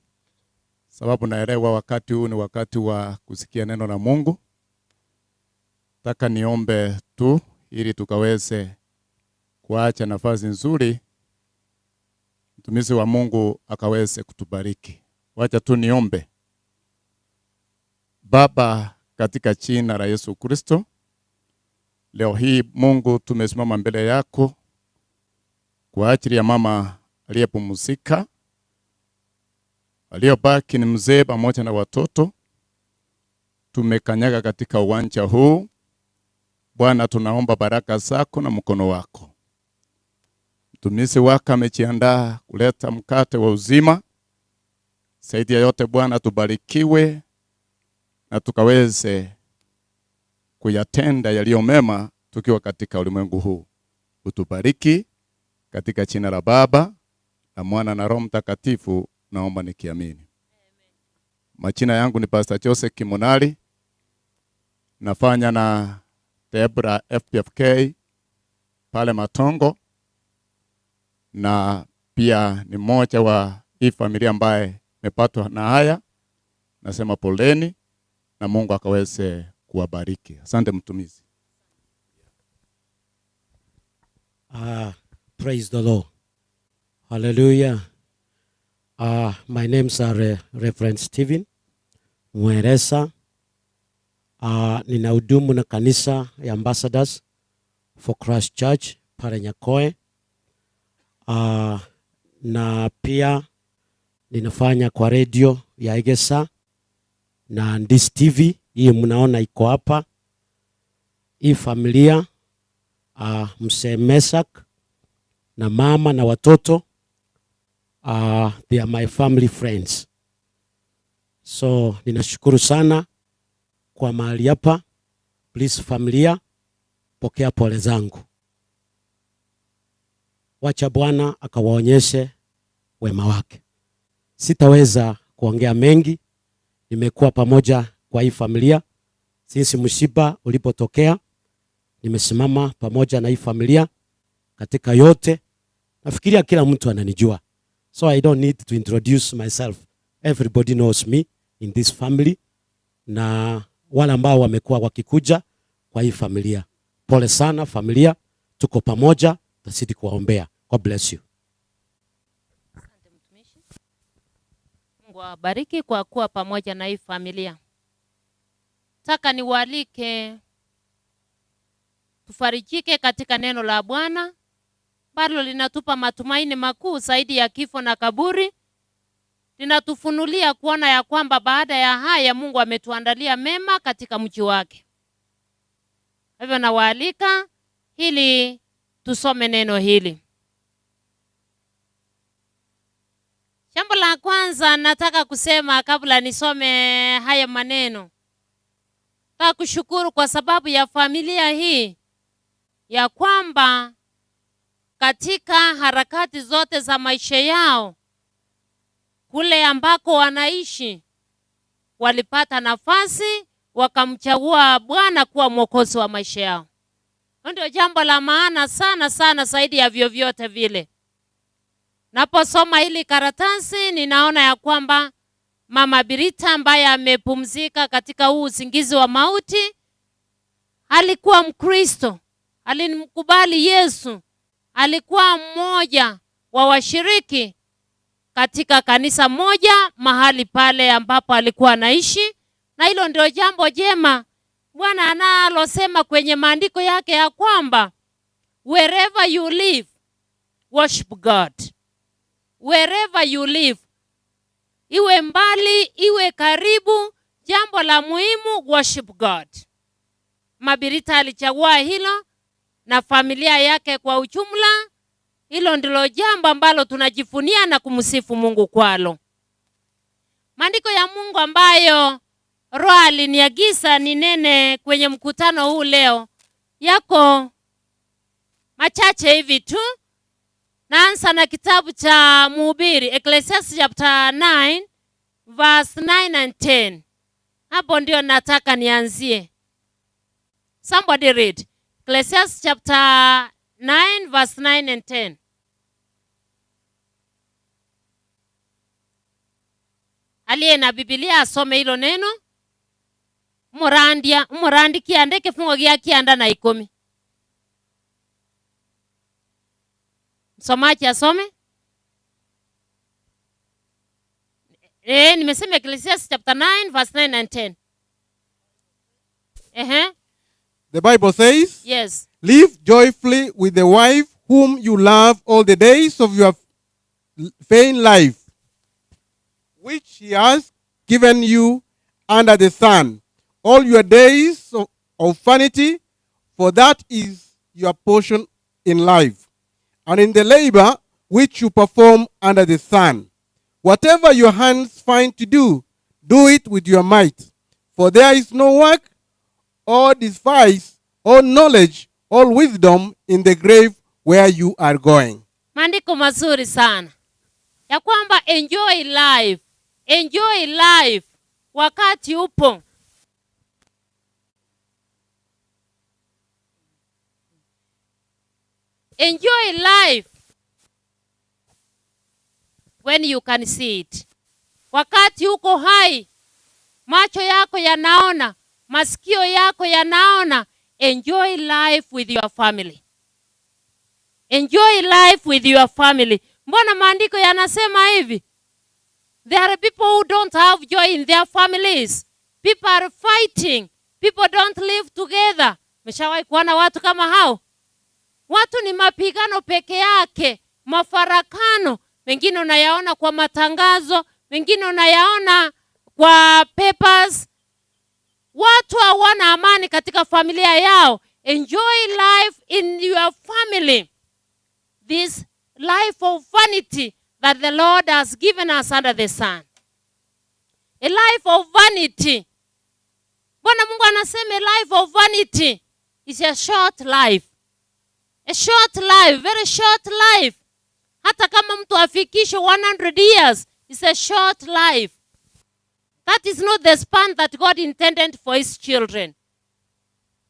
sababu naelewa wakati huu ni wakati wa kusikia neno la Mungu. Taka niombe tu ili tukaweze kuacha nafasi nzuri mtumishi wa Mungu akaweze kutubariki. Wacha tu niombe. Baba, katika jina la Yesu Kristo, leo hii Mungu tumesimama mbele yako kwa ajili ya mama aliyepumzika, aliyobaki ni mzee pamoja na watoto. Tumekanyaga katika uwanja huu. Bwana, tunaomba baraka zako na mkono wako. Mtumishi wako amejiandaa kuleta mkate wa uzima. Zaidi ya yote Bwana, tubarikiwe na tukaweze kuyatenda yaliyo mema tukiwa katika ulimwengu huu. Utubariki katika jina la Baba na Mwana na Roho Mtakatifu, naomba nikiamini. Majina yangu ni Pastor Joseph Kimonali. Nafanya na Debra FPFK pale Matongo, na pia ni mmoja wa hii familia ambaye mepatwa na haya. Nasema poleni na Mungu akaweze kuwabariki. Asante mtumishi. Praise the Lord. Hallelujah. My name's Reverend Stephen Mweresa. Ninahudumu na kanisa ya Ambassadors for Christ Church pale Nyakoe. Na pia ninafanya kwa radio ya Egesa na this TV hii mnaona iko hapa. Hii familia mzee Mesak na mama na watoto they are my family friends. So ninashukuru sana kwa mahali hapa. Please familia, pokea pole zangu. Wacha Bwana akawaonyeshe wema wake. Sitaweza kuongea mengi. Nimekuwa pamoja kwa hii familia since msiba ulipotokea. Nimesimama pamoja na hii familia katika yote. Nafikiria kila mtu ananijua. So I don't need to introduce myself. Everybody knows me in this family. Na wale ambao wamekuwa wakikuja kwa hii familia. Pole sana familia. Tuko pamoja. Tazidi kuwaombea. God bless you. Mungu awabariki kwa kuwa pamoja na hii familia. Taka niwaalike tufarijike katika neno la Bwana ambalo linatupa matumaini makuu zaidi ya kifo na kaburi. Linatufunulia kuona ya kwamba baada ya haya Mungu ametuandalia mema katika mji wake. Hivyo nawaalika ili tusome neno hili. Jambo la kwanza nataka kusema kabla nisome haya maneno. Nataka kushukuru kwa sababu ya familia hii ya kwamba katika harakati zote za maisha yao kule ambako wanaishi walipata nafasi wakamchagua Bwana kuwa mwokozi wa maisha yao. Ndio jambo la maana sana sana zaidi ya vyovyote vile. Naposoma hili karatasi ninaona ya kwamba Mama Biritha ambaye amepumzika katika huu usingizi wa mauti alikuwa Mkristo, alimkubali Yesu, alikuwa mmoja wa washiriki katika kanisa moja mahali pale ambapo alikuwa anaishi, na hilo ndio jambo jema Bwana analosema kwenye maandiko yake ya kwamba wherever you live worship God. Wherever you live, iwe mbali iwe karibu, jambo la muhimu worship God. Biritha alichagua hilo na familia yake kwa ujumla. Hilo ndilo jambo ambalo tunajifunia na kumsifu Mungu kwalo. Maandiko ya Mungu ambayo Roho aliniagiza ninene kwenye mkutano huu leo yako machache hivi tu. Naanza na kitabu cha Mhubiri, Ecclesiastes chapter 9 verse 9 and 10. Hapo ndio nataka nianzie. Somebody read Ecclesiastes chapter 9 verse 9 and 10. Aliye na Biblia asome hilo neno. Murandi kiande kifungo gya kianda na 10. Msomaji asome. Nimesema Ecclesiastes chapter 9 verse 9 and 10. The Bible says, yes, live joyfully with the wife whom you love all the days of your vain life, which he has given you under the sun, all your days of vanity, for that is your portion in life, and in the labor which you perform under the sun. Whatever your hands find to do, do it with your might. For there is no work, or device, or knowledge, or wisdom in the grave where you are going. Maandiko mazuri sana ya kwamba enjoy life. Enjoy life wakati upo. Enjoy life when you can see it. Wakati uko hai, macho yako yanaona, masikio yako yanaona. Enjoy life with your family. Enjoy life with your family. Mbona maandiko yanasema hivi? There are people who don't have joy in their families. People are fighting. People don't live together. Meshawahi kuona watu kama hao? Watu ni mapigano peke yake, mafarakano. Mengine unayaona kwa matangazo, mengine unayaona kwa papers. Watu hawana amani katika familia yao. Enjoy life in your family. This life of vanity that the Lord has given us under the sun. A life of vanity. Bwana Mungu anasema a life of vanity is a short life. A short life, very short life. Hata kama mtu afikishe 100 years, it's a short life. That is not the span that God intended for his children.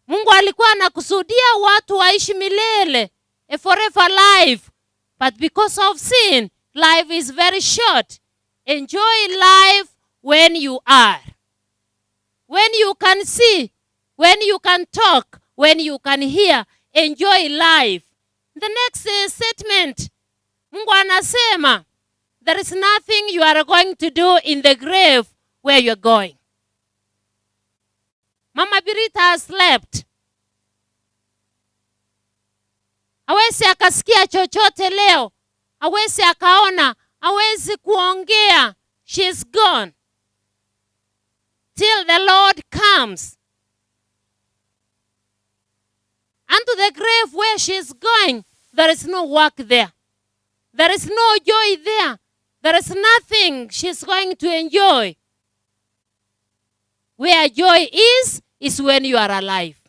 Mungu alikuwa anakusudia watu waishi milele, a forever life. But because of sin, life is very short. Enjoy life when you are. When you can see, when you can talk, when you can hear, enjoy life. The next statement, Mungu anasema, there is nothing you are going to do in the grave where you're going. Mama Biritha has slept. Hawezi akasikia chochote leo. Hawezi akaona. Hawezi kuongea. She's gone. Till the Lord comes. And to the grave where she's going, there is no work there. There is no joy there. There is nothing she's going to enjoy. Where joy is when you are alive.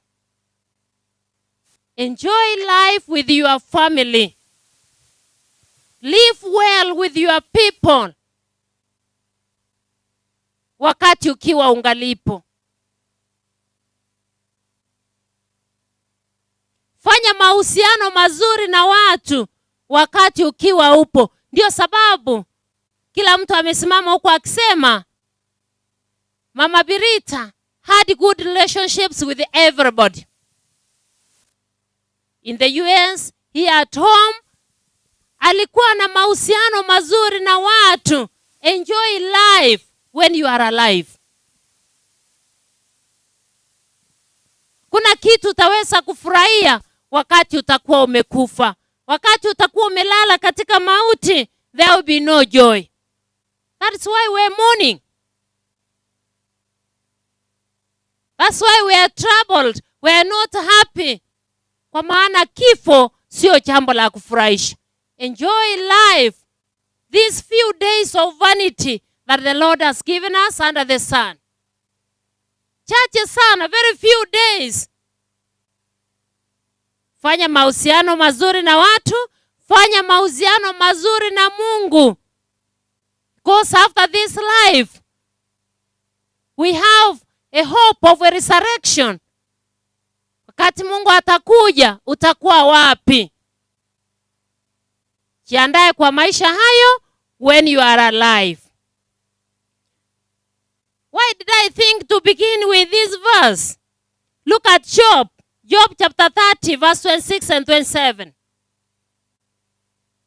Enjoy life with your family. Live well with your people. Wakati ukiwa ungalipo. Fanya mahusiano mazuri na watu wakati ukiwa upo. Ndio sababu kila mtu amesimama huko akisema Mama Biritha had good relationships with everybody. In the US, here at home, alikuwa na mahusiano mazuri na watu. Enjoy life when you are alive. Kuna kitu utaweza kufurahia wakati utakuwa umekufa. Wakati utakuwa umelala katika mauti, there will be no joy. That's why we're mourning. That's why we are troubled. We are not happy. Kwa maana kifo sio jambo la kufurahisha. Enjoy life. These few days of vanity that the Lord has given us under the sun. Chache sana, very few days. Fanya mahusiano mazuri na watu. Fanya mahusiano mazuri na Mungu. Because after this life, we have a hope of a resurrection. Wakati Mungu atakuja, utakuwa wapi? Jiandae kwa maisha hayo when you are alive. Why did I think to begin with this verse? Look at Job. Job chapter 30, verse 26 and 27.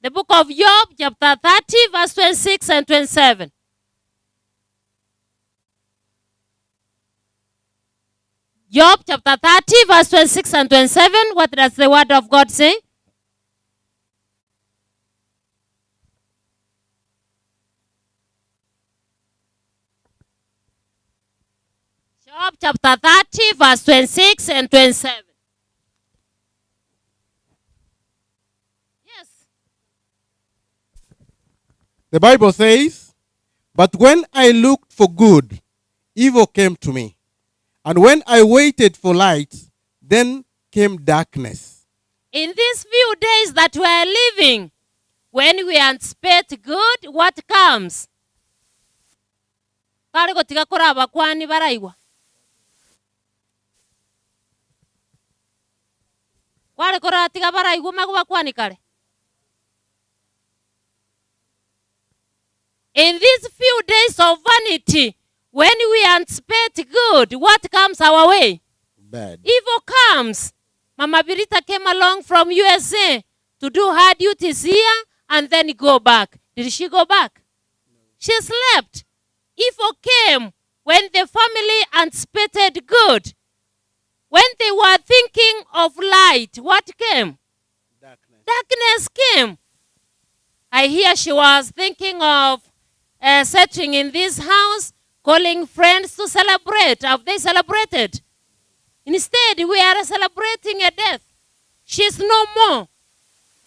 The book of Job, chapter 30, verse 26 and 27. Job chapter 30, verse 26 and 27. What does the word of God say? Job chapter 30, verse 26 and 27. Yes. The Bible says, but when I looked for good, evil came to me. And when I waited for light, then came darkness. In these few days that we are living, when we anticipate good, what comes? Kale gotiga kuraba kwani baraigwa. Kwale kuratiga baraigwa maguba kwani kale. In these few days of vanity, when we anticipate good, what comes our way? Bad. Evil comes. Mama Biritha came along from USA to do her duties here and then go back. Did she go back? No. She slept. Evil came when the family anticipated good. When they were thinking of light, what came? Darkness. Darkness came. I hear she was thinking of settling in this house calling friends to celebrate. Have they celebrated? Instead, we are celebrating a death. She's no more.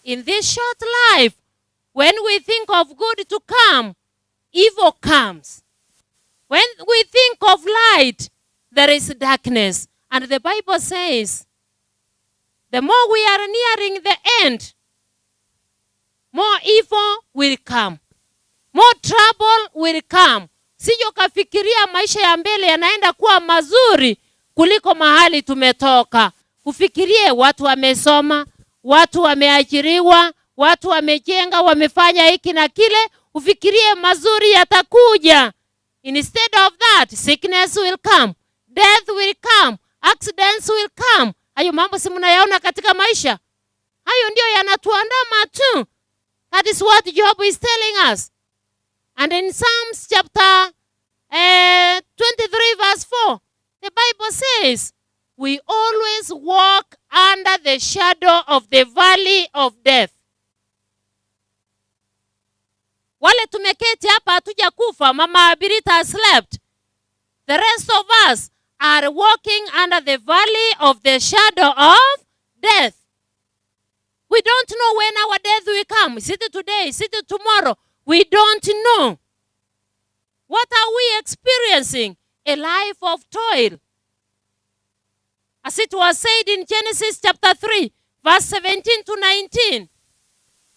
In this short life, when we think of good to come, evil comes. When we think of light, there is darkness. And the Bible says, the more we are nearing the end, more evil will come. More trouble will come. Sio kafikiria maisha ya mbele yanaenda kuwa mazuri kuliko mahali tumetoka. Ufikirie watu wamesoma, watu wameajiriwa, watu wamejenga, wamefanya hiki na kile. Ufikirie mazuri yatakuja. Instead of that, sickness will come, death will come, accidents will come. Hayo mambo si mnayaona katika maisha? Hayo ndio yanatuandama tu. That is what Job is telling us. And in Psalms chapter 23 verse 4, the Bible says, we always walk under the shadow of the valley of death. Wale tumeketi hapa hatuja kufa, Mama Biritha slept. The rest of us are walking under the valley of the shadow of death. We don't know when our death will come. Is it today? Is it tomorrow? We don't know. What are we experiencing? A life of toil. As it was said in Genesis chapter 3, verse 17 to 19.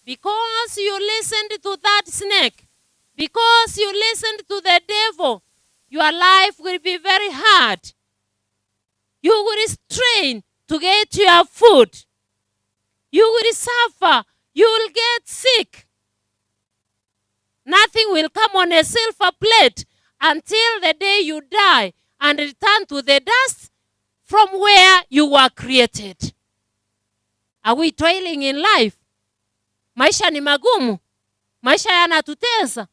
Because you listened to that snake, because you listened to the devil, your life will be very hard. You will strain to get your food. You will suffer. You will get sick. Nothing will come on a silver plate until the day you die and return to the dust from where you were created. Are we toiling in life? Maisha ni magumu. Maisha yanatutesa.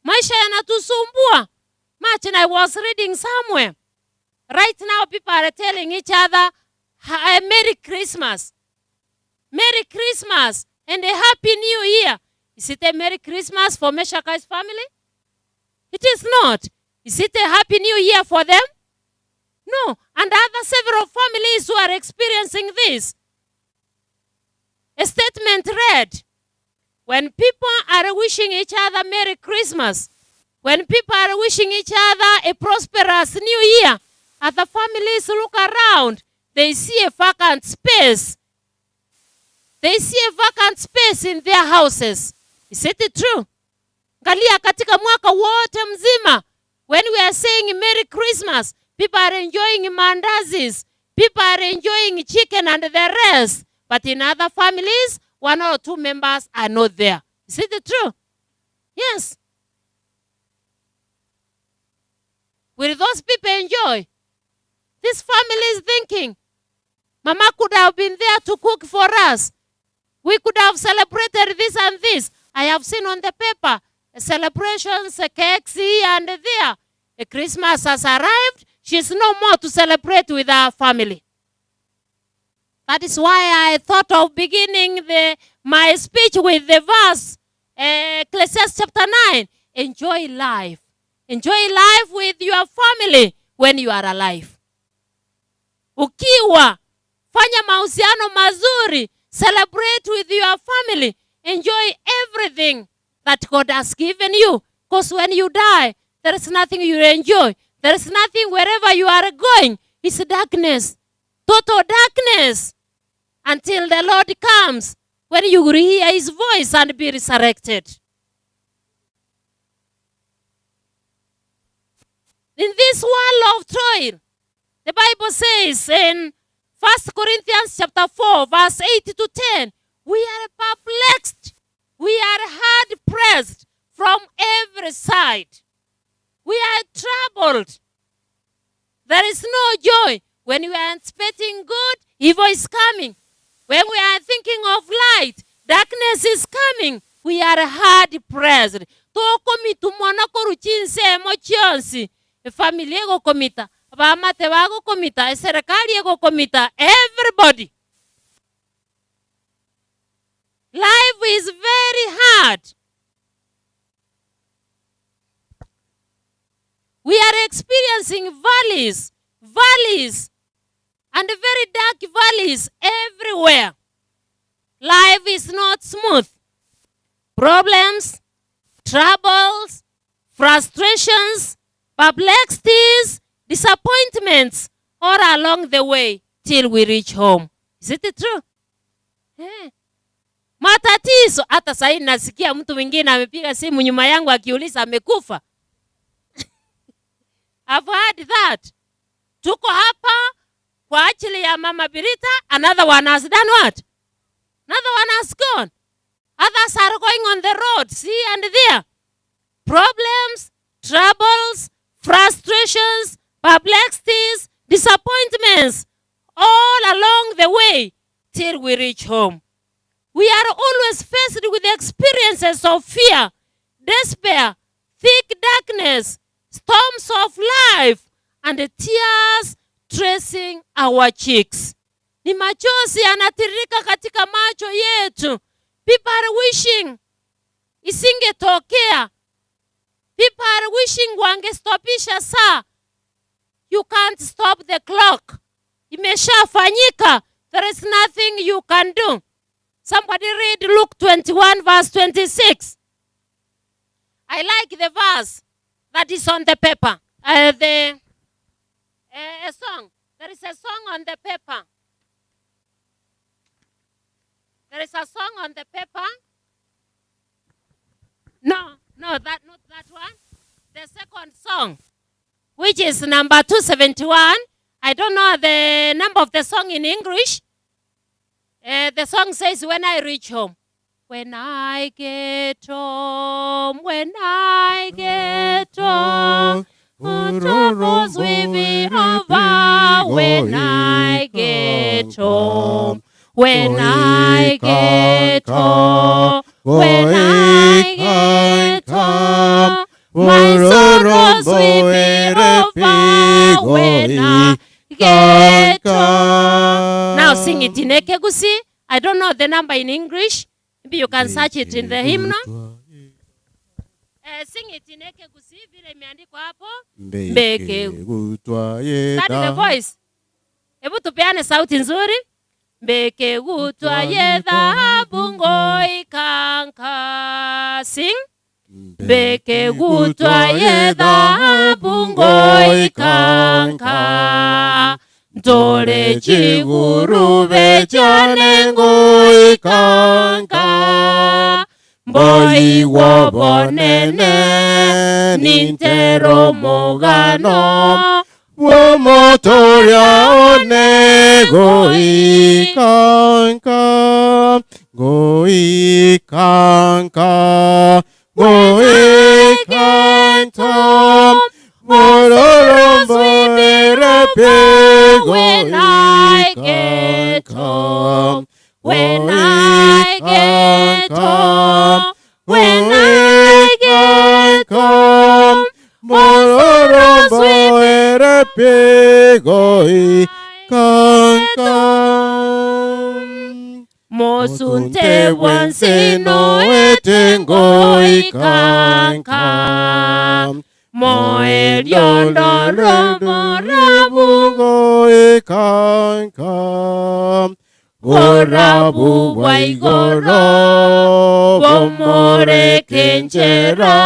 Maisha yanatusumbua. Much, and I was reading somewhere. Right now people are telling each other, Merry Christmas. Merry Christmas and a Happy New Year. Is it a Merry Christmas for Meshakai's family? It is not. Is it a Happy New Year for them? No. And other several families who are experiencing this. A statement read, when people are wishing each other Merry Christmas, when people are wishing each other a prosperous New Year, other families look around, they see a vacant space. They see a vacant space in their houses. Is it true? Ngalia katika mwaka wote mzima, when we are saying Merry Christmas, people are enjoying mandazis, people are enjoying chicken and the rest. But in other families, one or two members are not there. Is it true? Yes. Will those people enjoy? This family is thinking, Mama could have been there to cook for us. We could have celebrated this and this. I have seen on the paper celebrations, cakes here and there. A Christmas has arrived. She's no more to celebrate with our family. That is why I thought of beginning my speech with the verse, Ecclesiastes chapter 9. Enjoy life. Enjoy life with your family when you are alive. Ukiwa, fanya mahusiano mazuri. Celebrate with your family. Enjoy everything that God has given you. Because when you die, there is nothing you enjoy. There is nothing wherever you are going. It's darkness. Total darkness. Until the Lord comes, when you will hear his voice and be resurrected. In this world of toil, the Bible says in 1 Corinthians chapter 4, verse 8 to 10, we are perplexed. We are hard pressed from every side. We are troubled. There is no joy. When we are expecting good, evil is coming. When we are thinking of light, darkness is coming. We are hard pressed. Tokomitu monako ruchinse mochionsi. Familia go komita. Abamate bago komita. Serikali go komita. Everybody. Life is very hard. We are experiencing valleys, and very dark valleys everywhere. Life is not smooth. Problems, troubles, frustrations, perplexities, disappointments, all along the way till we reach home. Is it true? Yeah. Matatizo. Hata sasa nasikia mtu mwingine amepiga simu nyuma yangu akiuliza amekufa. I've heard that. Tuko hapa kwa ajili ya Mama Biritha. Another one has done what? Another one has gone. Others are going on the road, see and there. Problems, troubles, frustrations, perplexities, disappointments, all along the way till we reach home. We are always faced with experiences of fear, despair, thick darkness, storms of life, and tears tracing our cheeks. Ni machozi yanatiririka katika macho yetu. People are wishing isingetokea. People are wishing wangestopisha saa. You can't stop the clock. Imeshafanyika. There is nothing you can do. Somebody read Luke 21 verse 26. I like the verse that is on the paper. A song. There is a song on the paper. There is a song on the paper. No, not that one. The second song, which is number 271. I don't know the number of the song in English. The song says, when I reach home. When I get home, when I get home, all troubles will be over. When I get home, when I get home, when I get home, my sorrows will be over. When I get home. Now sing it in Gusii. I don't know the number in English. Maybe you can search it in the hymnal. Sing it in Gusii. Vile imeandikwa hapo. Mbeke gutwa yeda. That is the voice. Hebu tupeane sauti nzuri. Mbeke gutwa yeda bungo ikanka. Sing. Mbeke gutwa yeda bungo ikanka. Ntole chigurube chanengo ikanka. Mboi wobonene nintero mogano. Womotoria onego ikanka. Go ikanka. Go ikanka. Mororombo erepe. When I get home. When I get home. When I get home. Mororombo erepe. Go ikanka. Mosunte wansino etengo ikanka. Moe liondo robo rabu ikanka. Gorabu waigoro. Bomore kenchera.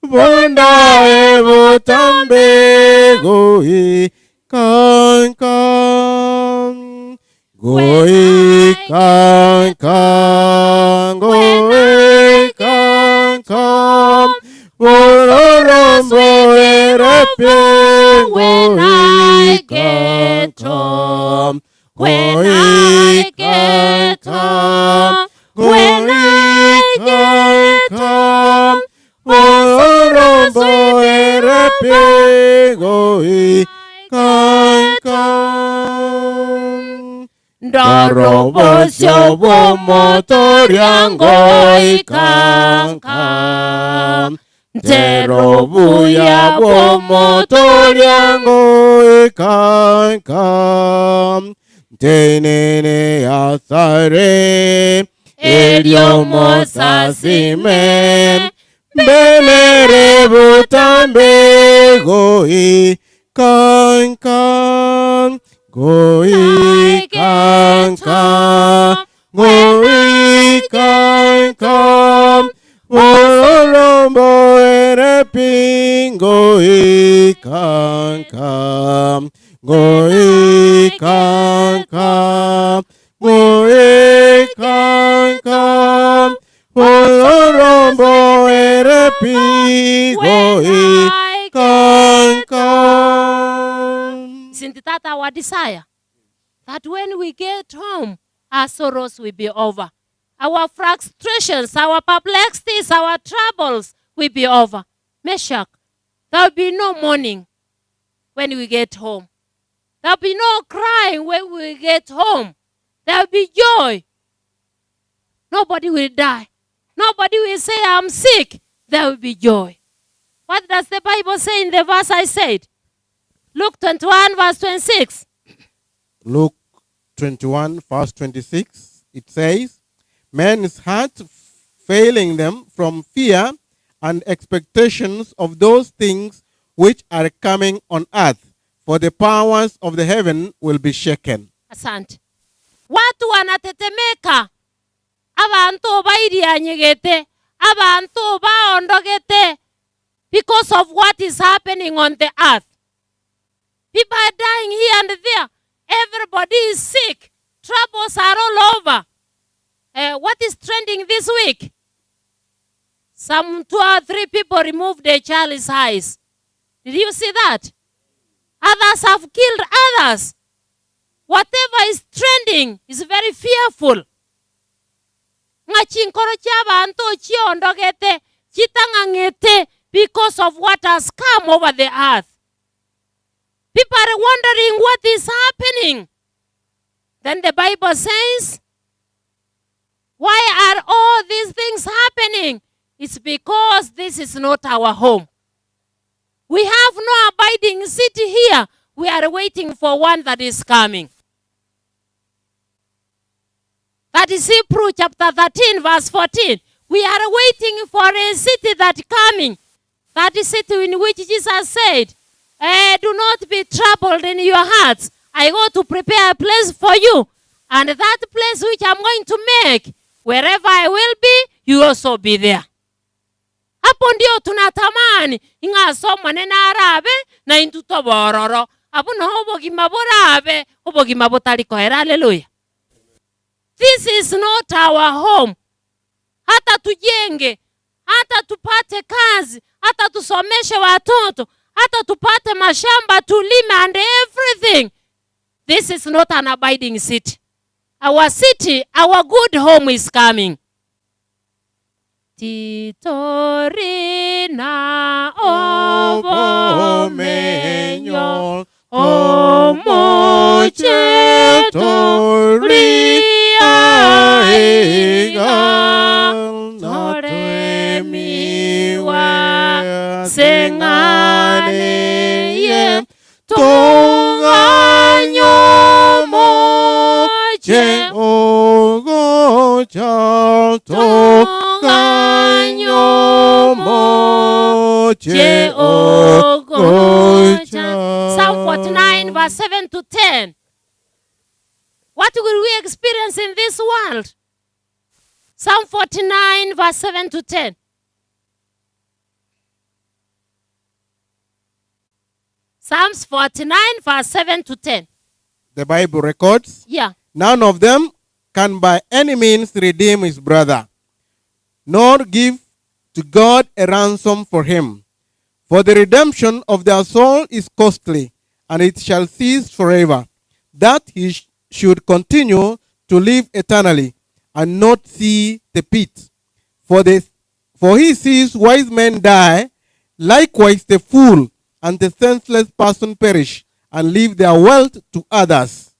Bonda evo tambe go ikanka. Go ikanka. Go ikanka. Mororombo erepe. When I get home. When I get home. When I get home. Mororombo erepe. Go ikanka. Ndorobo syobo motoriango ikanka. Nterobu ya motoriango ikanka. Tenene asare. Elio mosasime. Benere butambe go Goi kan kan. Goi kan kan. Goi kan kan. Olombo ere pingo kan kan. Goi kan kan. Goi kan kan. Olombo ere pingo kan kan. Isn't that our desire? That when we get home, our sorrows will be over. Our frustrations, our perplexities, our troubles will be over. Meshach, there will be no mourning when we get home. There will be no crying when we get home. There will be joy. Nobody will die. Nobody will say, I'm sick. There will be joy. What does the Bible say in the verse I said? Luke 21, verse 26. Luke 21, verse 26, it says, men's heart failing them from fear and expectations of those things which are coming on earth, for the powers of the heaven will be shaken. Asante. Watu wanatetemeka. Abantu bairianyegete. Abantu baondogete. Because of what is happening on the earth. People are dying here and there. Everybody is sick. Troubles are all over. What is trending this week? Some 2 or 3 people removed their child's eyes. Did you see that? Others have killed others. Whatever is trending is very fearful. Ngachinkoro chabantu chiondogete, chitangangete because of what has come over the earth. People are wondering what is happening. Then the Bible says, why are all these things happening? It's because this is not our home. We have no abiding city here. We are waiting for one that is coming. That is Hebrews chapter 13, verse 14. We are waiting for a city that is coming. That is city in which Jesus said, do not be troubled in your hearts. I go to prepare a place for you. And that place which I'm going to make, wherever I will be, you also be there. Hapo ndio tunatamani ingasoma nena arabe na intuto bororo. Abu no obogima borabe, obogima botaliko. Hallelujah. This is not our home. Hata tujenge, hata tupate kazi, hata tusomeshe watoto, hata tupate mashamba tulime and everything. This is not an abiding city. Our city, our good home is coming. Titorina ovo menyo omoche toria ega noremiwa sengane ye tonganyomo che ogo chato ganyomo che ogo chato. Psalm 49 verse 7 to 10. What will we experience in this world? Psalm 49 verse 7 to 10. Psalms 49 verse 7 to 10. The Bible records, Yeah. none of them can by any means redeem his brother, nor give to God a ransom for him. For the redemption of their soul is costly, and it shall cease forever, that he should continue to live eternally, and not see the pit. For he sees wise men die, likewise the fool and the senseless person perish, and leave their wealth to others.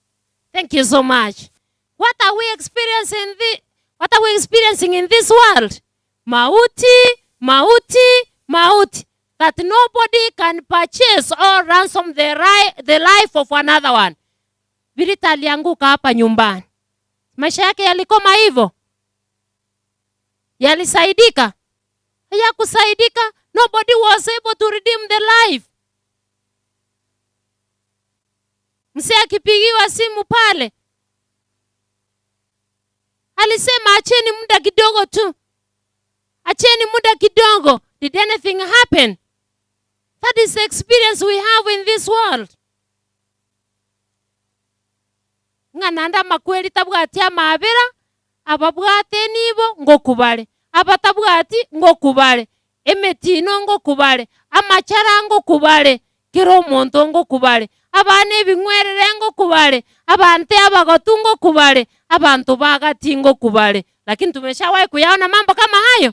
Thank you so much. What are we experiencing? What are we experiencing in this world? Mauti, mauti, mauti. That nobody can purchase or ransom the life of another one. Biritha alianguka hapa nyumbani. Maisha yake yalikoma hivyo? Yalisaidika? Hayakusaidika. Nobody was able to redeem the life. Mzee akipigiwa simu pale, alisema acheni muda kidogo tu. Acheni muda kidogo. Did anything happen? That is the experience we have in this world. Ngananda makweli tabwati amabera, ababwate nibo ngokubale. Abatabwati ngokubale. Emetino ngokubale. Amachara ngokubale. Kiro monto ngokubale. Abane bingwerere ngokubale. Abante abagotu ngokubale. Abantu bagati ngokubale. Lakini tumeshawahi kuyaona mambo kama hayo.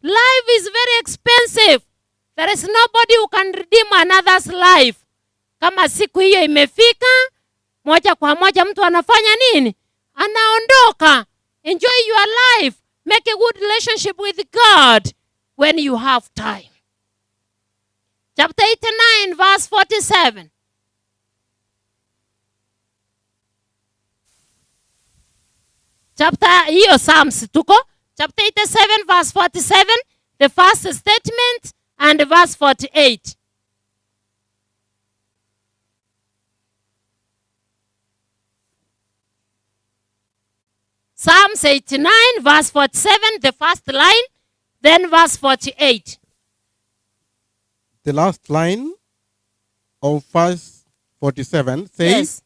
Life is very expensive. There is nobody who can redeem another's life. Kama siku hiyo imefika, moja kwa moja mtu anafanya nini? Anaondoka. Enjoy your life. Make a good relationship with God when you have time. Chapter 89 verse 47. Chapter hiyo Psalms tuko. Chapter 87 verse 47, the first statement, and verse 48. Psalms 89 verse 47, the first line, then verse 48. The last line of verse 47 says, Yes.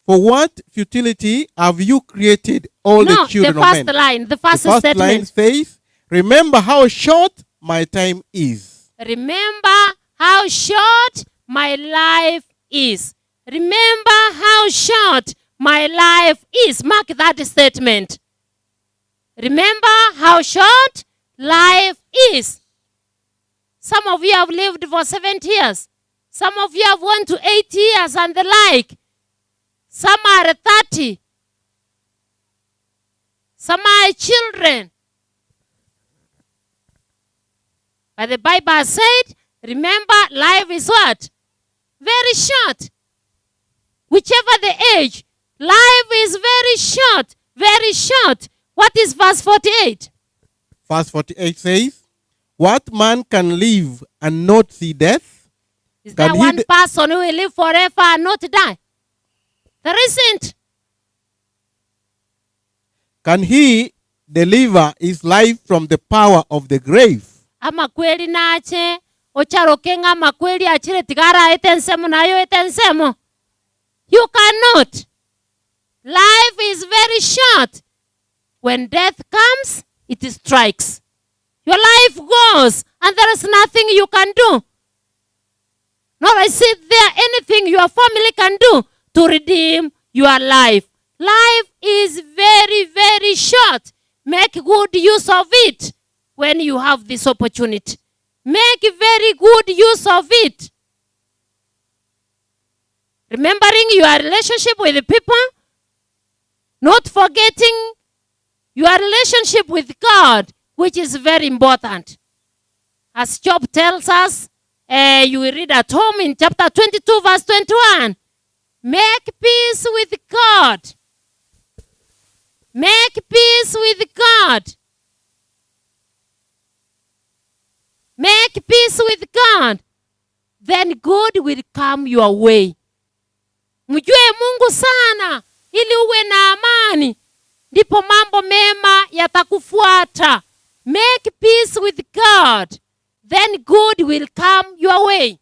For what futility have you created all the children of men? The first line, the first line statement. says, remember how short my time is. Remember how short my life is. Remember how short my life is. Mark that statement. Remember how short life is. Some of you have lived for 70 years. Some of you have went to 80 years and the like. Some are 30. Some are children. But the Bible said, remember, life is what? Very short. Whichever the age, life is very short. Very short. What is verse 48? Verse 48 says, what man can live and not see death? Is there one person who will live forever and not die? There isn't. Can he deliver his life from the power of the grave? Ama kweli nache ocharokenga ama kweli achire tigara etensemo nayo etensemo. You cannot. Life is very short. When death comes, it strikes. Your life goes and there is nothing you can do. Nor is there anything your family can do to redeem your life. Life is very, very short. Make good use of it when you have this opportunity. Make very good use of it. Remembering your relationship with the people, not forgetting your relationship with God, which is very important. As Job tells us, you will read at home in chapter 22, verse 21. Make peace with God. Make peace with God. Make peace with God. Then good will come your way. Mjue Mungu sana ili uwe na amani. Ndipo mambo mema yatakufuata. Make peace with God. Then good will come your way.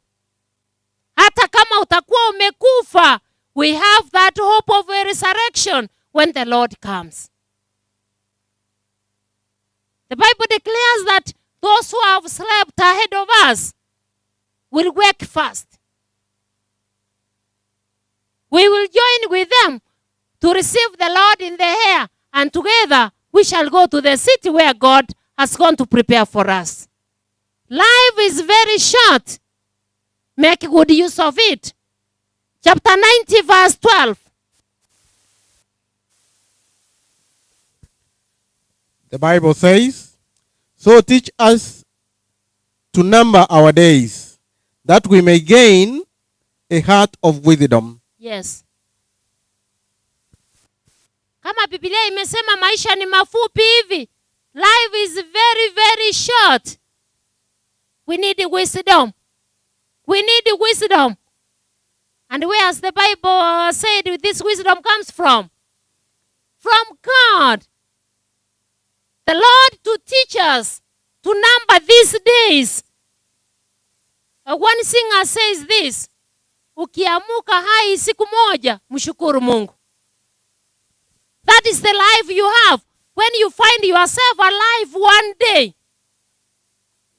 Hata kama utakuwa umekufa, we have that hope of a resurrection when the Lord comes. The Bible declares that those who have slept ahead of us will wake fast. We will join with them to receive the Lord in the air, and together we shall go to the city where God has gone to prepare for us. Life is very short. Make good use of it. Chapter 90, verse 12. The Bible says, so teach us to number our days, that we may gain a heart of wisdom. Yes. Kama Biblia imesema maisha ni mafupi hivi. Life is very, very short. We need wisdom. We need wisdom. And where has the Bible said this wisdom comes from? From God. The Lord to teach us to number these days. One singer says this, ukiamuka hai siku moja, mshukuru Mungu. That is the life you have when you find yourself alive one day.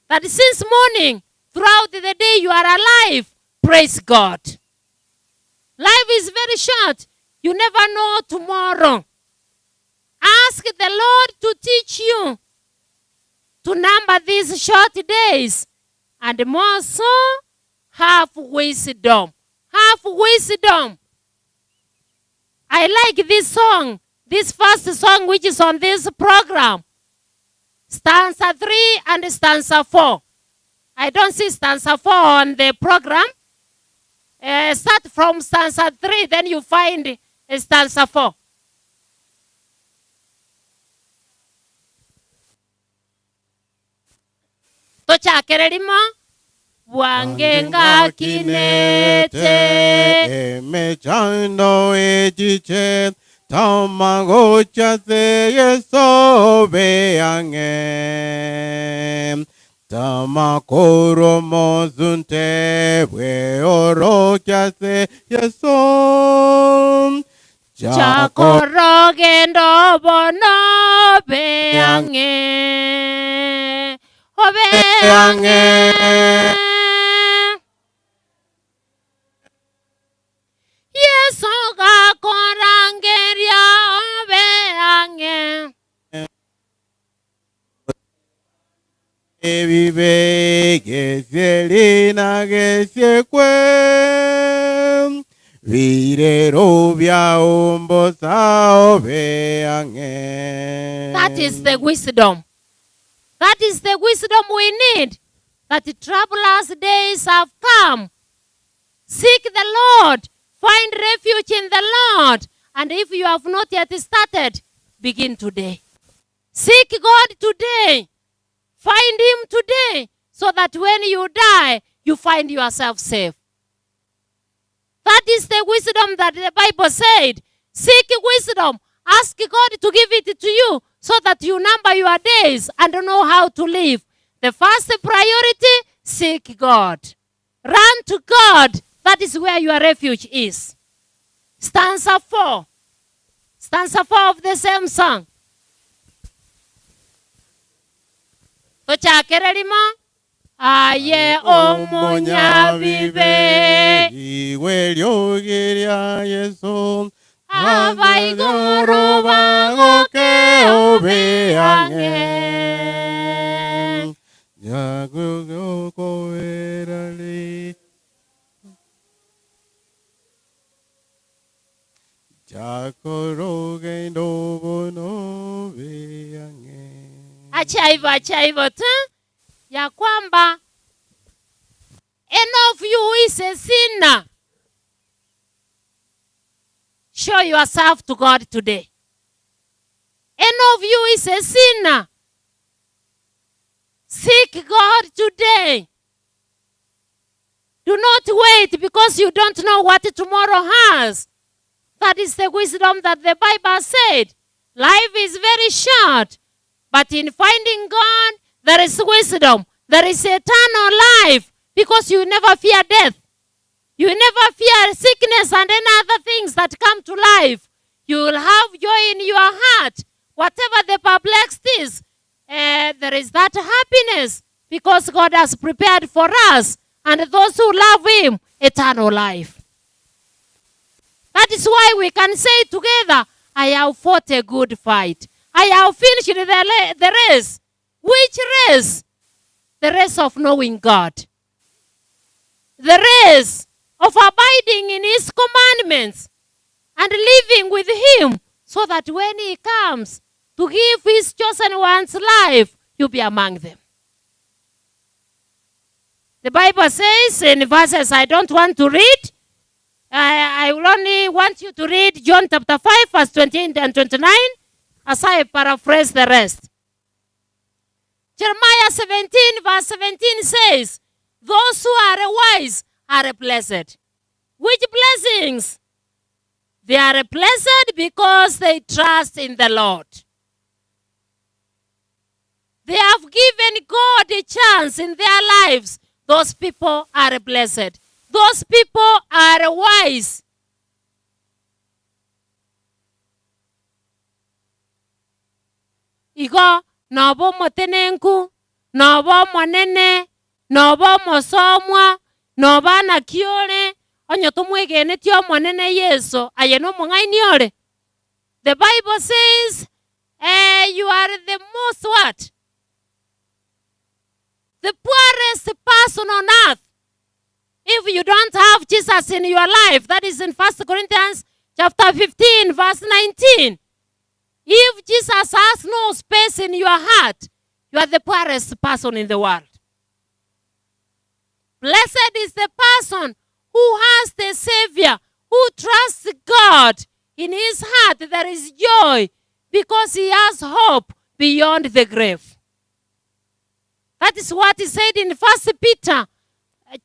That since morning, throughout the day you are alive, praise God. Life is very short. You never know tomorrow. Ask the Lord to teach you to number these short days. And more so, have wisdom. Have wisdom. I like this song, this first song which is on this program. Stanza 3 and stanza 4. I don't see stanza 4 on the program. Start from stanza 3, then you find stanza 4. Tochakererimo bwangenga kinete emechando ejiche tamago chase yeso beange tamakoro mozunte we oro chase yeso chakorogendo bono beange obeange yeso gakorangeria obeange vive que selina que se cue virero via umbosa obeange. That is the wisdom. That is the wisdom we need. That the troublous days have come. Seek the Lord. Find refuge in the Lord. And if you have not yet started, begin today. Seek God today. Find Him today. So that when you die, you find yourself safe. That is the wisdom that the Bible said. Seek wisdom. Ask God to give it to you so that you number your days and know how to live. The first priority, seek God. Run to God. That is where your refuge is. Stanza 4. Stanza 4 of the same song. Tochakererimo aye omunya vive iwe lyogeria yeso abaigoro bagoke obeange yagogo erali jakoroge ndobono beange. Acha hivyo tu ya kwamba any of you is a sinner. Show yourself to God today. Any of you is a sinner. Seek God today. Do not wait because you don't know what tomorrow has. That is the wisdom that the Bible said. Life is very short. But in finding God, there is wisdom. There is eternal life because you never fear death. You never fear sickness and any other things that come to life. You will have joy in your heart. Whatever the perplexities, there is that happiness because God has prepared for us and those who love Him, eternal life. That is why we can say together, I have fought a good fight. I have finished the race. Which race? The race of knowing God. The race of abiding in His commandments and living with Him so that when He comes to give His chosen ones life, you'll be among them. The Bible says in verses I don't want to read, I will only want you to read John chapter 5, verse 28 and 29, as I paraphrase the rest. Jeremiah 17, verse 17 says, those who are wise are blessed. Which blessings? They are blessed because they trust in the Lord. They have given God a chance in their lives. Those people are blessed. Those people are wise. Igo nobo motenenku, nobo monene, nobo mosomwa, nobo na kiore, onyo tumwegene tio monene Yesu, ayeno mongaini ore. The Bible says, you are the most what? The poorest person on earth. If you don't have Jesus in your life, that is in 1 Corinthians chapter 15, verse 19. If Jesus has no space in your heart, you are the poorest person in the world. Blessed is the person who has the Savior, who trusts God. In his heart there is joy because he has hope beyond the grave. That is what he said in 1 Peter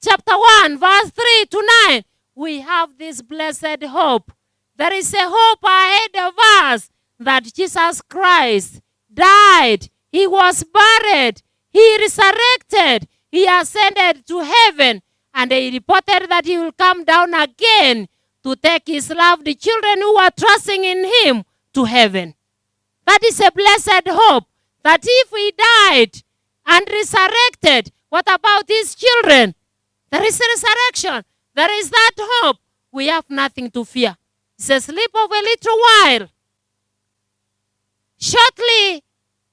chapter 1, verse 3 to 9. We have this blessed hope. There is a hope ahead of us that Jesus Christ died. He was buried. He resurrected. He ascended to heaven. And he reported that he will come down again to take his loved children who are trusting in him to heaven. That is a blessed hope. That if he died and resurrected, what about his children? There is a resurrection. There is that hope. We have nothing to fear. He says, sleep of a little while. Shortly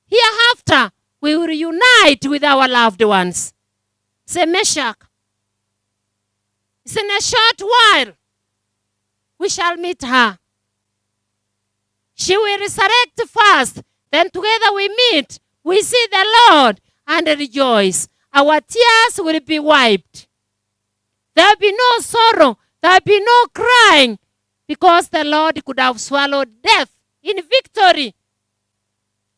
hereafter, we will unite with our loved ones. Say, Meshach. It's in a short while. We shall meet her. She will resurrect first. Then together we meet. We see the Lord and rejoice. Our tears will be wiped. There will be no sorrow. There will be no crying. Because the Lord could have swallowed death in victory.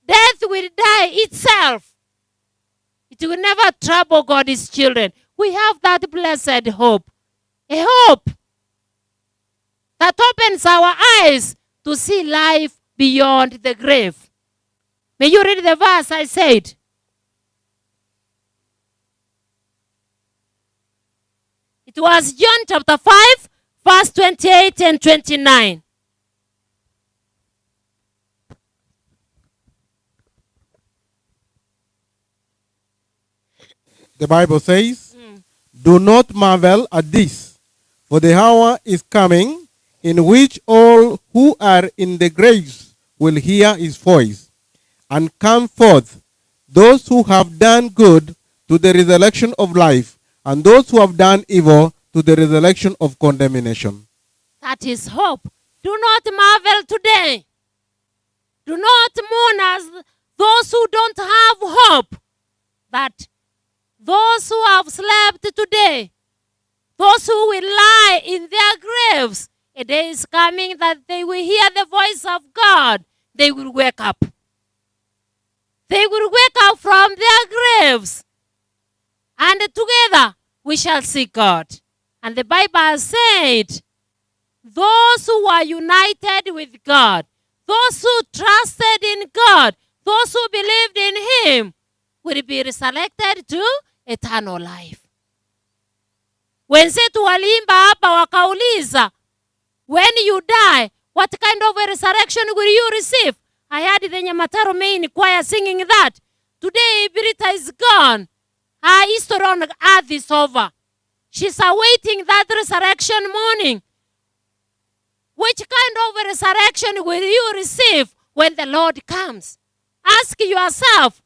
Death will die itself. It will never trouble God's children. We have that blessed hope. A hope that opens our eyes to see life beyond the grave. May you read the verse I said. It was John chapter 5, verse 28 and 29. The Bible says, do not marvel at this, for the hour is coming in which all who are in the graves will hear his voice and come forth, those who have done good to the resurrection of life, and those who have done evil to the resurrection of condemnation. That is hope. Do not marvel today. Do not mourn as those who don't have hope. But those who have slept today, those who will lie in their graves, a day is coming that they will hear the voice of God. They will wake up. They will wake up from their graves. And together we shall see God. And the Bible said, those who are united with God, those who trusted in God, those who believed in him, will be resurrected to eternal life. Wenzetu waliimba hapa wakauliza, when you die, what kind of a resurrection will you receive? I heard the Nyamataro main choir singing that. Today, Biritha is gone. Her history on earth is over. She's awaiting that resurrection morning. Which kind of a resurrection will you receive when the Lord comes? Ask yourself.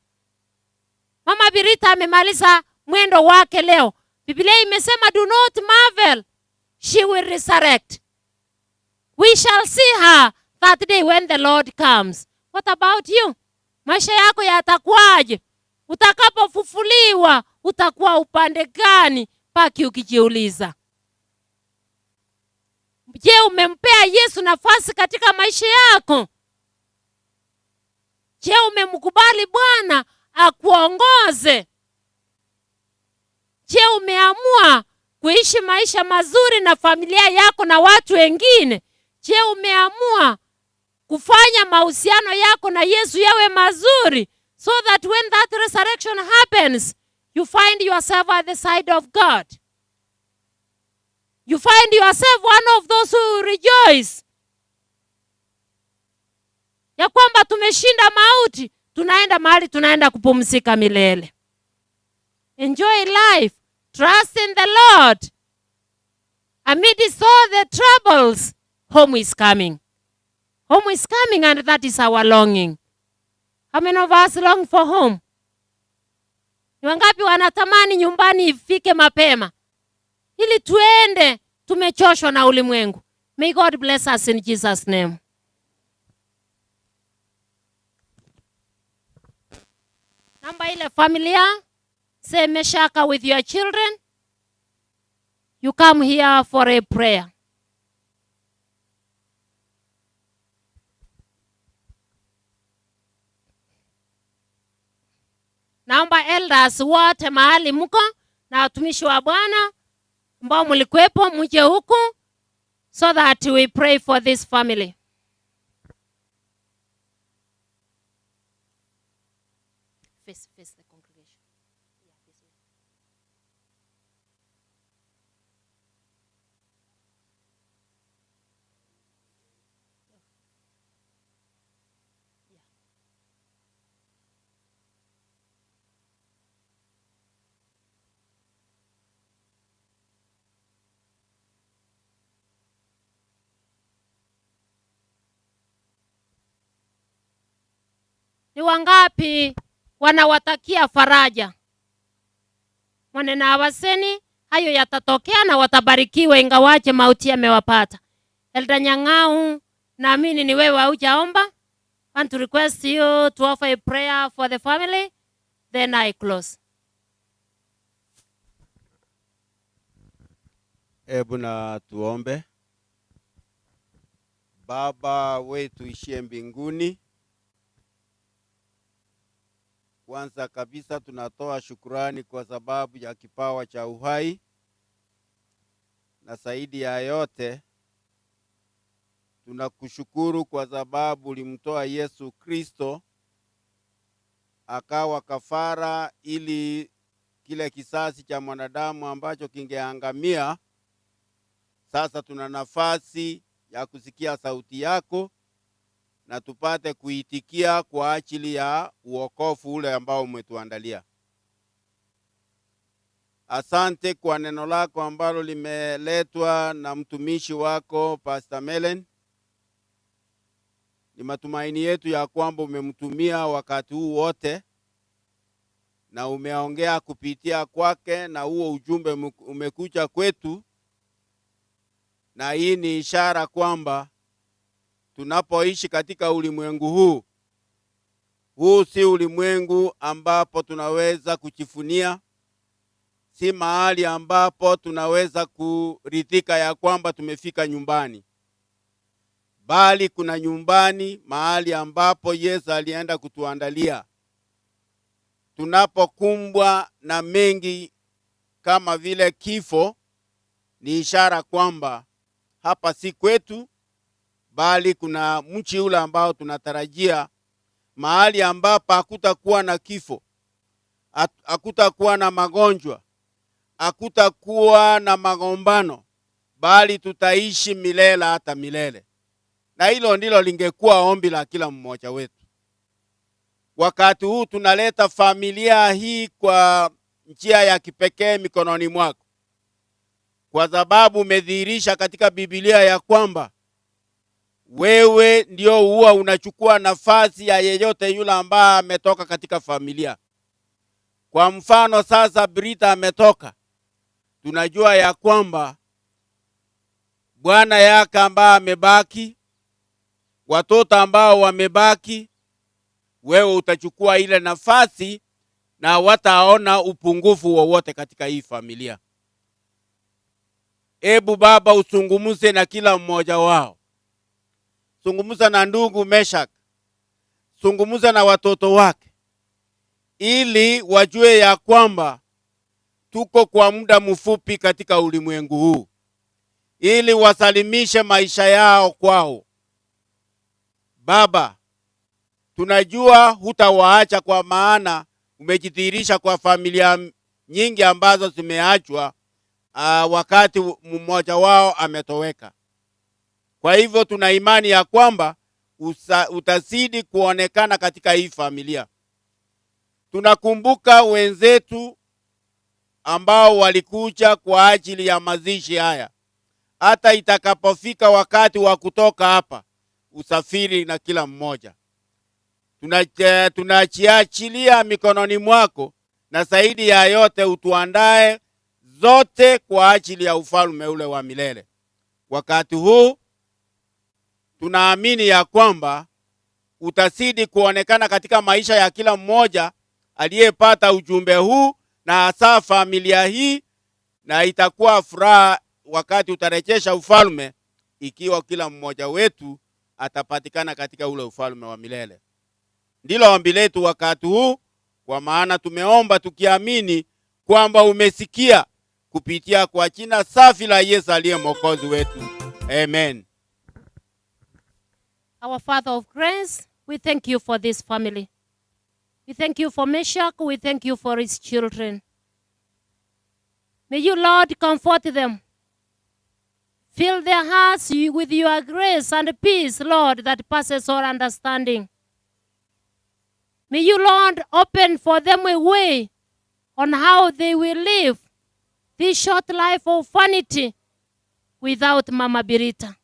Mama Biritha amemaliza mwendo wake leo. Biblia imesema, do not marvel. She will resurrect. We shall see her that day when the Lord comes. What about you? Maisha yako yatakuwaje? Utakapofufuliwa, utakuwa upande gani? Paki ukijiuliza. Je, umempea Yesu nafasi katika maisha yako? Je, umemkubali Bwana akuongoze? Je, umeamua kuishi maisha mazuri na familia yako na watu wengine? Je, umeamua kufanya mahusiano yako na Yesu yawe mazuri, so that when that resurrection happens, you find yourself at the side of God? You find yourself one of those who rejoice ya kwamba tumeshinda mauti, tunaenda mahali tunaenda kupumzika milele. Enjoy life. Trust in the Lord. Amidst all the troubles, home is coming. Home is coming, and that is our longing. How many of us long for home? Ni wangapi wanatamani nyumbani ifike mapema ili tuende? Tumechoshwa na ulimwengu. May God bless us in Jesus' name. Namba ile familia, say meshaka with your children. You come here for a prayer. Naomba elders wote mahali mko na watumishi wa Bwana ambao mlikuwepo mje huku, so that we pray for this family. Face the congregation. Yeah, this way. Ni wangapi wanawatakia faraja? Mwanena awaseni hayo yatatokea na watabarikiwa ingawaje mauti yamewapata. Elda Nyang'au, naamini ni wewe hujaomba. I want to request you to offer a prayer for the family, then I close. Hebu na tuombe. Baba wetu ishie mbinguni, kwanza kabisa tunatoa shukrani kwa sababu ya kipawa cha uhai, na zaidi ya yote tunakushukuru kwa sababu ulimtoa Yesu Kristo akawa kafara ili kile kisasi cha mwanadamu ambacho kingeangamia. Sasa tuna nafasi ya kusikia sauti yako na tupate kuitikia kwa ajili ya uokofu ule ambao umetuandalia. Asante kwa neno lako ambalo limeletwa na mtumishi wako Pastor Melen. Ni matumaini yetu ya kwamba umemtumia wakati huu wote na umeongea kupitia kwake, na huo ujumbe umekuja kwetu, na hii ni ishara kwamba tunapoishi katika ulimwengu huu si ulimwengu ambapo tunaweza kujifunia, si mahali ambapo tunaweza kuridhika ya kwamba tumefika nyumbani, bali kuna nyumbani, mahali ambapo Yesu alienda kutuandalia. Tunapokumbwa na mengi kama vile kifo, ni ishara kwamba hapa si kwetu, bali kuna mchi ule ambao tunatarajia, mahali ambapo hakutakuwa na kifo, hakutakuwa na magonjwa, hakutakuwa na magombano, bali tutaishi milele hata milele. Na hilo ndilo lingekuwa ombi la kila mmoja wetu. Wakati huu tunaleta familia hii kwa njia ya kipekee mikononi mwako, kwa sababu umedhihirisha katika Biblia ya kwamba wewe ndio huwa unachukua nafasi ya yeyote yule ambaye ametoka katika familia. Kwa mfano sasa Biritha ametoka, tunajua ya kwamba bwana yake ambaye amebaki, watoto ambao wamebaki, wewe utachukua ile nafasi na wataona upungufu wowote katika hii familia. Ebu Baba, usungumuze na kila mmoja wao. Sungumuza na ndugu Meshak, sungumuza na watoto wake, ili wajue ya kwamba tuko kwa muda mfupi katika ulimwengu huu, ili wasalimishe maisha yao kwao. Baba, tunajua hutawaacha, kwa maana umejidhihirisha kwa familia nyingi ambazo zimeachwa wakati mmoja wao ametoweka. Kwa hivyo tuna imani ya kwamba utazidi kuonekana katika hii familia. Tunakumbuka wenzetu ambao walikuja kwa ajili ya mazishi haya. Hata itakapofika wakati wa kutoka hapa, usafiri na kila mmoja, tunachiachilia mikononi mwako, na zaidi ya yote utuandae zote kwa ajili ya ufalme ule wa milele. Wakati huu tunaamini ya kwamba utazidi kuonekana katika maisha ya kila mmoja aliyepata ujumbe huu, na hasa familia hii, na itakuwa furaha wakati utarejesha ufalme, ikiwa kila mmoja wetu atapatikana katika ule ufalme wa milele. Ndilo ombi letu wakati huu, kwa maana tumeomba tukiamini kwamba umesikia, kupitia kwa jina safi la Yesu aliye Mwokozi wetu. Amen. Our Father of grace, we thank you for this family. We thank you for Meshach. We thank you for his children. May you, Lord, comfort them. Fill their hearts with your grace and peace, Lord, that passes all understanding. May you, Lord, open for them a way on how they will live this short life of vanity without Mama Biritha.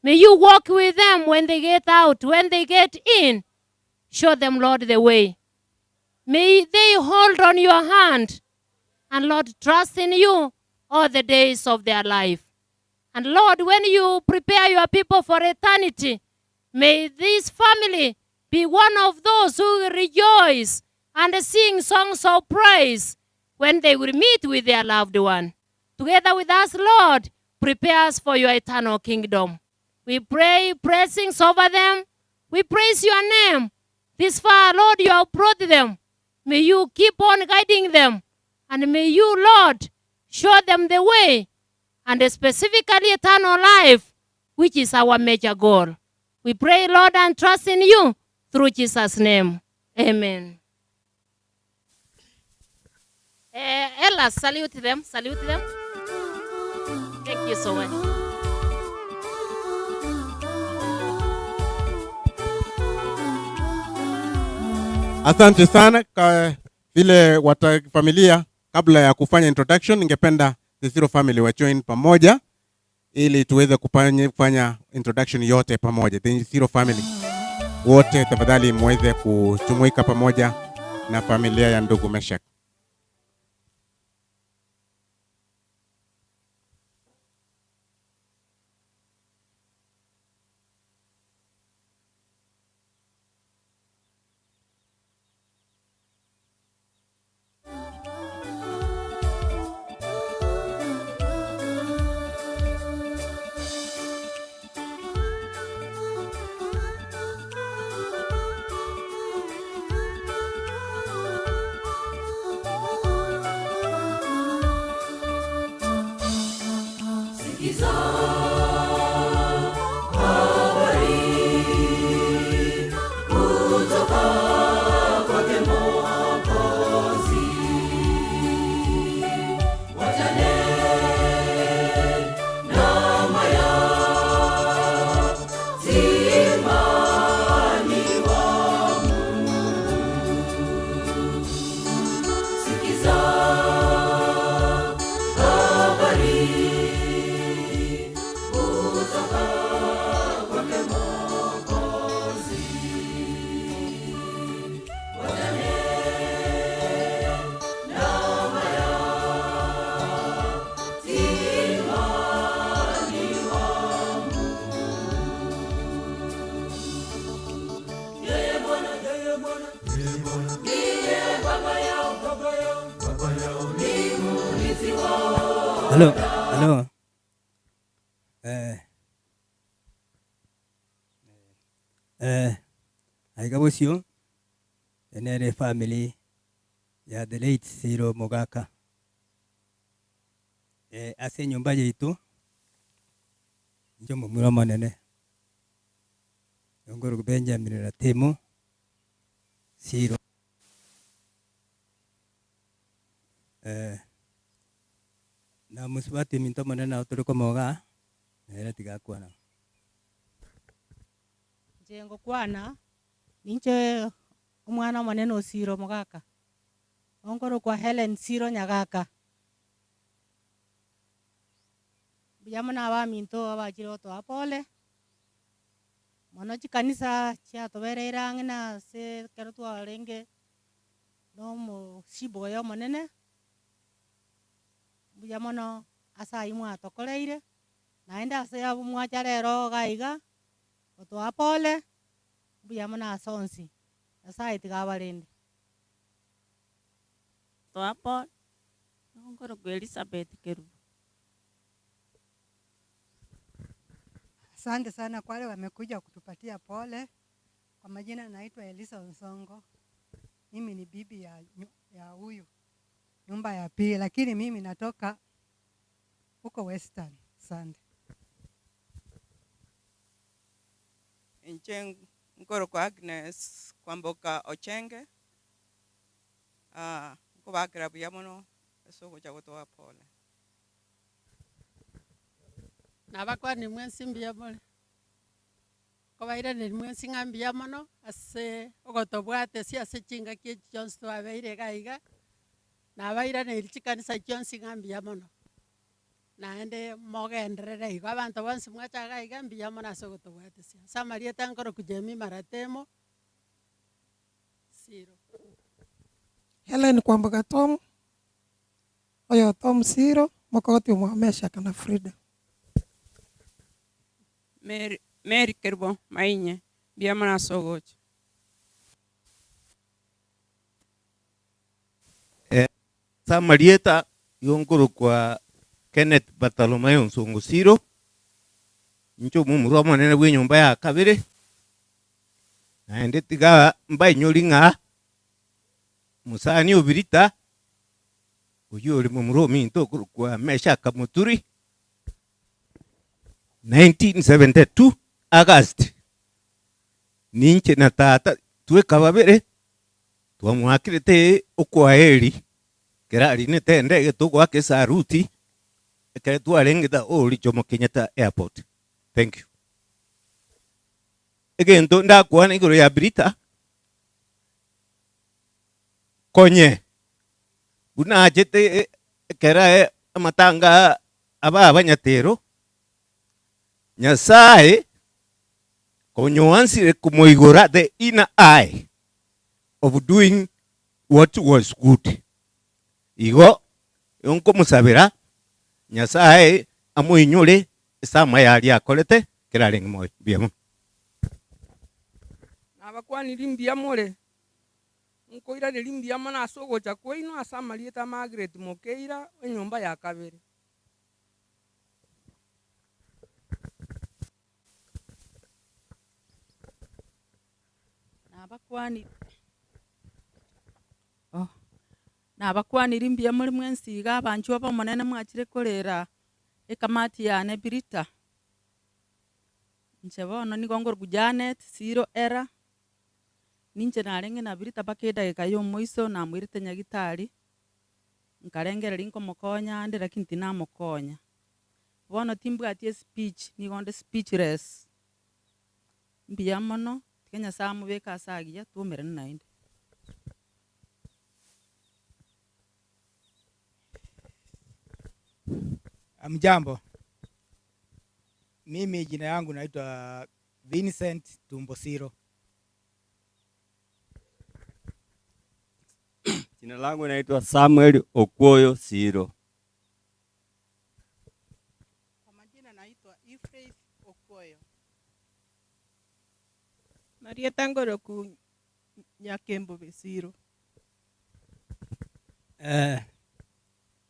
May you walk with them when they get out, when they get in. Show them, Lord, the way. May they hold on your hand and, Lord, trust in you all the days of their life. And, Lord, when you prepare your people for eternity, may this family be one of those who will rejoice and sing songs of praise when they will meet with their loved one. Together with us, Lord, prepare us for your eternal kingdom. We pray blessings over them. We praise your name. This far, Lord, you have brought them. May you keep on guiding them. And may you, Lord, show them the way, and specifically eternal life, which is our major goal. We pray, Lord, and trust in you through Jesus' name. Amen. Ella, salute them. Salute them. Thank you so much. Asante sana kwa vile familia. Kabla ya kufanya introduction, ningependa the Siro family wa join pamoja ili tuweze kufanya introduction yote pamoja. The Siro family wote tafadhali muweze kujumuika pamoja na familia ya ndugu Meshach. Hello, hello. Aigabusio, enere family ya the late Siro Mogaka ase nyumba yaitu njo mumuro monene yongoro kubenjaminira temu Siro na musibati minto monene otoriko moga nere tigakwana Jengo kwana ninche umwana monene Osiro mogaka ongoro kwa Helen Siro nyagaka biyamana ba minto abachiro to apole mono chikanisa cha toberera ngina se kero to alenge no mo siboyo monene biyamano asa imwa tokoleire naenda ase abu mwacharero gaiga to apole biyamana asonsi asa itigabarende to apole ongoro kwa Elizabeth Kerubo. Asante sana kwa wale wamekuja kutupatia pole. Kwa majina naitwa Elisa Nsongo. Mimi ni bibi ya huyu nyumba ya pili, lakini mimi natoka huko Western. Asante. Inche ngoro kwa Agnes Kwamboka Ochenge. Kubakira buyamono esoko cha kutoa pole. Nabakwa ni mwensi mbiyamole kobaire ni mwensi ngambiyamano ase ogotobwate si ase chinga kie Jones to abeire gaiga nabaire ni chikanisa Jones ngambiyamano naende mogenderere igo abantu bonsi mwacha gaiga mbiyamano ase ogotobwate si samaria tangoro kujemi maratemo Siro Helen Kwamboka Tom oyo Tom Siro mokoti mwamesha kana Frida Mary Kerubo mainye biyamana sogoch. Samarieta yongoro kwa Kenneth Bartolomeo Nsongo Siro ncho mumuro monene bwe nyumba ya kabere naende tiga mbai nyolinga musani Biritha uyu uri mumuro minto kwa mesha kamuturi 1972 August ninche na tata tuwe kababere twamwakirete okwaheri kerari ne tende tugwa ke saruti kere twarengeta ori Jomo Kenyatta Airport. Thank you. Again to ndakwana igoro ya Biritha konye una ajete kera matanga aba abanyatero Nyasaye konyoansire kumoigora the inner eye of doing what was good. Igo yonko musabira Nyasaye amuinyure sama yali akolete kirareng moy biamo. Nabakwani limbiyamole nkoira limbiyamana asogocha koino asamalieta Margaret Mokeira enyumba ya kabere. Nabakwani limbia muri mwensiga abanchu aba monene mwachire korera ekamati yane Biritha nchebono nigongor Janet Siro era ninche narenge na Biritha bakeda ekayo moiso na mwirite nyagitari nkarengera linko mokonya ande lakini tina mokonya bono timbwa tie speech nigonde speechless mbia mono Kenya samu beka sagia tumere nainde. Mjambo, mimi jina yangu naitwa Vincent Tumbo Siro. Jina langu naitwa Samuel Okwoyo Siro. Kwa majina naitwa Ifrey Okwoyo. Maria Tangoro ku Nyakembo Siro.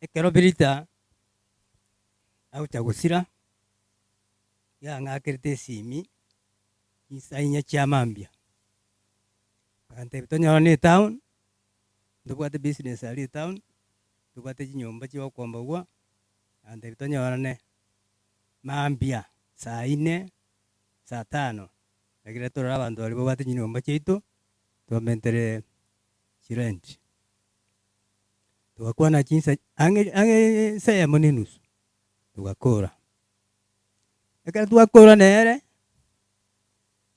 Ekero Biritha au chagusira ya ngakirite simi isainya chamambia ante bitonyo ni town ndubwate business ali town ndubwate nyumba chiwa kwamba gwa ande bitonyorane mambia saa 4 saa 5 lakini turora abantu bari bobate nyumba chaitu tumentere chirenti tukakuwa na chinsa ange saya moninus tukakora ekara tukakora nere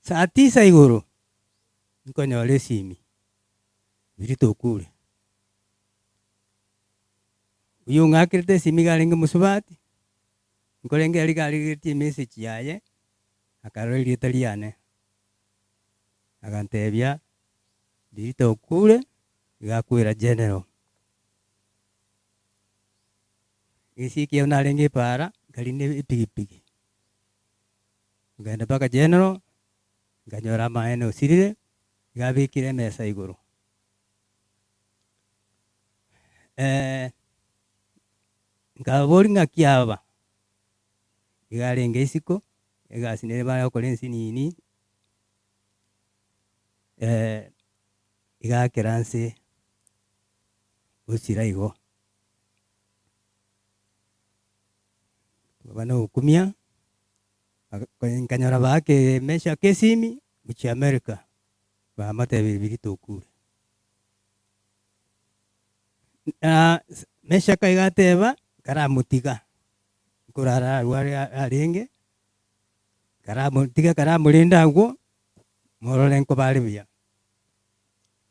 saa 9 iguru nikonyore simi birito kule uyu ngakirite simi galinga musubati nkolenge ali galigiriti message yaye akarori italiane agantebia birito kule gakwira general isi kia unalengi para galine pigipigi ngenda paka general nganyora maene usirire gabikire mesa iguru ngabori ngakiaba igalenge isiko igasinere bana kolensi nini igakeranse usira igo bana hukumia kanyora bake mesha kesimi uchi America ba mate birito kule mesha kaigateba karamutiga kurara wari arenge karamutiga karamulinda ngo morolenko bali bya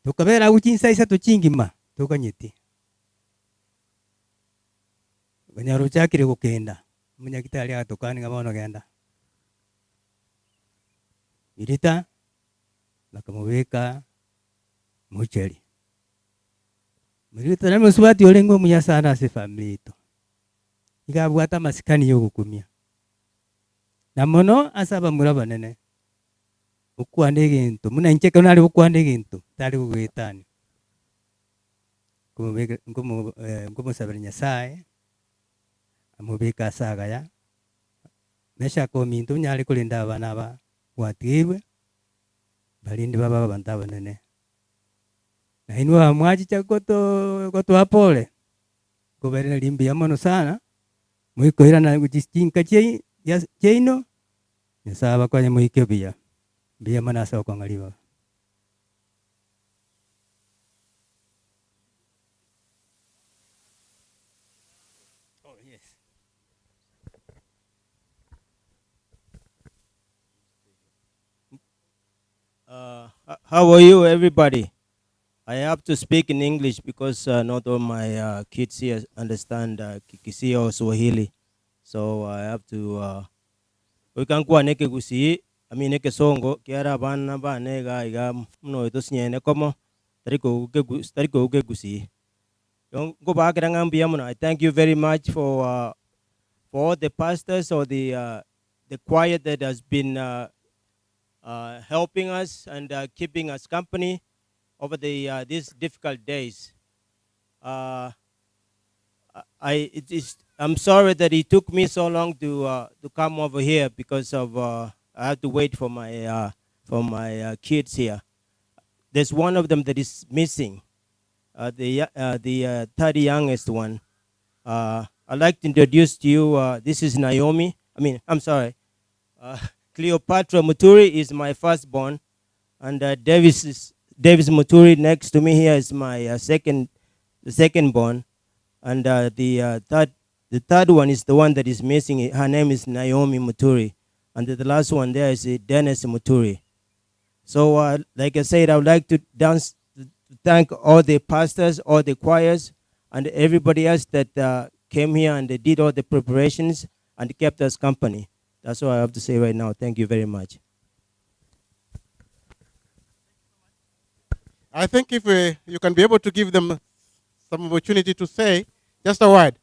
tukabera uchinsa isa tuchingima tukanyiti banyaro chakire gukenda munyakitali atokani ngabono genda Biritha bakamubeka mucheli Biritha na musubati olengo munyasana se family to igabwata masikani yo gukumia na mono asaba murabanene ukwande gintu muna incheka nali ukwande gintu tali kugwitani kumubeka ngumusabira nyasaye amubeka saga ya mesha ko mintu nyali kulinda abana ba watirwe balindi baba bantaba nene na inwa mwaji chakoto apole goberna limbi ya mono sana mwiko ira na kujistinka cheino nyasaba kwa mwike bia manasa kwa ngaliwa How are you, everybody? I have to speak in English because not all my kids here understand Kisii or Swahili. So I have to. We can go neke Gusii. I mean neke songo. Kiara bana bane ga iga mno ito sinyene komo. Tariko uke Gusii. Go back rangambiya mno. I thank you very much for all the pastors or the choir that has been helping us and keeping us company over these difficult days. I'm sorry that it took me so long to come over here because of I have to wait for my kids here. There's one of them that is missing, the third youngest one. I'd like to introduce to you. This is Naomi. Cleopatra Muturi is my firstborn, and Davis Muturi next to me here is my secondborn, and the third one is the one that is missing. Her name is Naomi Muturi, and the last one there is Dennis Muturi. So, like I said, I would like to thank all the pastors, all the choirs, and everybody else that came here and they did all the preparations and kept us company. That's all I have to say right now. Thank you very much. I think if you can be able to give them some opportunity to say just a word.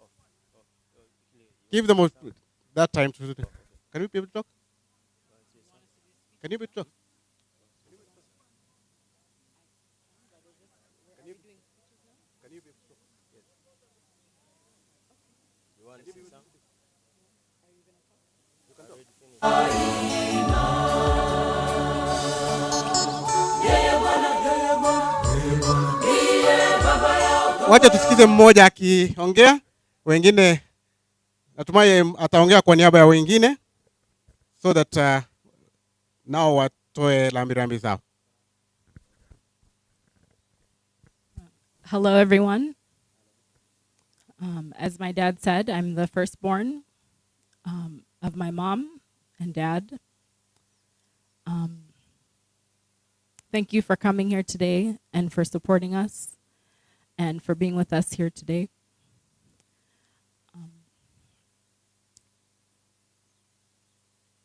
Give them that time to. Can you be able to talk? Can you be able to talk? Wacha tusikize mmoja akiongea, wengine Natumai ataongea kwa niaba ya wengine so that nao watoe rambirambi zao. Hello, everyone. As my dad said, I'm the firstborn of my mom and dad. Thank you for coming here today and for supporting us and for being with us here today.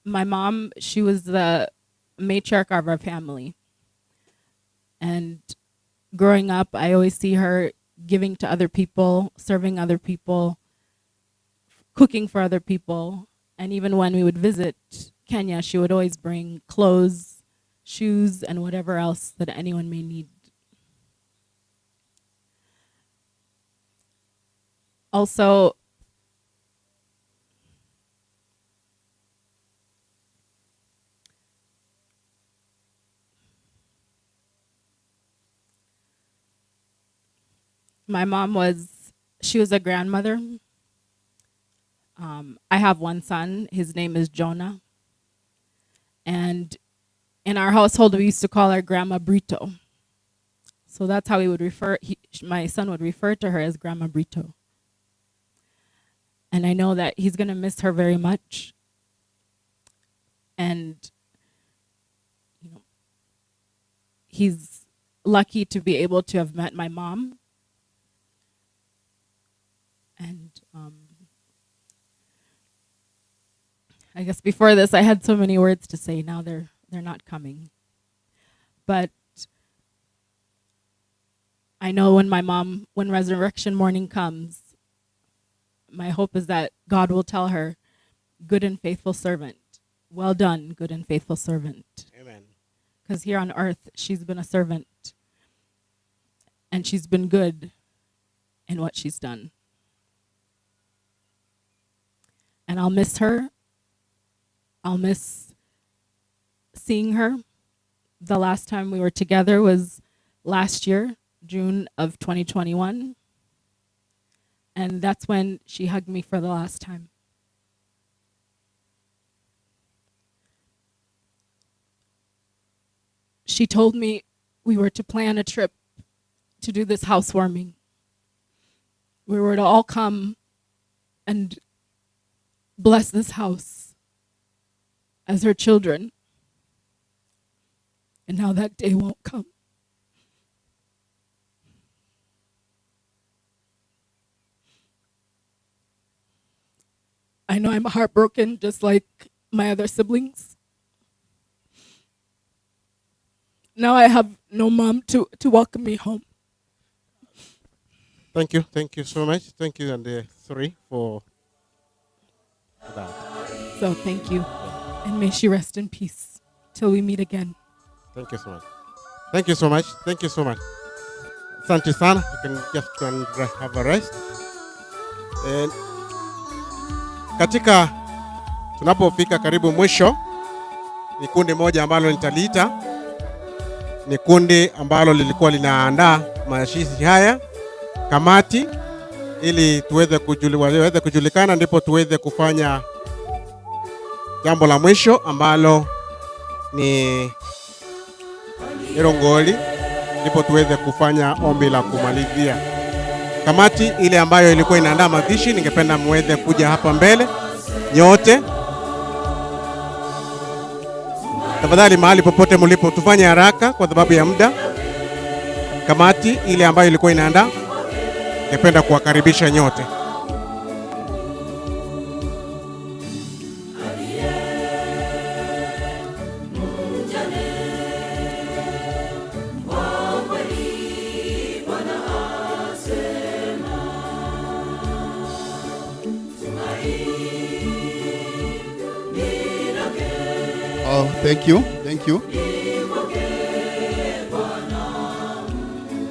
My mom, she was the matriarch of our family. And growing up, I always see her giving to other people, serving other people, cooking for other people. And even when we would visit Kenya, she would always bring clothes, shoes, and whatever else that anyone may need. Also, my mom she was a grandmother. I have one son, his name is Jonah. And in our household, we used to call her Grandma Brito. So that's how we would my son would refer to her as Grandma Brito. And I know that he's gonna miss her very much. And he's lucky to be able to have met my mom. And I guess before this, I had so many words to say. Now they're not coming. But I know when resurrection morning comes, my hope is that God will tell her, good and faithful servant. Well done, good and faithful servant. Amen. Because here on earth, she's been a servant. And she's been good in what she's done. And I'll miss her. I'll miss seeing her. The last time we were together was last year, June of 2021. And that's when she hugged me for the last time. She told me we were to plan a trip to do this housewarming. We were to all come and bless this house as her children. And now that day won't come. I know I'm heartbroken just like my other siblings. Now I have no mom to welcome me home. Thank you so much. Thank you and the three for that. So thank you, and may she rest in peace till we meet again. Thank you so much. Thank you so much. Thank you so much. Asante sana. You can just go and have a rest. And katika tunapofika karibu mwisho, ni kundi moja ambalo nitaliita, ni kundi ambalo lilikuwa linaandaa mazishi haya, kamati, ili tuweze kujulikana, ndipo tuweze kufanya jambo la mwisho ambalo ni irongoli, ndipo tuweze kufanya ombi la kumalizia. Kamati ile ambayo ilikuwa inaandaa mazishi, ningependa muweze kuja hapa mbele nyote. Tafadhali mahali popote mlipo tufanye haraka kwa sababu ya muda. Kamati ile ambayo ilikuwa inaandaa, ningependa kuwakaribisha nyote. Oh, thank you. Thank you.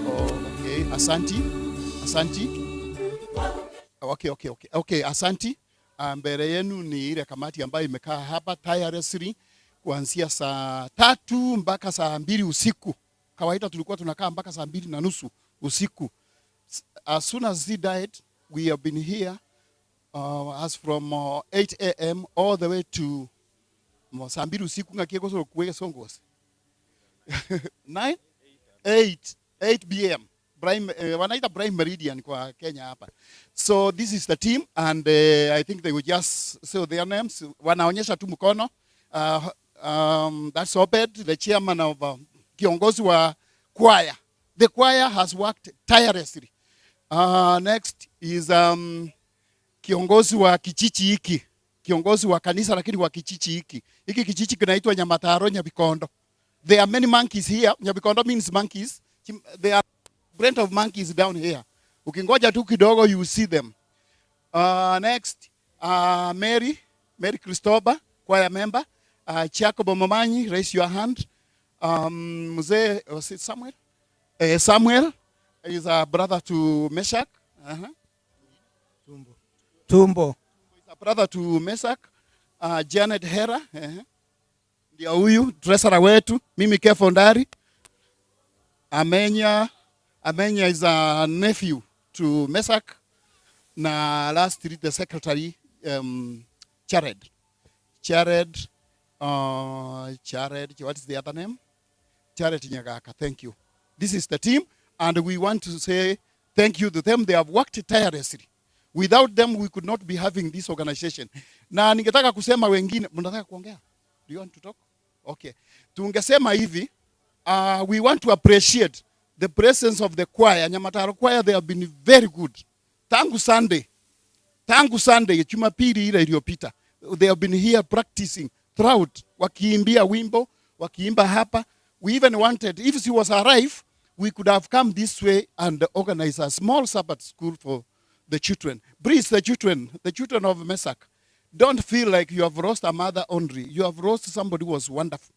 Oh, okay. Asanti. Okay, asanti. Mbele yenu ni ile kamati ambayo imekaa hapa tirelessly kuanzia saa 3 mpaka saa 2 usiku. Kawaida tulikuwa tunakaa mpaka saa 2:30 usiku. As soon as he died, we have been here as from 8 a.m. all the way to saa mbili usiku ngakieko soro kuweke songos 9 8 p.m. Wanaita Prime Meridian kwa Kenya hapa. So this is the team and I think they will just say their names. Wanaonyesha tu mkono. That's Obed, the chairman of kiongozi wa choir. The choir has worked tirelessly. Next is kiongozi wa kichichi hiki. Kiongozi wa kanisa lakini wa kichichi hiki. Hiki kichichi kinaitwa Nyamataro Nyabikondo. There are many monkeys here. Nyabikondo means monkeys. There are plenty of monkeys down here. Ukingoja tu kidogo you see them. Next, Mary Christoba, choir member. Jacobo Momanyi, raise your hand. Mzee, was it Samuel? Samuel is a brother to Meshach. Tumbo. He's a brother to Meshach. Janet Hera. Ndio huyu, treasurer wetu. Mimi Kefondari. Amenya is a nephew to Meshach. Na lastly, the secretary, Jared, what is the other name? Jared Nyagaka, thank you. This is the team, and we want to say thank you to them. They have worked tirelessly. Without them, we could not be having this organization. Na ningetaka kusema wengine, mnataka kuongea? Do you want to talk? Okay. Tungesema hivi, we want to appreciate the presence of the choir. Nyamataro choir, they have been very good. Tangu Sunday, Jumapili ile iliyopita. They have been here practicing throughout. Wakiimbia wimbo, wakiimba hapa. We even wanted, if she was alive, we could have come this way and organize a small Sabbath school for the children. Please, the children of Meshach, don't feel like you have lost a mother only. You have lost somebody who was wonderful.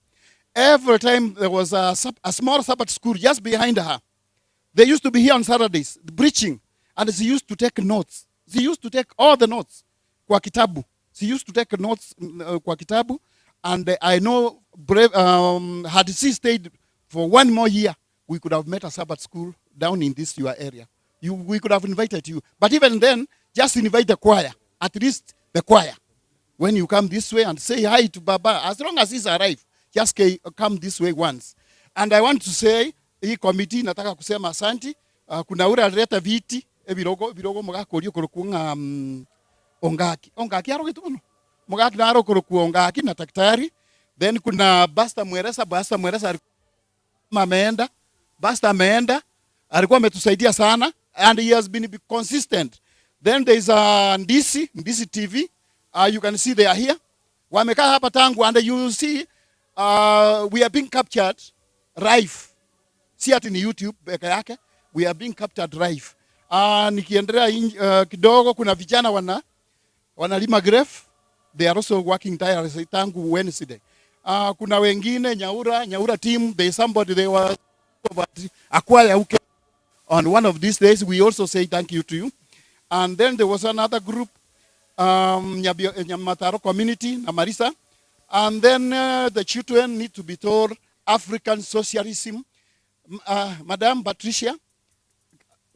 Every time there was a small Sabbath school just behind her. They used to be here on Saturdays, preaching, and she used to take notes. She used to take all the notes kwa kitabu. She used to take notes kwa kitabu, and I know had she stayed for one more year, we could have met a Sabbath school down in this your area. We could have invited you. But even then, just invite the choir, at least the choir. When you come this way and say hi to Baba, as long as he's arrived, just come this way once. And I want to say, hii committee nataka kusema asanti. Kuna ule alileta viti, virogo mugakorio kurukunga ongaki aro gituno. Mugaki naro kuruku ongaki na daktari. Then kuna Basta Mweresa ameenda, alikuwa ametusaidia sana, and he has been consistent. Then there is Ndisi TV. You can see they are here. Wamekaa hapa tangu, and you see we are being captured live. Si ati ni YouTube peke yake. We are being captured live. Nikiendelea kidogo, kuna vijana wanalima grave. They are also working tirelessly tangu Wednesday. Kuna wengine Nyaura team, there is somebody they were acquire okay. On one of these days, we also say thank you to you. And then there was another group, Nyamataro community, Namarisa. And then the children need to be told African socialism. Madam Patricia,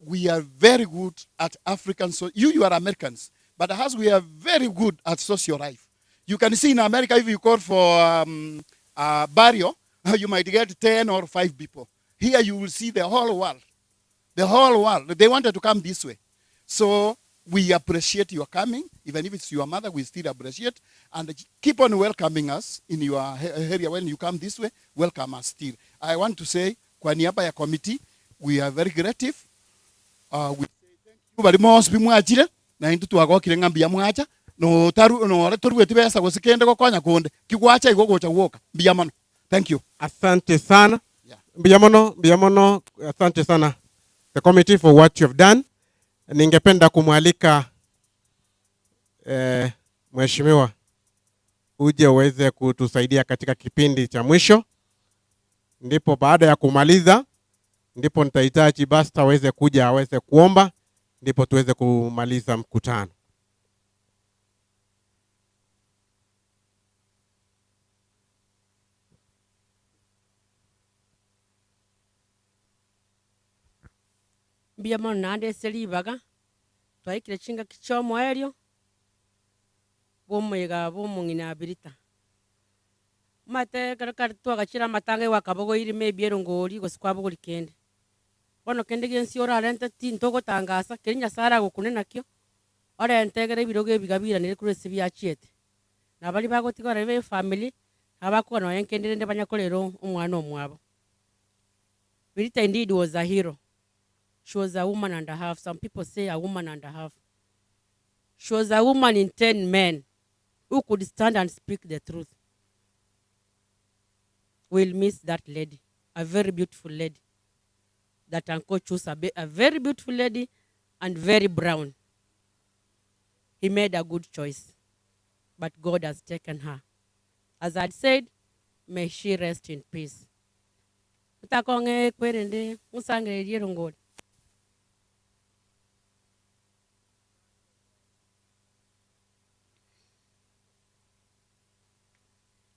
we are very good at African, you are Americans, but as we are very good at social life. You can see in America, if you call for burial, you might get 10 or 5 people. Here you will see the whole world. The whole world. They wanted to come this way. So we appreciate your coming. Even if it's your mother, we still appreciate. And keep on welcoming us in your area. When you come this way, welcome us still. I want to say, kwa niaba ya committee, we are very grateful. We say thank you very much. Bimwachire na intu twagokire ngambia mwacha no toru etibesa gosikende gokonya konde kigwacha igogocha woka biyamano. Thank you. Asante sana. Biyamano, asante sana the committee for what you have done. Ningependa kumwalika mheshimiwa uje uweze kutusaidia katika kipindi cha mwisho. Ndipo baada ya kumaliza, ndipo nitahitaji Basta aweze kuja aweze kuomba, ndipo tuweze kumaliza mkutano. Biyamano nande selibaga twaikire chinga kichomo elio bw'omwega bw'omung'ina Biritha. Mate kar twagachira matange wakabogo iri maybe erongori gosikwa bogori kende. Bono kende gensi orarente tintogo tangasa keri Nyasaye gukunena kyo. Orentegere biroge bigabiranire kuri ese byachiete. Nabali bagotigora be family abakwana yenkendere nde banyakolero omwana omwabo. Biritha indeed was a hero. She was a woman and a half. Some people say a woman and a half. She was a woman in 10 men who could stand and speak the truth. We'll miss that lady, a very beautiful lady. That uncle chose a very beautiful lady and very brown. He made a good choice, but God has taken her. As I said, may she rest in peace. Utakonge kwerende musangere yerongori.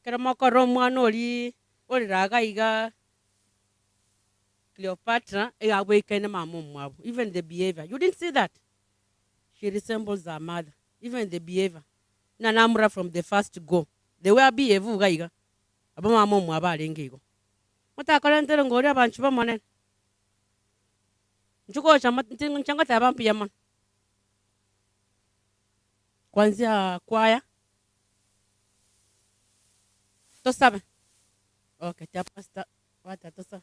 Keramoko romwana oli raga iga Cleopatra awakene mama mwabo. Even the behavior. You didn't see that? She resembles her mother. Even the behavior. Nanamura from the first go. They were behave gaiga. Aba mama mwabo alengigo. Mutakolentero ngori abantu bamone. Nchuko changa tabampi yaman. Kwanzia kwaya. Tosabe. Okay, tia pastor. Wata tosa.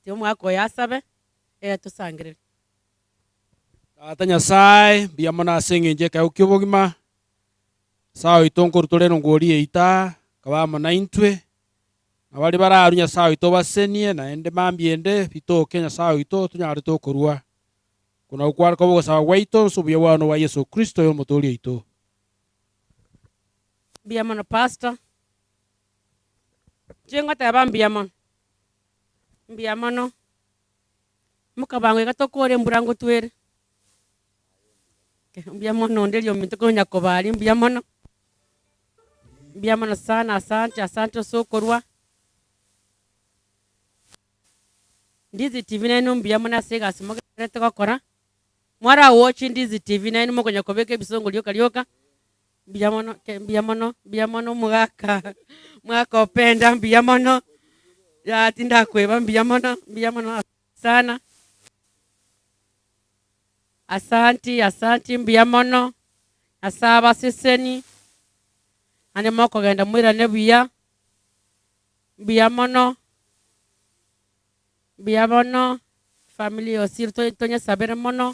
Tio mwako ya sabe. Tosangire. Tata Nyasaye biamana asengenje ka ukibogima. Sao itonkoro toreno ngori eita kabama na intwe. Abali bararu Nyasaye ito basenie na ende mambiende bito Kenya sao ito tunyari to korua. Kuna ukwara kobo sawa waito subye wano wa Yesu Kristo yo motori ito. Biamana pastor. Jenga taba biamana. Biamano. Mukabangwe gatokore mburango twere. Biamano ndelio mitoko nyakobali biamano. Biamano sana asante sokorwa. Ndizi TV nenu biamana sega simoga rete kokora. Mwara watching Ndizi TV nenu moko nyakobeke bisongo lyoka. Biamano mwaka openda biamano. Ya tinda kweba biamano sana. Asanti biamano. Asaba siseni. Ane moko genda mwira nebuya. Biamano. Family osiro tonya sabere mono.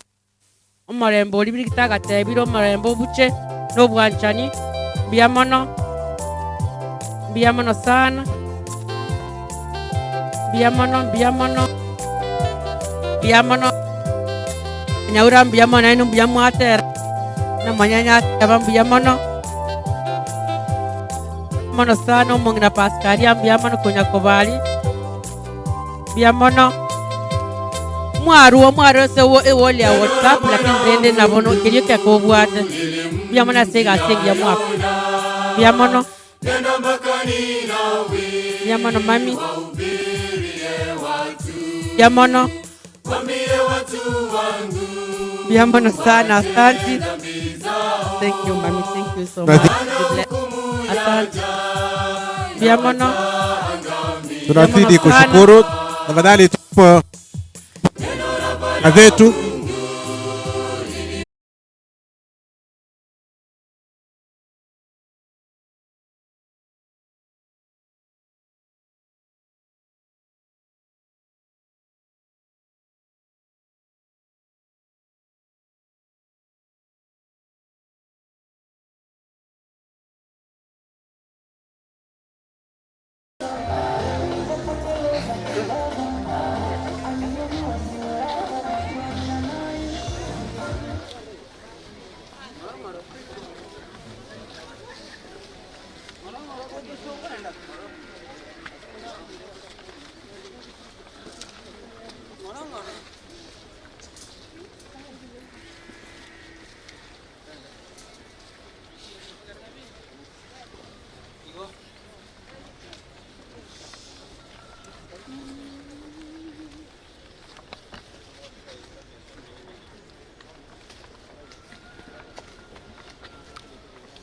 Omorembo libiri kitaga tebiro omorembo buche. No bwanchani. Biamano sana. Biamano. Nyaura biamano inu biamu atera. Na manyanya atera biamano. Biamano sana umongina paskaria biamano kunya kobali. Biamano. Mwaru se ewoli ya WhatsApp lakini brende na bono kiriyo kya kobuate. Biamano sega ya mwapu. Biamano mami. Biamano sana asante. Thank you mami, thank you so much. Asante. Biamano. Tunazidi kushukuru. Tafadhali tupo na zetu.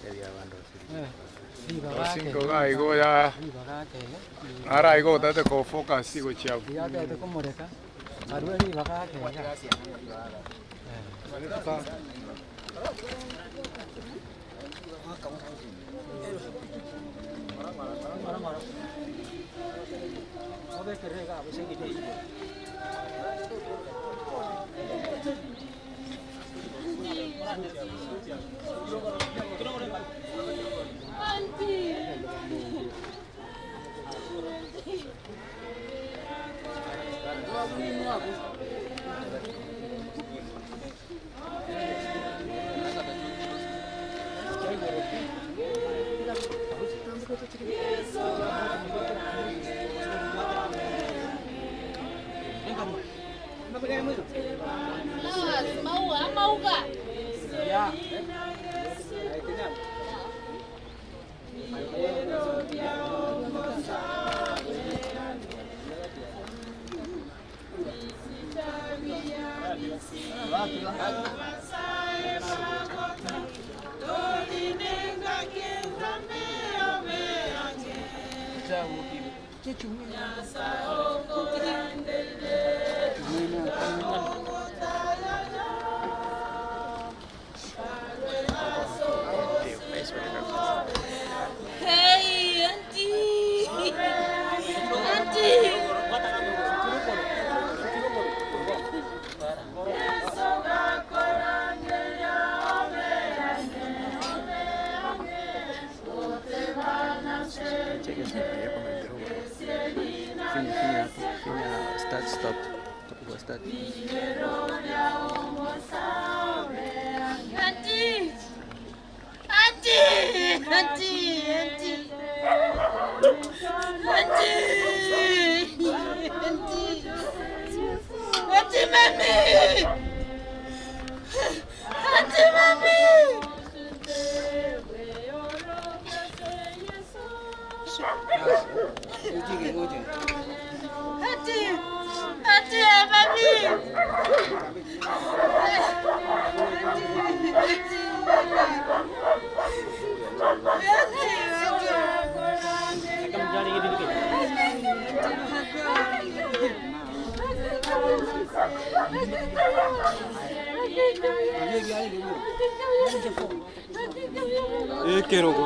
Sería bando. Cinco gaigo ya. Ara igo tate ko focus go chiao. Ya te ko moreka. Arweli bakake. Hey, auntie! Auntie! Stop. Start. Auntie! Auntie! Auntie! Auntie! Auntie, mami! Auntie, mami! Auntie, mami! Kerubo.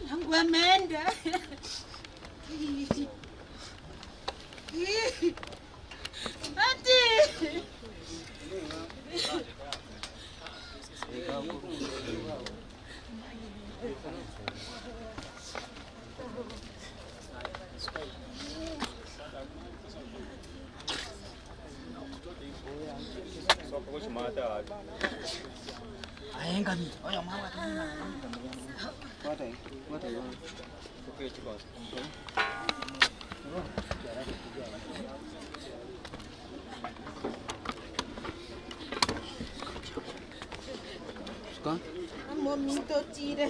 Yangu ameenda. Auntie! Amo minto tire.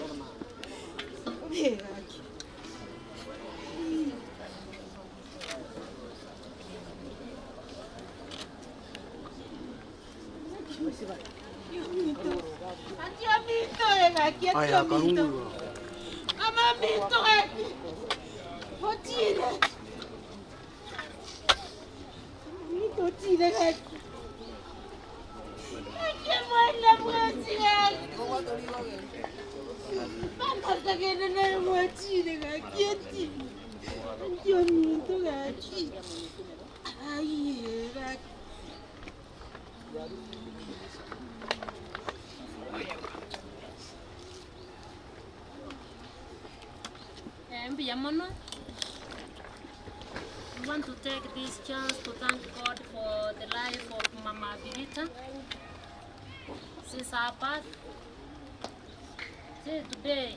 I want to take this chance to thank God for the life of Mama Biritha since her birth till today,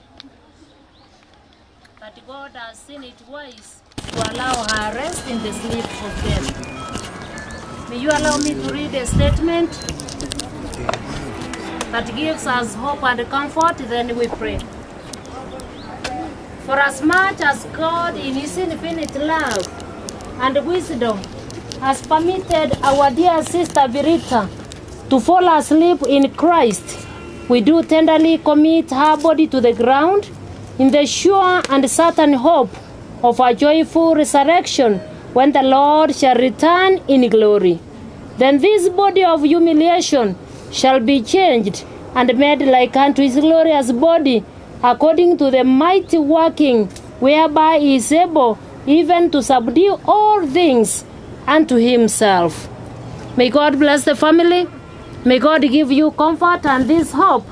that God has seen it wise to allow her rest in the sleep of death. May you allow me to read a statement that gives us hope and comfort, then we pray. For as much as God in His infinite love and wisdom has permitted our dear sister Biritha to fall asleep in Christ, we do tenderly commit her body to the ground in the sure and certain hope of a joyful resurrection when the Lord shall return in glory. Then this body of humiliation shall be changed and made like unto His glorious body, according to the mighty working whereby He is able even to subdue all things unto Himself. May God bless the family. May God give you comfort and this hope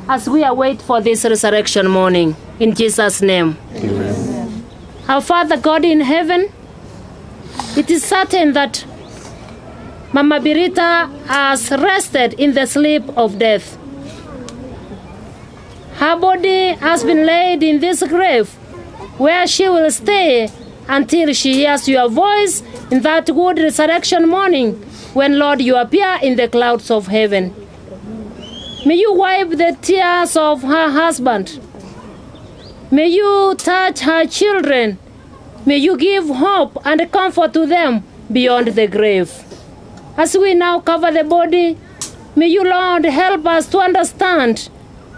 as we await for this resurrection morning. In Jesus' name. Amen. Our Father God in heaven, it is certain that Mama Biritha has rested in the sleep of death. Her body has been laid in this grave where she will stay until she hears your voice in that good resurrection morning when, Lord, you appear in the clouds of heaven. May you wipe the tears of her husband. May you touch her children. May you give hope and comfort to them beyond the grave. As we now cover the body, may you, Lord, help us to understand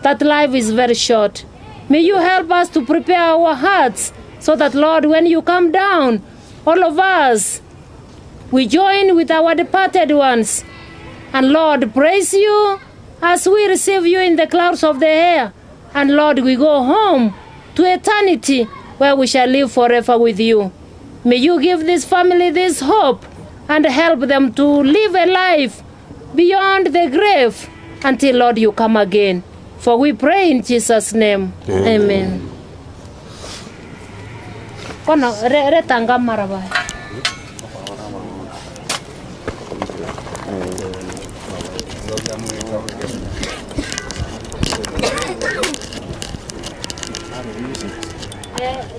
that life is very short. May you help us to prepare our hearts so that, Lord, when you come down, all of us, we join with our departed ones. And, Lord, praise you as we receive you in the clouds of the air. And, Lord, we go home to eternity where we shall live forever with you. May you give this family this hope and help them to live a life beyond the grave until, Lord, you come again. For we pray in Jesus' name. Amen. Kono retanga marabai.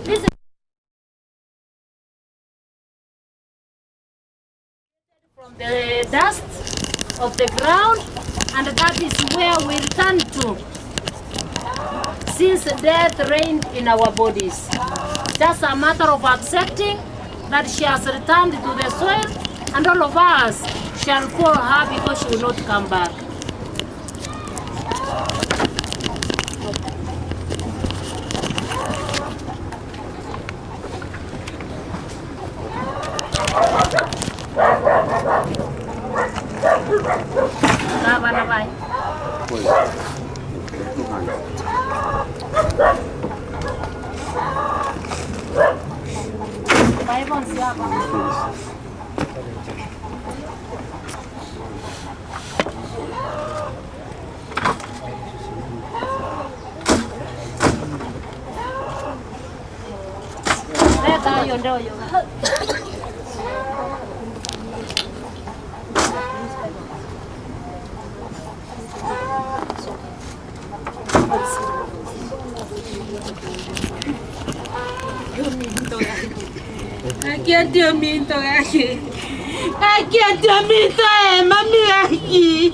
This is from the dust of the ground, and that is where we return to since death reigned in our bodies. Just a matter of accepting that she has returned to the soil, and all of us shall follow her because she will not come back. ndio minto yake. Aki ndio minto mami yake.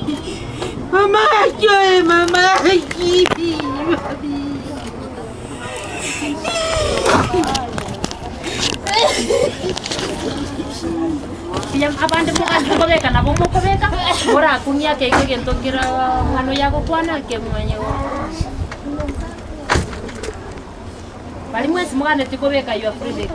Mama yake mama yake. Yang abande mo kan ko beka na mo ko beka. Ora kunya ke gento kira ano ya ko kwana ke mwenye. Bali mwezi mwana tiko beka you free beka.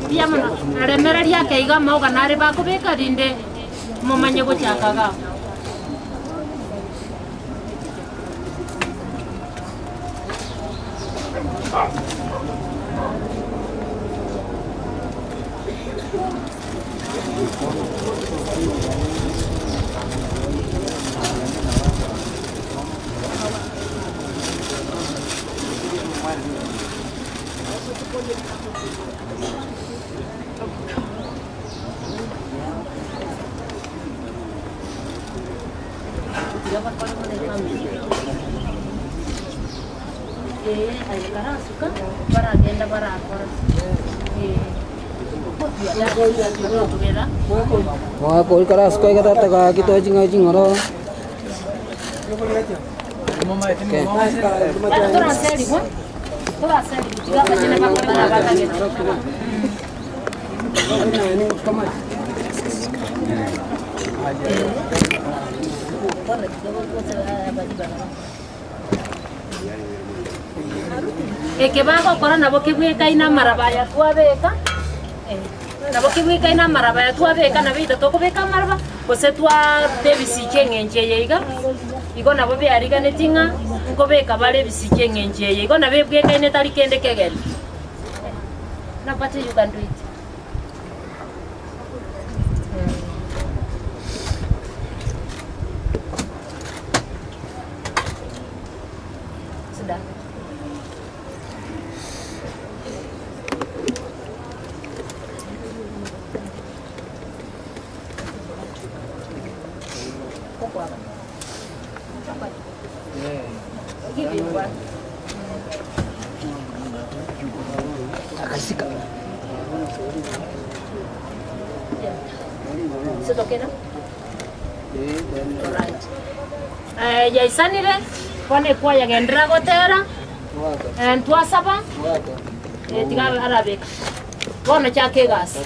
Iya mana? Ada merah dia kayak gak mau kan ada baku beka dinde mau manjago cakaga. Wah, kau keras kau kata tak kita jing orang. Okay. Que va a correr na boque we kai na marabaya tua beka. Na boque we kai na marabaya tua beka na vida toko beka maraba. Você tua deve se kengenje yega. Igo na bobe ariga netinga ko beka bale bisi kengenje yega. Igo na bebe kai ne tari kende kegel. Na pati you can do it. Sudah. Is it okay now? Alright. Ya isanire pone kwa ya gendra gotera. And tuasaba. Tiga arabek. Bona chake gas.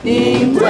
Ningwe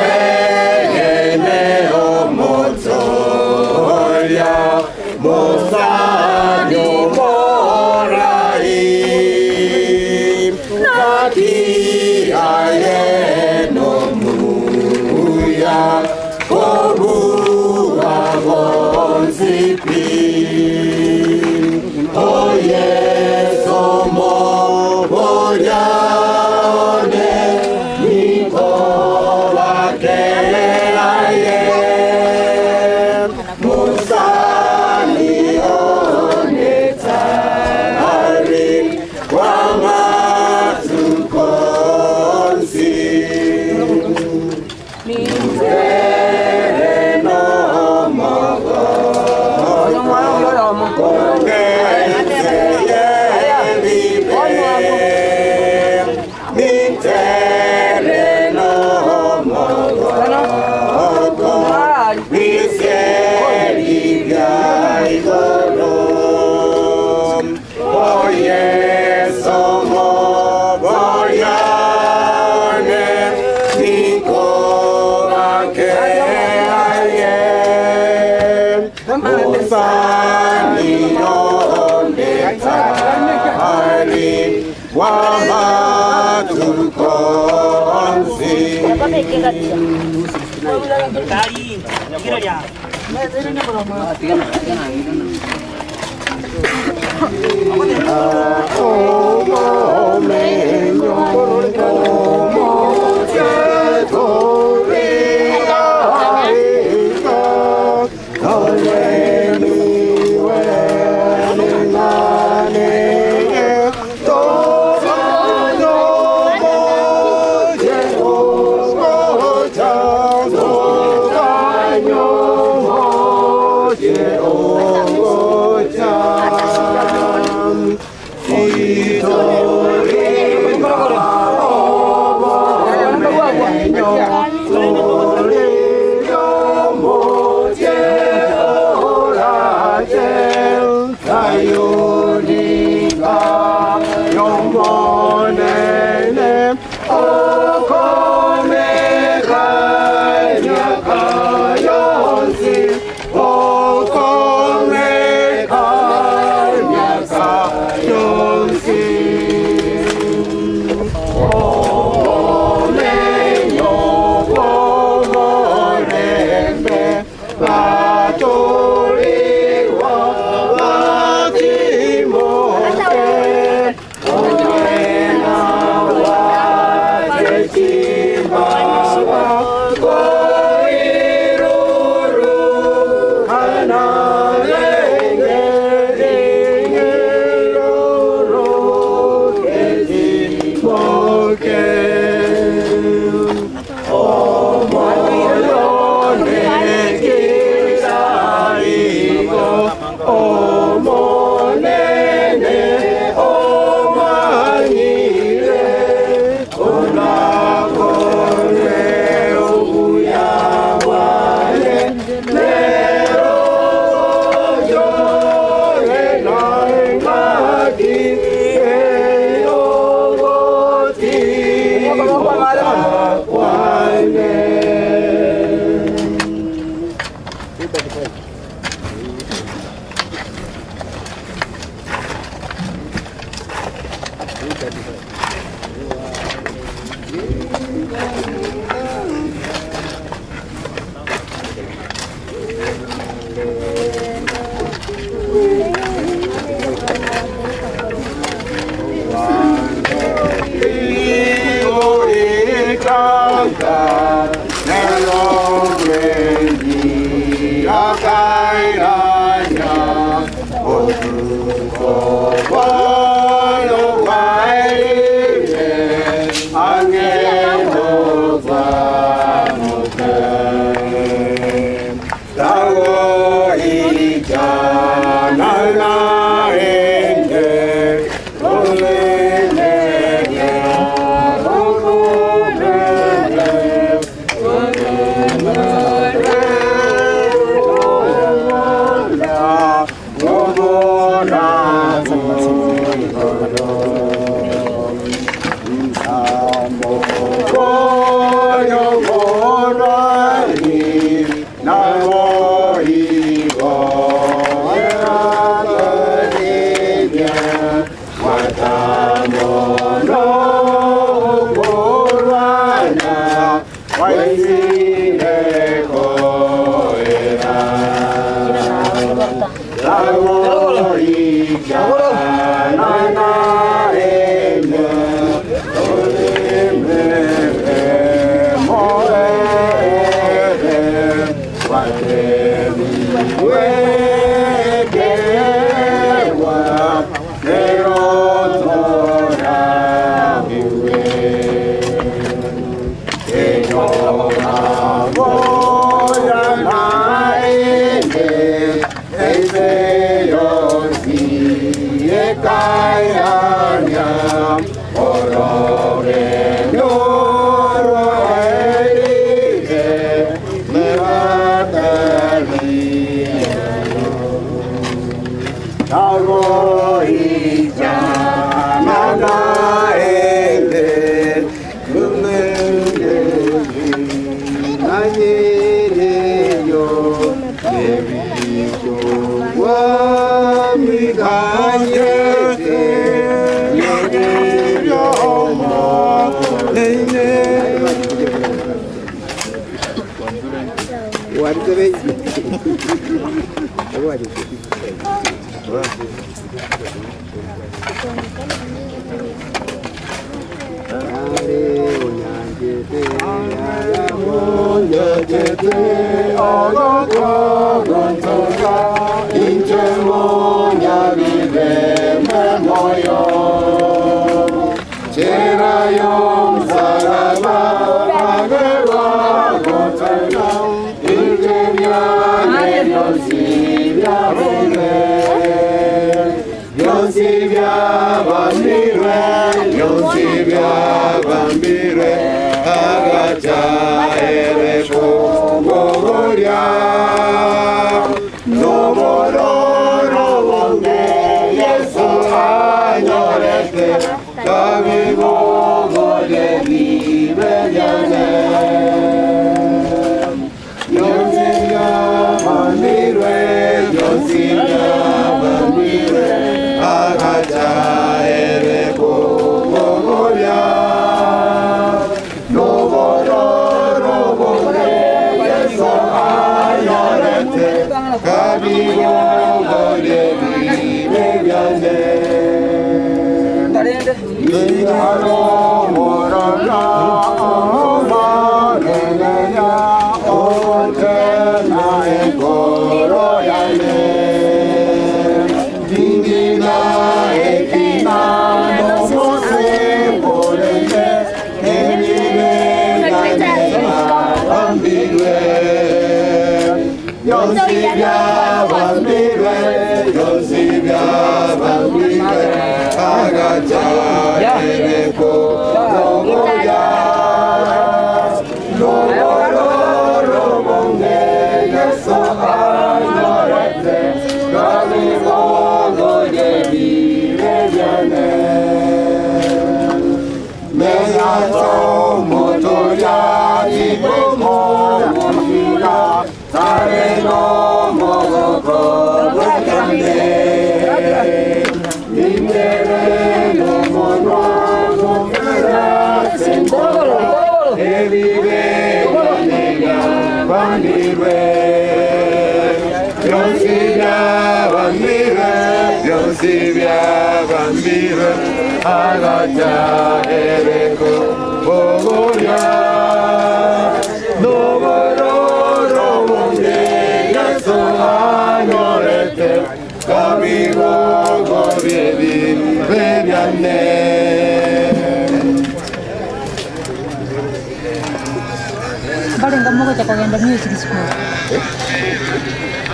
Barenga mugo chakagenda music school.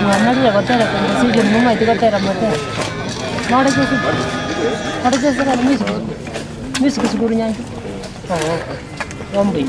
Mwanali agotera kwa msije muma itigotera mote. Nore jesu. Nore jesu kwa music. Music school nyangi. Oh. Ombi.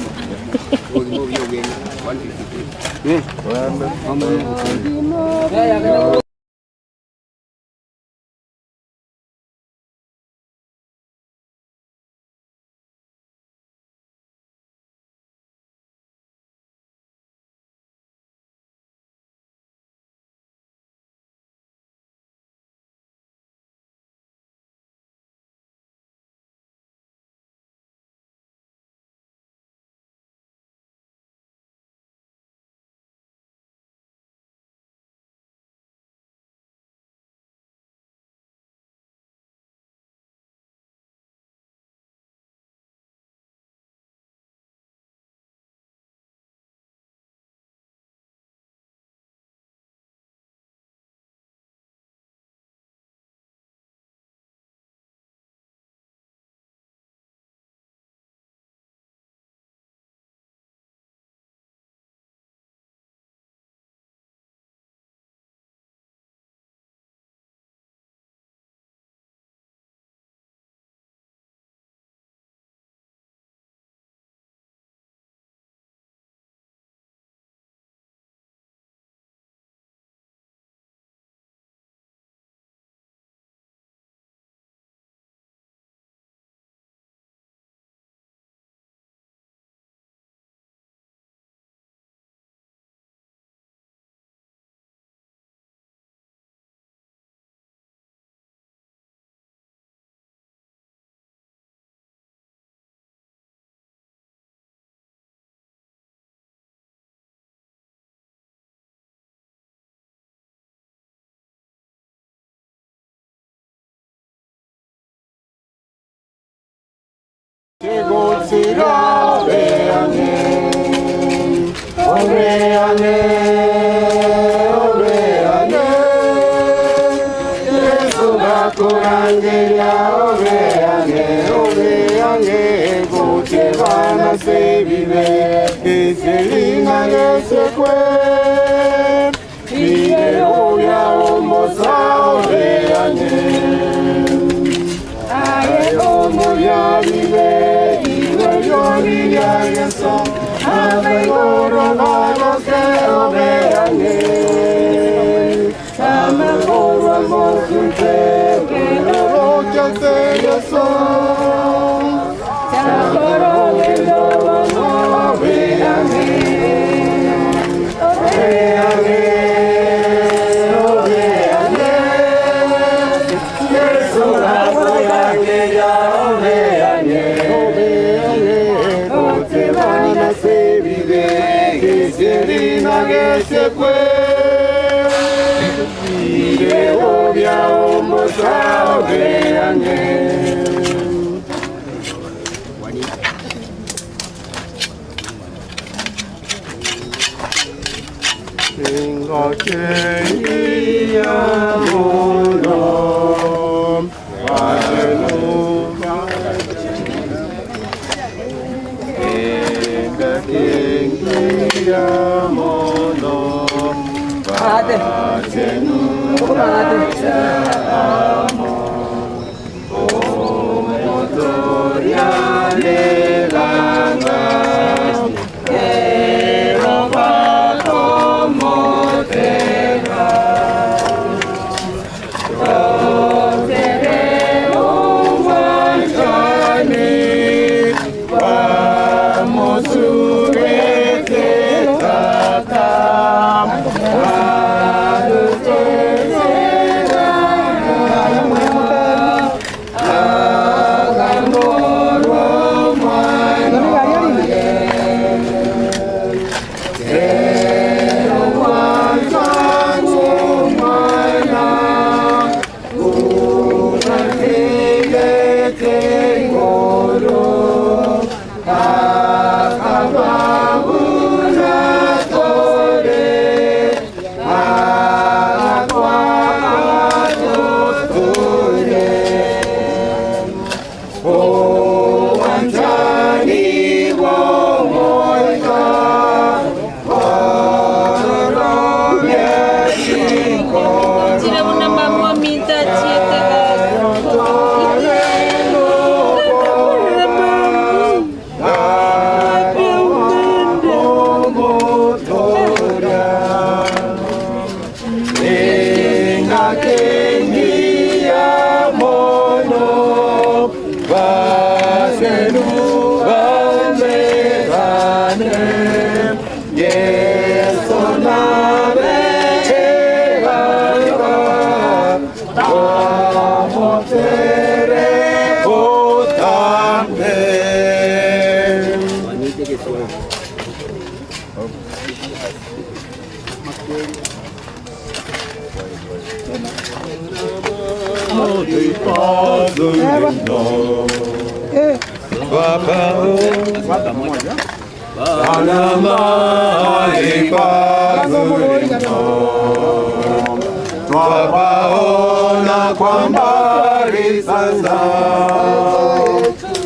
Twapaona kwa mbali sasa,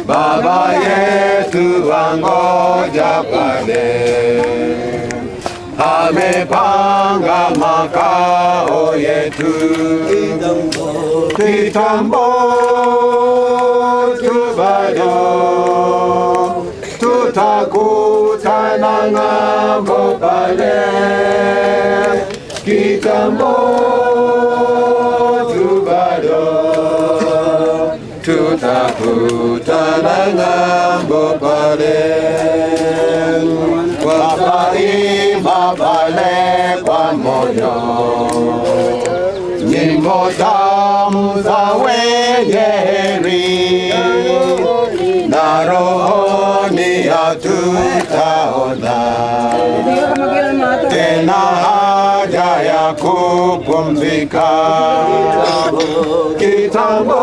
Baba yetu wangoja pale, amepanga makao yetu kitambo tu bado, tutakutana ng'ambo pale kitambo tu bado, tutakutana ng'ambo pale, wakaimba pale kwa moyo nyimbo tamu za wenye heri, na rohoni hatutaona tena haja ya kupumzika kitambo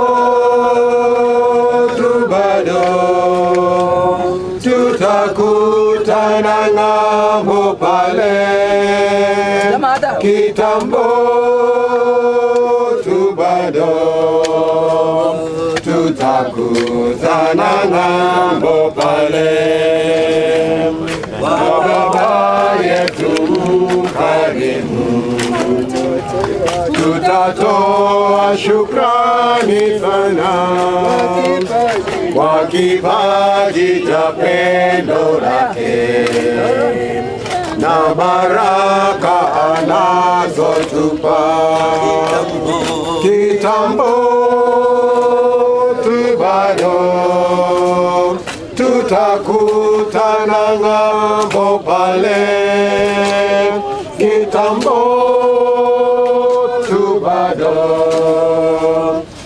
tu bado, pale kitambo tu bado tutakutana ng'ambo pale. Baba yetu karimu, tutatoa shukrani sana kwa kipaji cha pendo lake na baraka anazotupa. Kitambo tu bado tutakutana ng'ambo pale. Kitambo tu bado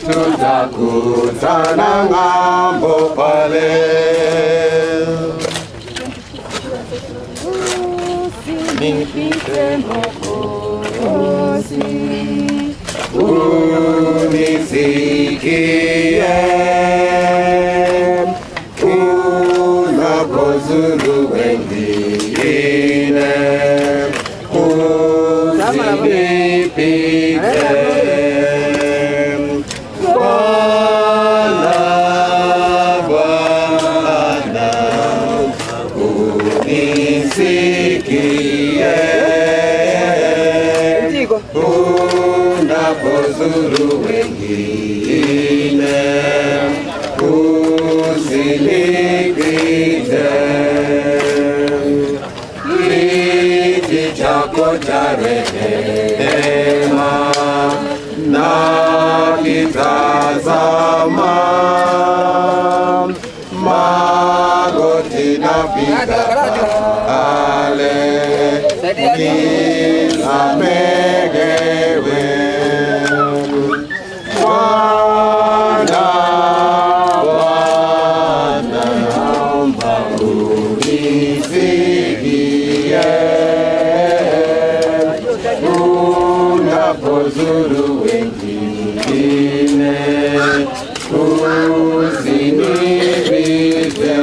tutakutana ng'ambo pale. Nipite Mwokozi, unisikie unapozuru wengine, usinipite Bwana, Bwana, unisikie unapozuru wengine, usinipite. Kiti chako cha rehema na kitazama, magoti napiga pale nisamehewe. Bwana, Bwana, naomba unisikie unapozuru wengine, usinipite.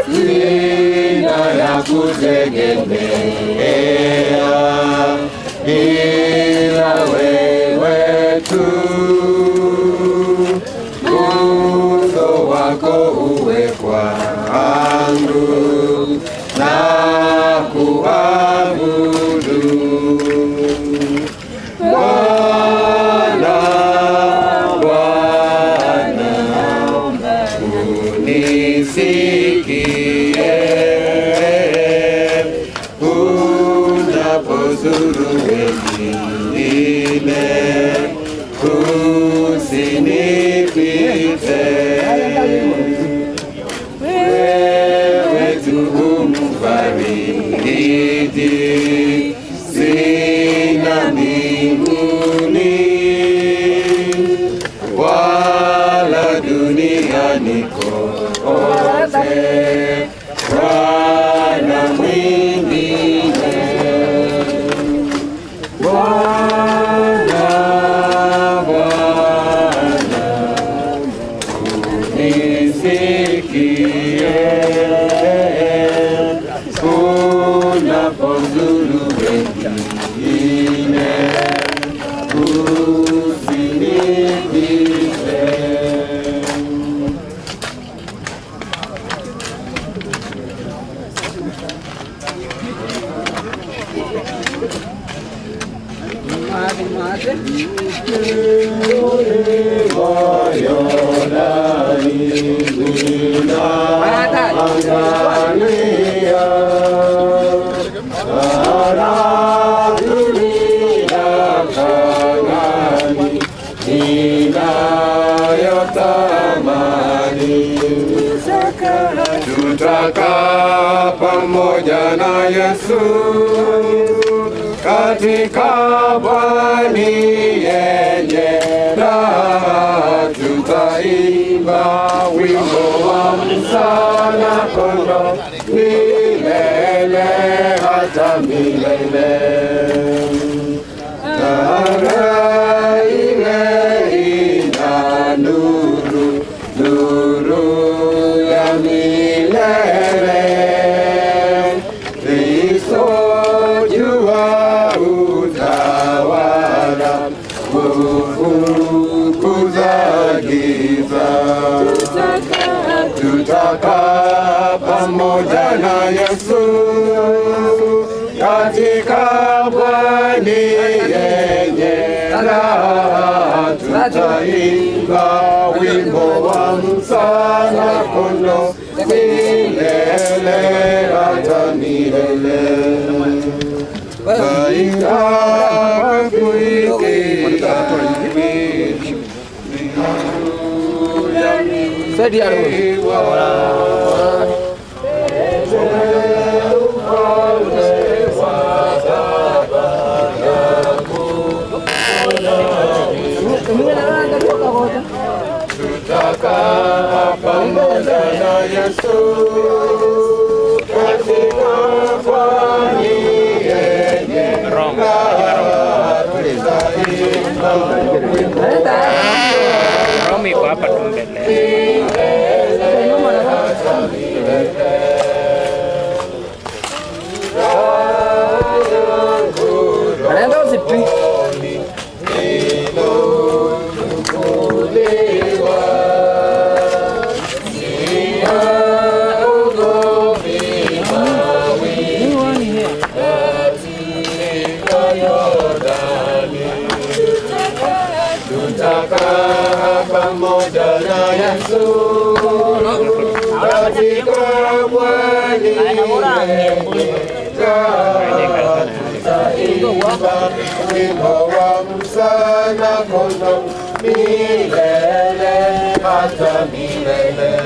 Sina ya kutegemea ila wewe tu, uso wako uwe kwangu na kuabudu. Bwana, Bwana, unisikie unapozuru wengine, usinipite. Wewe tu umfariji, sina mbinguni wala duniani kote, Bwana mwingine. Bwana, Bwana, unisikie unapozuru wengine, usinipite. Tutakaa pamoja na Yesu katika pwani yenye raha, tutaimba wimbo wa msana kondoo milele hata milele. Raha ile ina nuru, nuru ya milele. katika pwani yenye raha tutaimba wimbo wa msana kondo milele hata milele. Kainga kuikia tutakaa pamoja na Yesu katika pwani yenye raha tutaimba Romi iko hapa tu mbele. Anaenda usipi. tutakaa pamoja na Yesu katika pwani tutaimba wimbo wa msana kondo milele hata milele.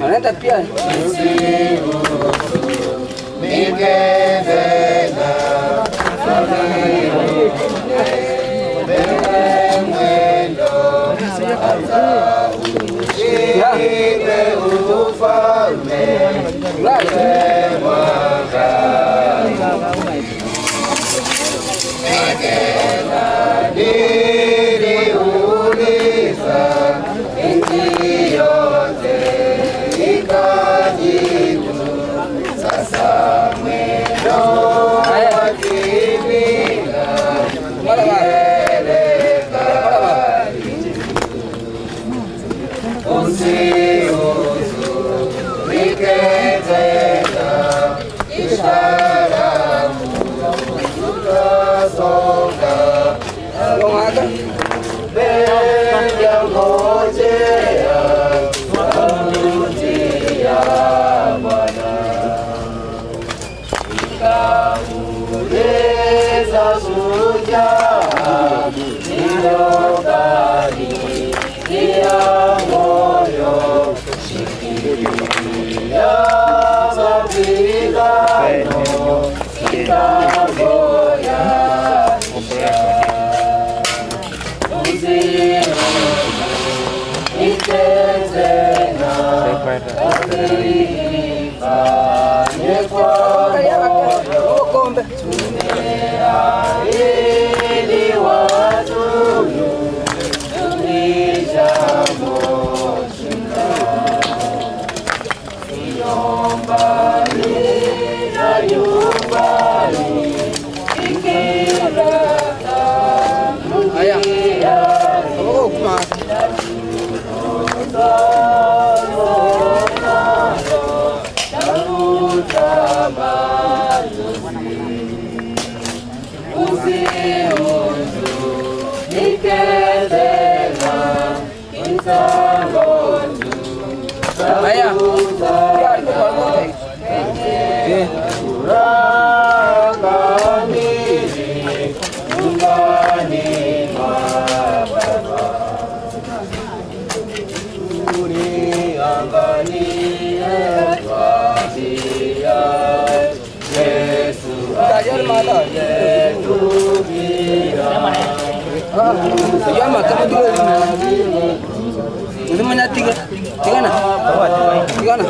Anaenda pia Yama kama tu. Itu mana tiga na? Tiga na.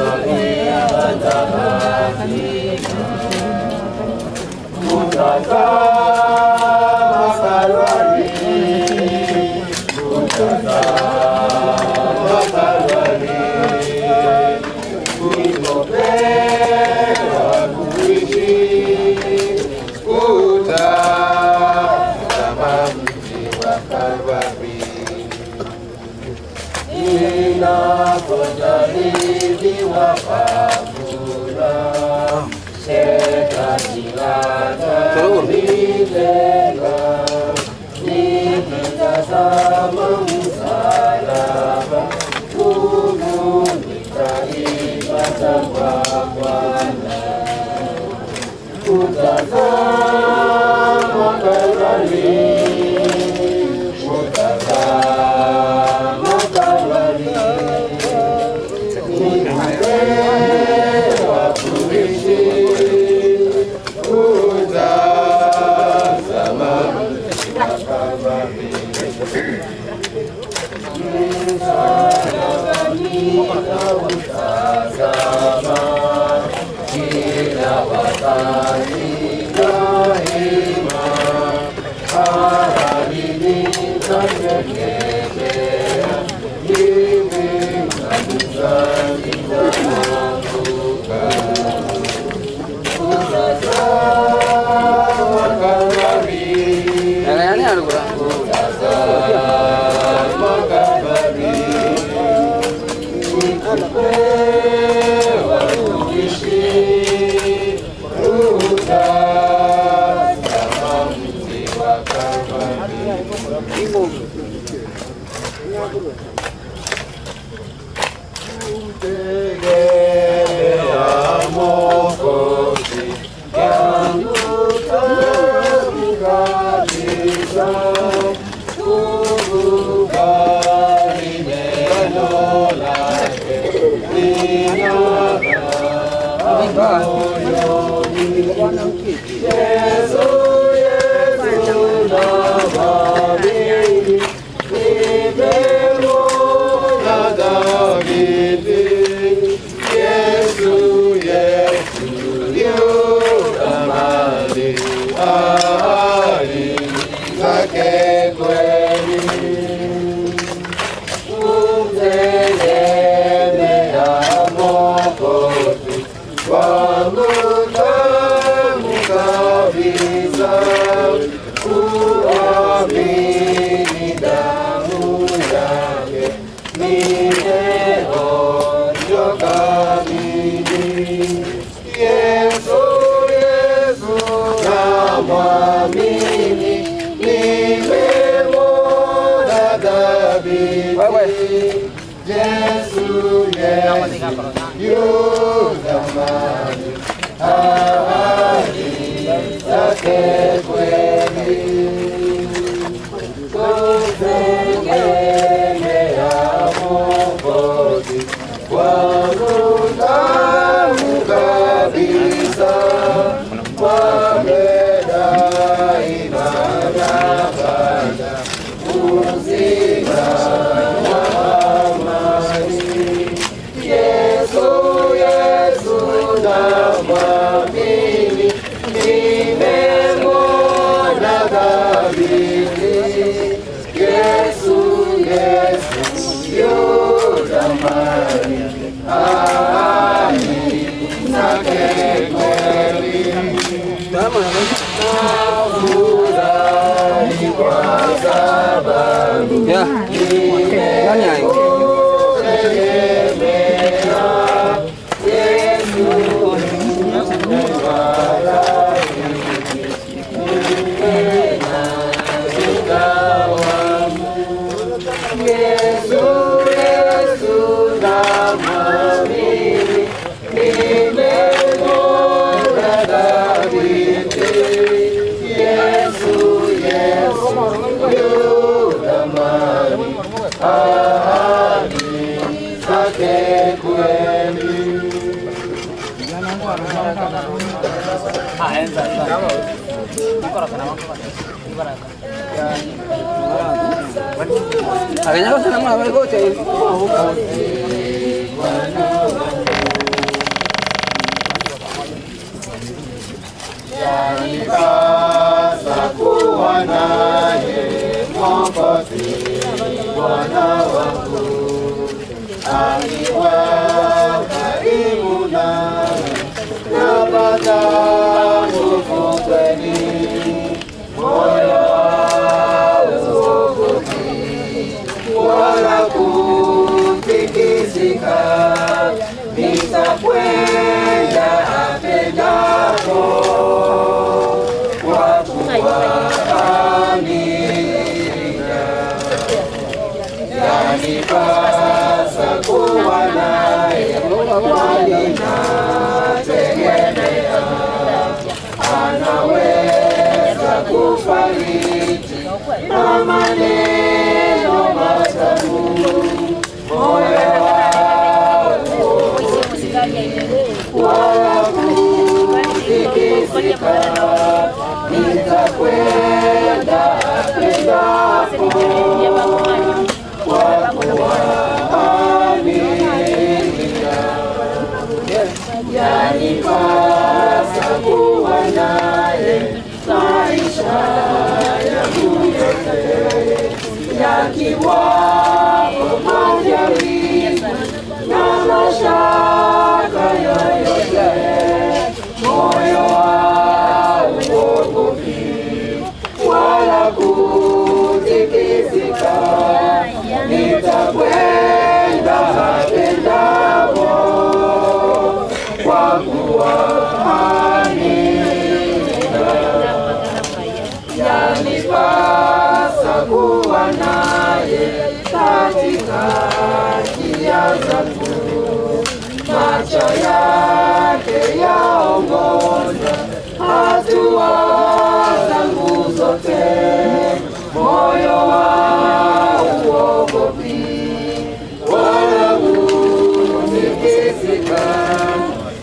Agaknya ko sana mga ko tayo. Yanikasa kuwa naye Mwokozi Bwana wangu, akiwa karibu nami napata nguvu kweli, moyo hauogopi wala kutikisika, nitakwenda apendako. Yanipasa kuwa naye kwani nategemea, anaweza kufariji na maneno matamu, moyo wangu wala kutikisika, nitakwenda apendako. Yanipasa kuwa naye maisha yangu yote, yakiwapo majaribu na mashaka yoyote, moyo hauogopi wala kutikisika, nitakwenda apendako, kwa kuwa amina. Yanipasa kuwa naye katika njia zangu, macho yake yaongoza hatua zangu zote, moyo hauogopi wala kutikisika,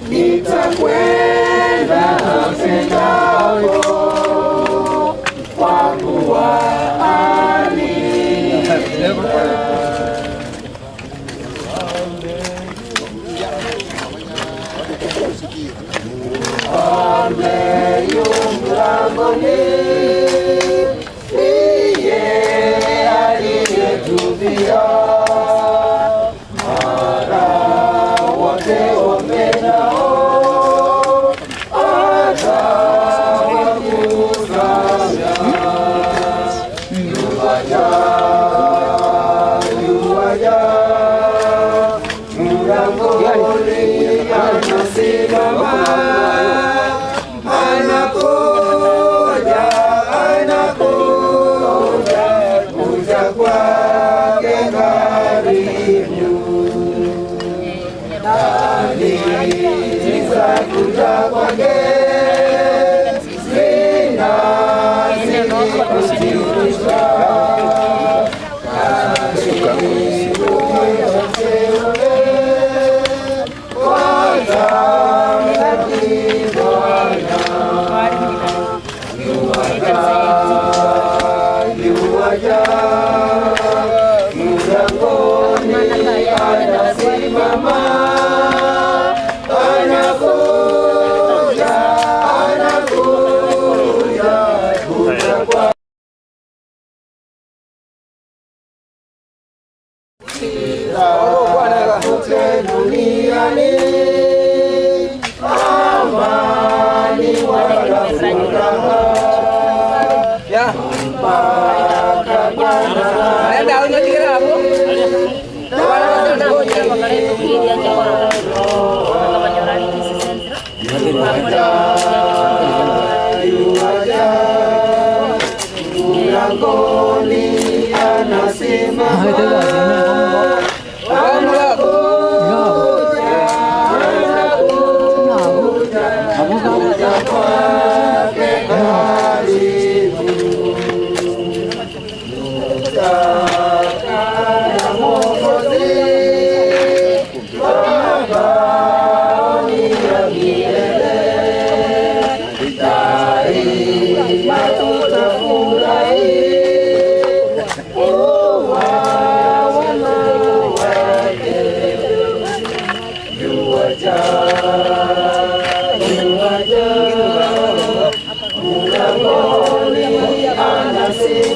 nitakwenda apendako, kwa kuwa amina. Mlangoni ndiye aliyetuvia, mara wote wapendao atawakusanya. Yuwaja mlangoni anasimama, kuja kwake karibu, dalili za kuja kwake zinathibitisha, karibu yoteule kwanza mtakibwana, yuwaja mlangoni anasimama, anakuja kuja kwa kote duniani, amani wala furaha. Mlangoni anasimama, anakuja kwake karibu, ya Mwokozi mabaoni ya milele, daima tutafurahi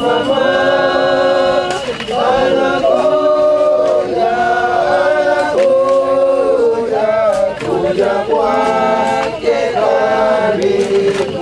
mama anakuja, anakuja, kuja kwake karibu.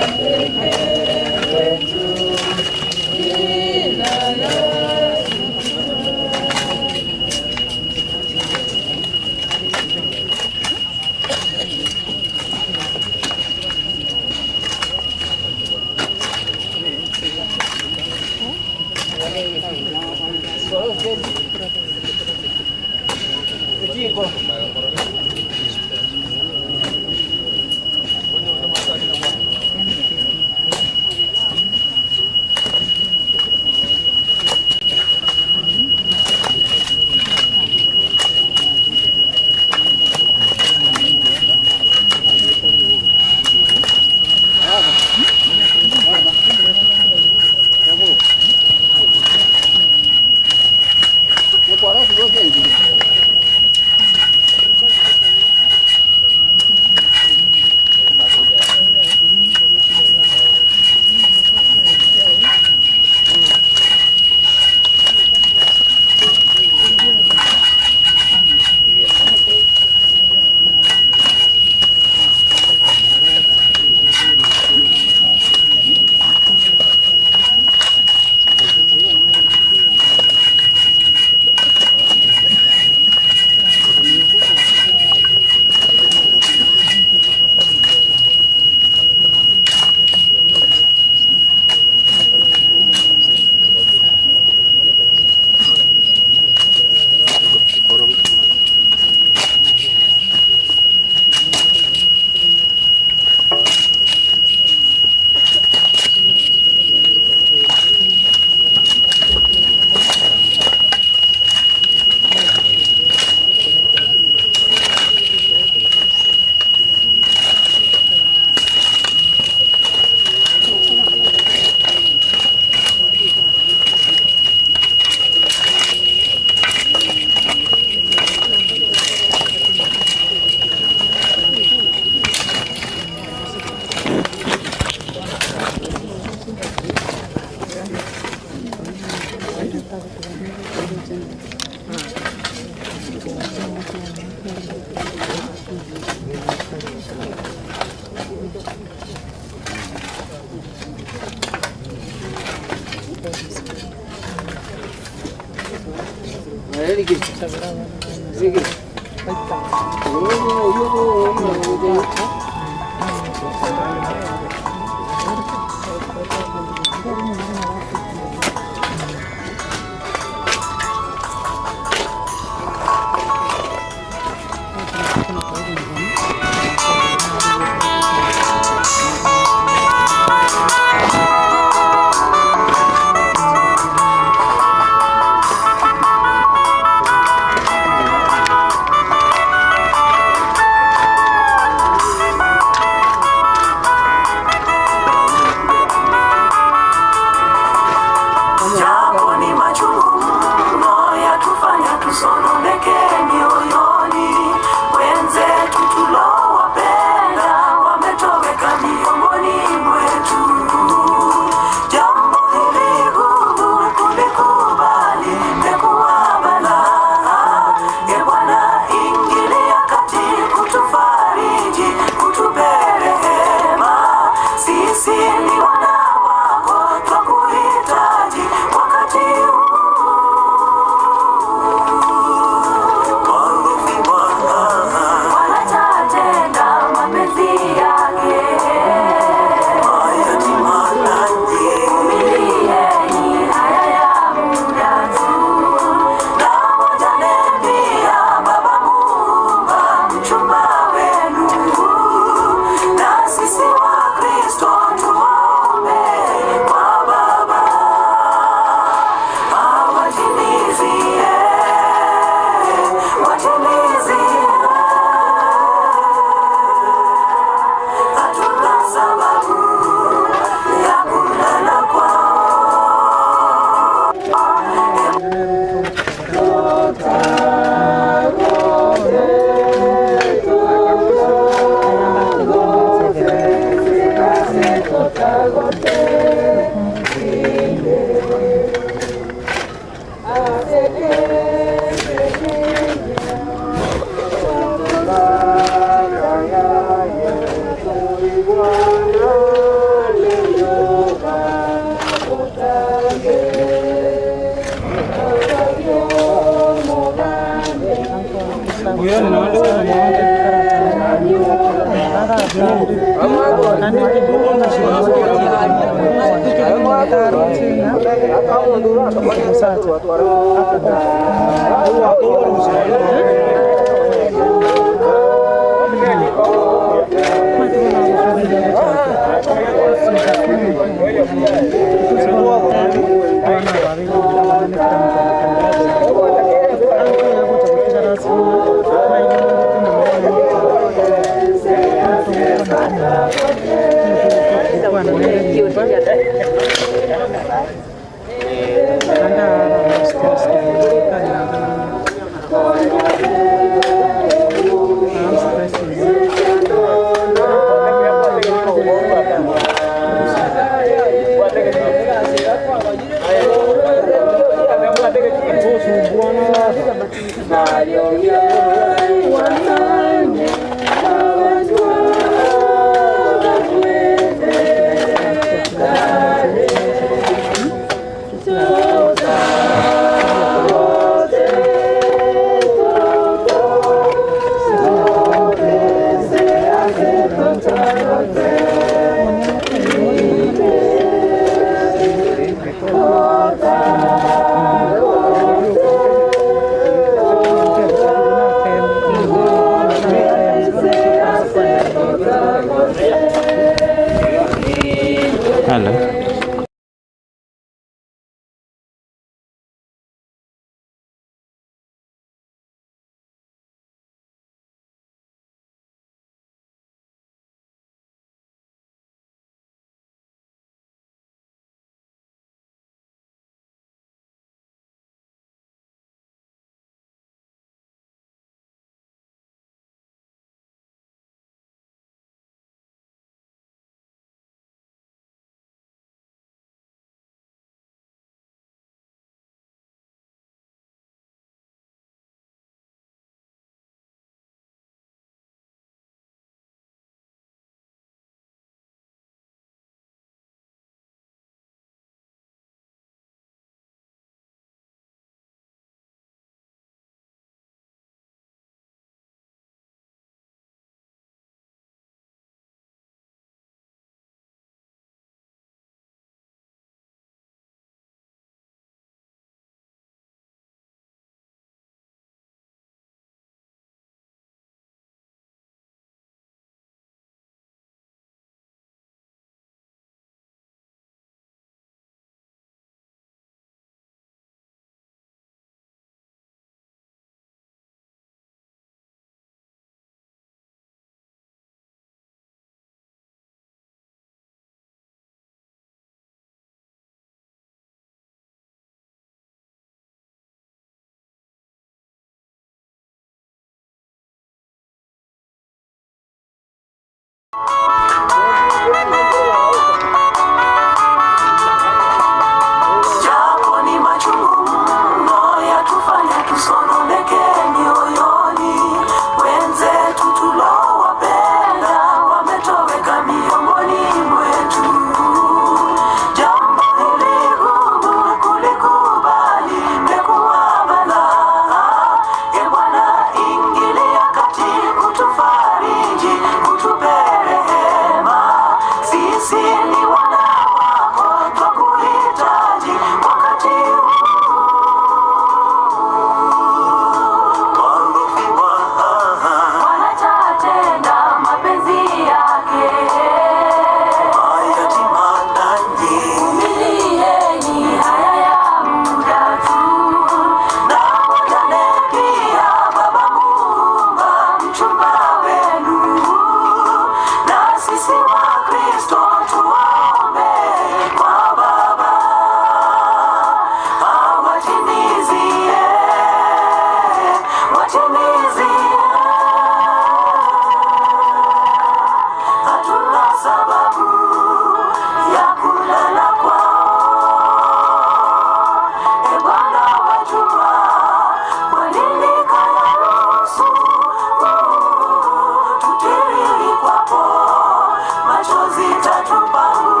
Machozi tatupangu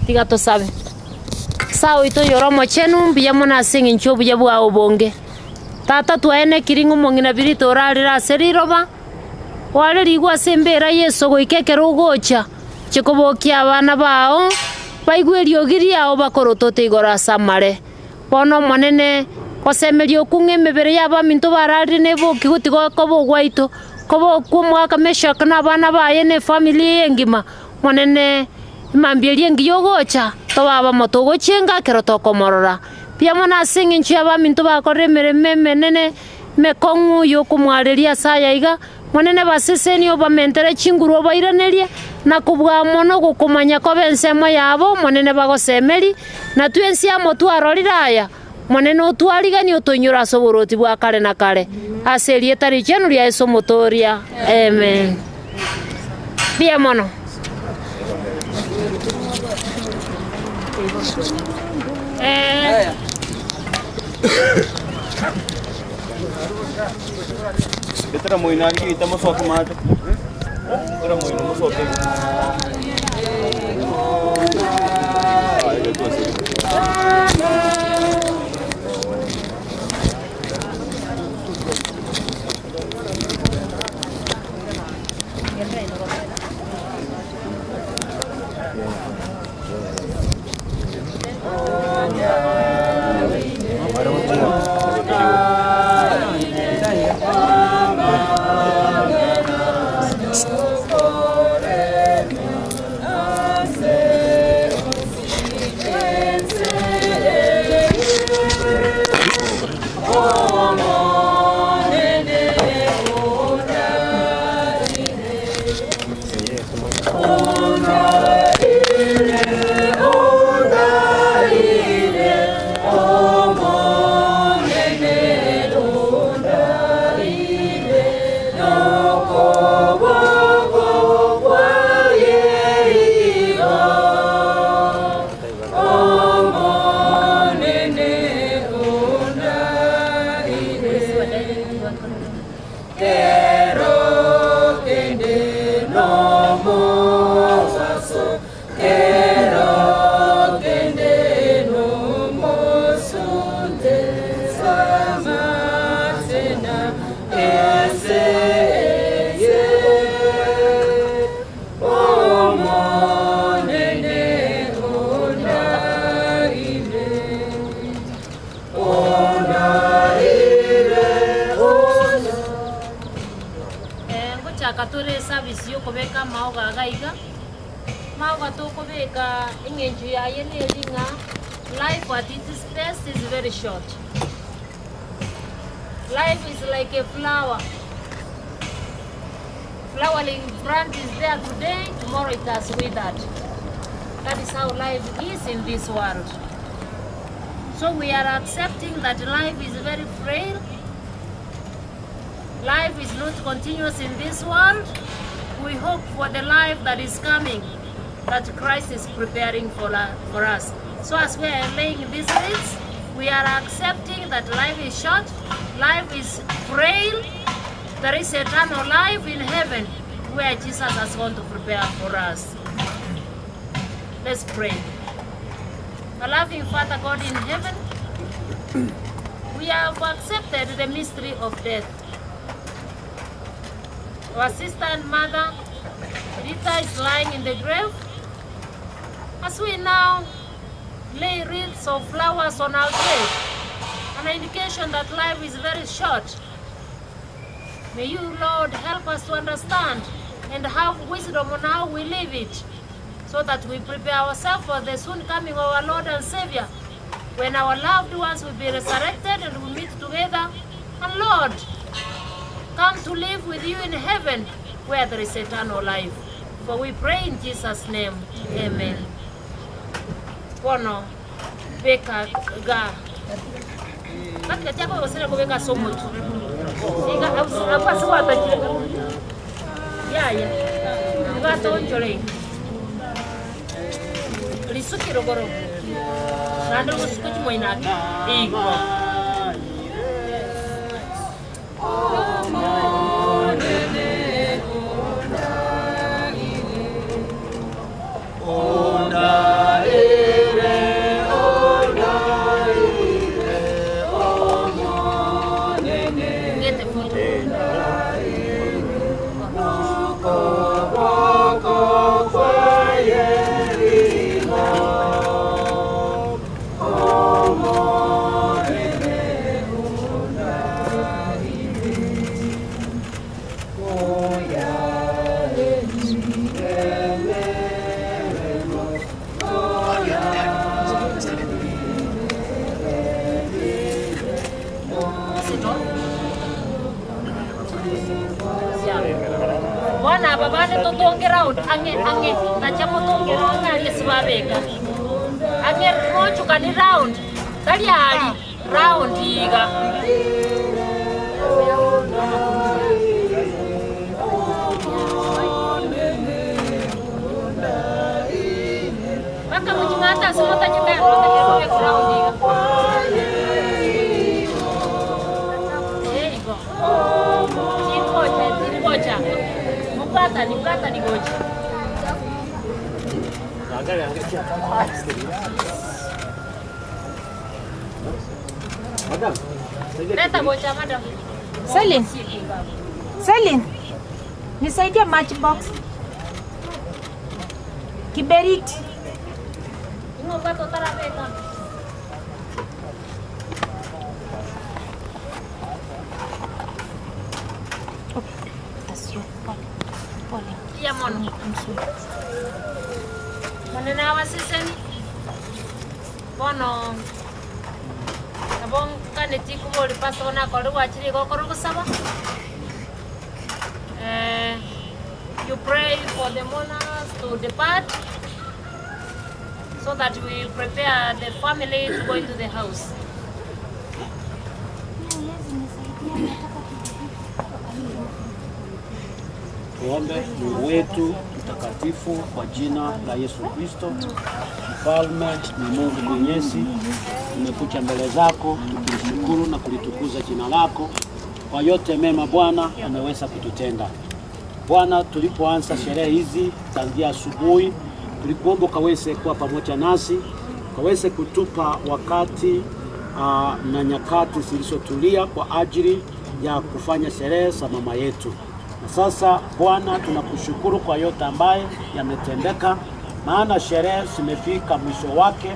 Tiga to sabe. Sao ito yoromo chenu biya mona singi ncho biya bua obonge. Tata tuene kiringo mongina Biritha orarira seriroba. Wale rigwa sembera Yesu go Kerubo cha. Chikobokia abana bao. Baigwerio giria obakorotote igora samare. Bono monene kosemerio kunge mebere yaba minto barari nebo kigutigo kobo gwaito. Kobo kumwaka meshaka na bana baye ne family engima. Monene mambieli ngiyogocha to baba motogo chenga kero to komorora. Pia mona singi nchiaba minto bakore merememe nene mekongu yokumwareria saya iga. Monene baseseni oba mentere chinguru oba iraneria na kubwa mono gukumanya ko bensemo yabo monene bagosemeri na tuensia motu aroriraya monene otwarigani otonyura soboroti bwa kare na kare aserie tari chenu ria Yesu motoria amen. Bia mono Kita mau ini lagi kita mau suatu macam. Kita mau ini mau suatu. Katore service yo kobeka maoga gaiga maoga to kobeka ingenju ya yene linga life at its best is very short. Life is like a flower. Flowering plant is there today, tomorrow it has withered. That is how life is in this world. So we are accepting that life is very frail. Life is not continuous in this world. We hope for the life that is coming, that Christ is preparing for us. So as we are laying these reeds, we are accepting that life is short, life is frail. There is eternal life in heaven where Jesus has gone to prepare for us. Let's pray. Our loving Father God in heaven, we have accepted the mystery of death. Our sister and mother, Biritha, is lying in the grave. As we now lay wreaths of flowers on our grave, an indication that life is very short. May you, Lord, help us to understand and have wisdom on how we live it, so that we prepare ourselves for the soon coming of our Lord and Savior, when our loved ones will be resurrected and we meet together. And Lord, come to live with you in heaven, where there is eternal life. For we pray in Jesus' name. Amen. Bono, beka ga. Katika chako wasile kubeka somo tu. Inga apa suwa taji. Ya. Inga tonjole. Lisuki rogoro. Nando usikuti moinaki. Iko. Wana babane to tonge round ange na chamo tonge round ali sibabeka ange mochu kani round kali ali round iga baka mchimata simota chika round iga Gocha. Ni plata ni gocha. Madam. Leta gocha madam. Celine. Nisaidie matchbox. Kiberiti. Ngomba totara beka. Ya mono. Manena wasiseni. Bono. Abong kaneti kumoli paso na koru wachiri go koru kusaba. You pray for the mourners to depart, so that we prepare the family to go into the house. Tuombe. Mungu wetu mtakatifu, kwa jina la Yesu Kristo, Mfalme na Mungu Mwenyezi, tumekuja mbele zako tukishukuru na kulitukuza jina lako kwa yote mema Bwana ameweza kututenda. Bwana, tulipoanza sherehe hizi tangia asubuhi, tulikuomba ukaweze kuwa pamoja nasi, ukaweze kutupa wakati na nyakati zilizotulia kwa ajili ya kufanya sherehe za mama yetu. Na sasa Bwana, tunakushukuru kwa yote ambaye yametendeka, maana sherehe zimefika mwisho wake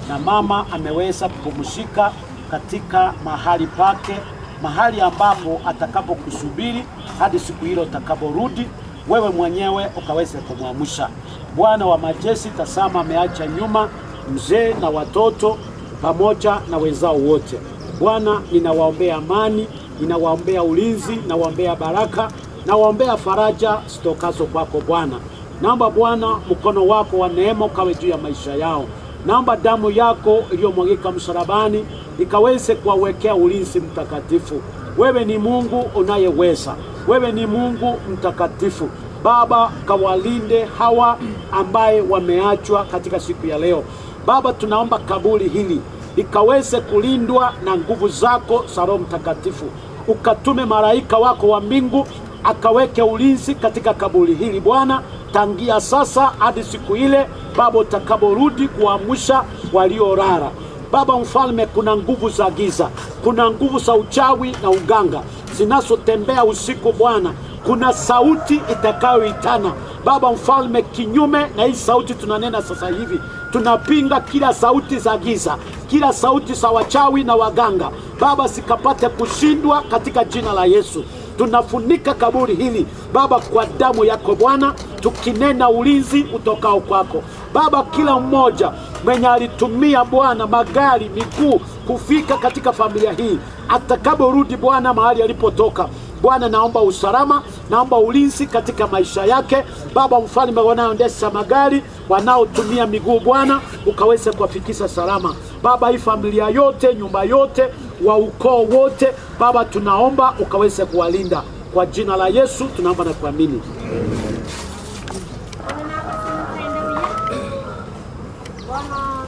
na mama ameweza kupumzika katika mahali pake, mahali ambapo atakapokusubiri hadi siku hilo utakaporudi wewe mwenyewe ukaweze kumwamsha. Bwana wa majeshi, tazama ameacha nyuma mzee na watoto pamoja na wenzao wote. Bwana, ninawaombea amani, ninawaombea ulinzi, ninawaombea baraka, nawaombea faraja zitokazo kwako Bwana. Naomba Bwana mkono wako wa neema ukawe juu ya maisha yao. Naomba damu yako iliyomwagika msalabani ikaweze kuwawekea ulinzi mtakatifu. Wewe ni Mungu unayeweza. Wewe ni Mungu mtakatifu. Baba, kawalinde hawa ambaye wameachwa katika siku ya leo. Baba, tunaomba kaburi hili likaweze kulindwa na nguvu zako za Roho Mtakatifu. Ukatume malaika wako wa mbingu akaweke ulinzi katika kaburi hili Bwana, tangia sasa hadi siku ile Baba utakaporudi kuamsha waliolala. Baba mfalme, kuna nguvu za giza, kuna nguvu za uchawi na uganga zinazotembea usiku Bwana. Kuna sauti itakayoitana Baba mfalme kinyume na hii sauti tunanena sasa hivi. Tunapinga kila sauti za giza, kila sauti za wachawi na waganga Baba, sikapate kushindwa katika jina la Yesu. Tunafunika kaburi hili Baba kwa damu yako Bwana, tukinena ulinzi utokao kwako Baba. Kila mmoja mwenye alitumia Bwana magari, miguu kufika katika familia hii, atakaporudi Bwana mahali alipotoka Bwana, naomba usalama, naomba ulinzi katika maisha yake Baba mfalme. Wanaoendesha magari, wanaotumia miguu Bwana, ukaweze kuwafikisha salama Baba. Hii familia yote, nyumba yote, wa ukoo wote Baba, tunaomba ukaweze kuwalinda kwa jina la Yesu, tunaomba na kuamini. Bwana,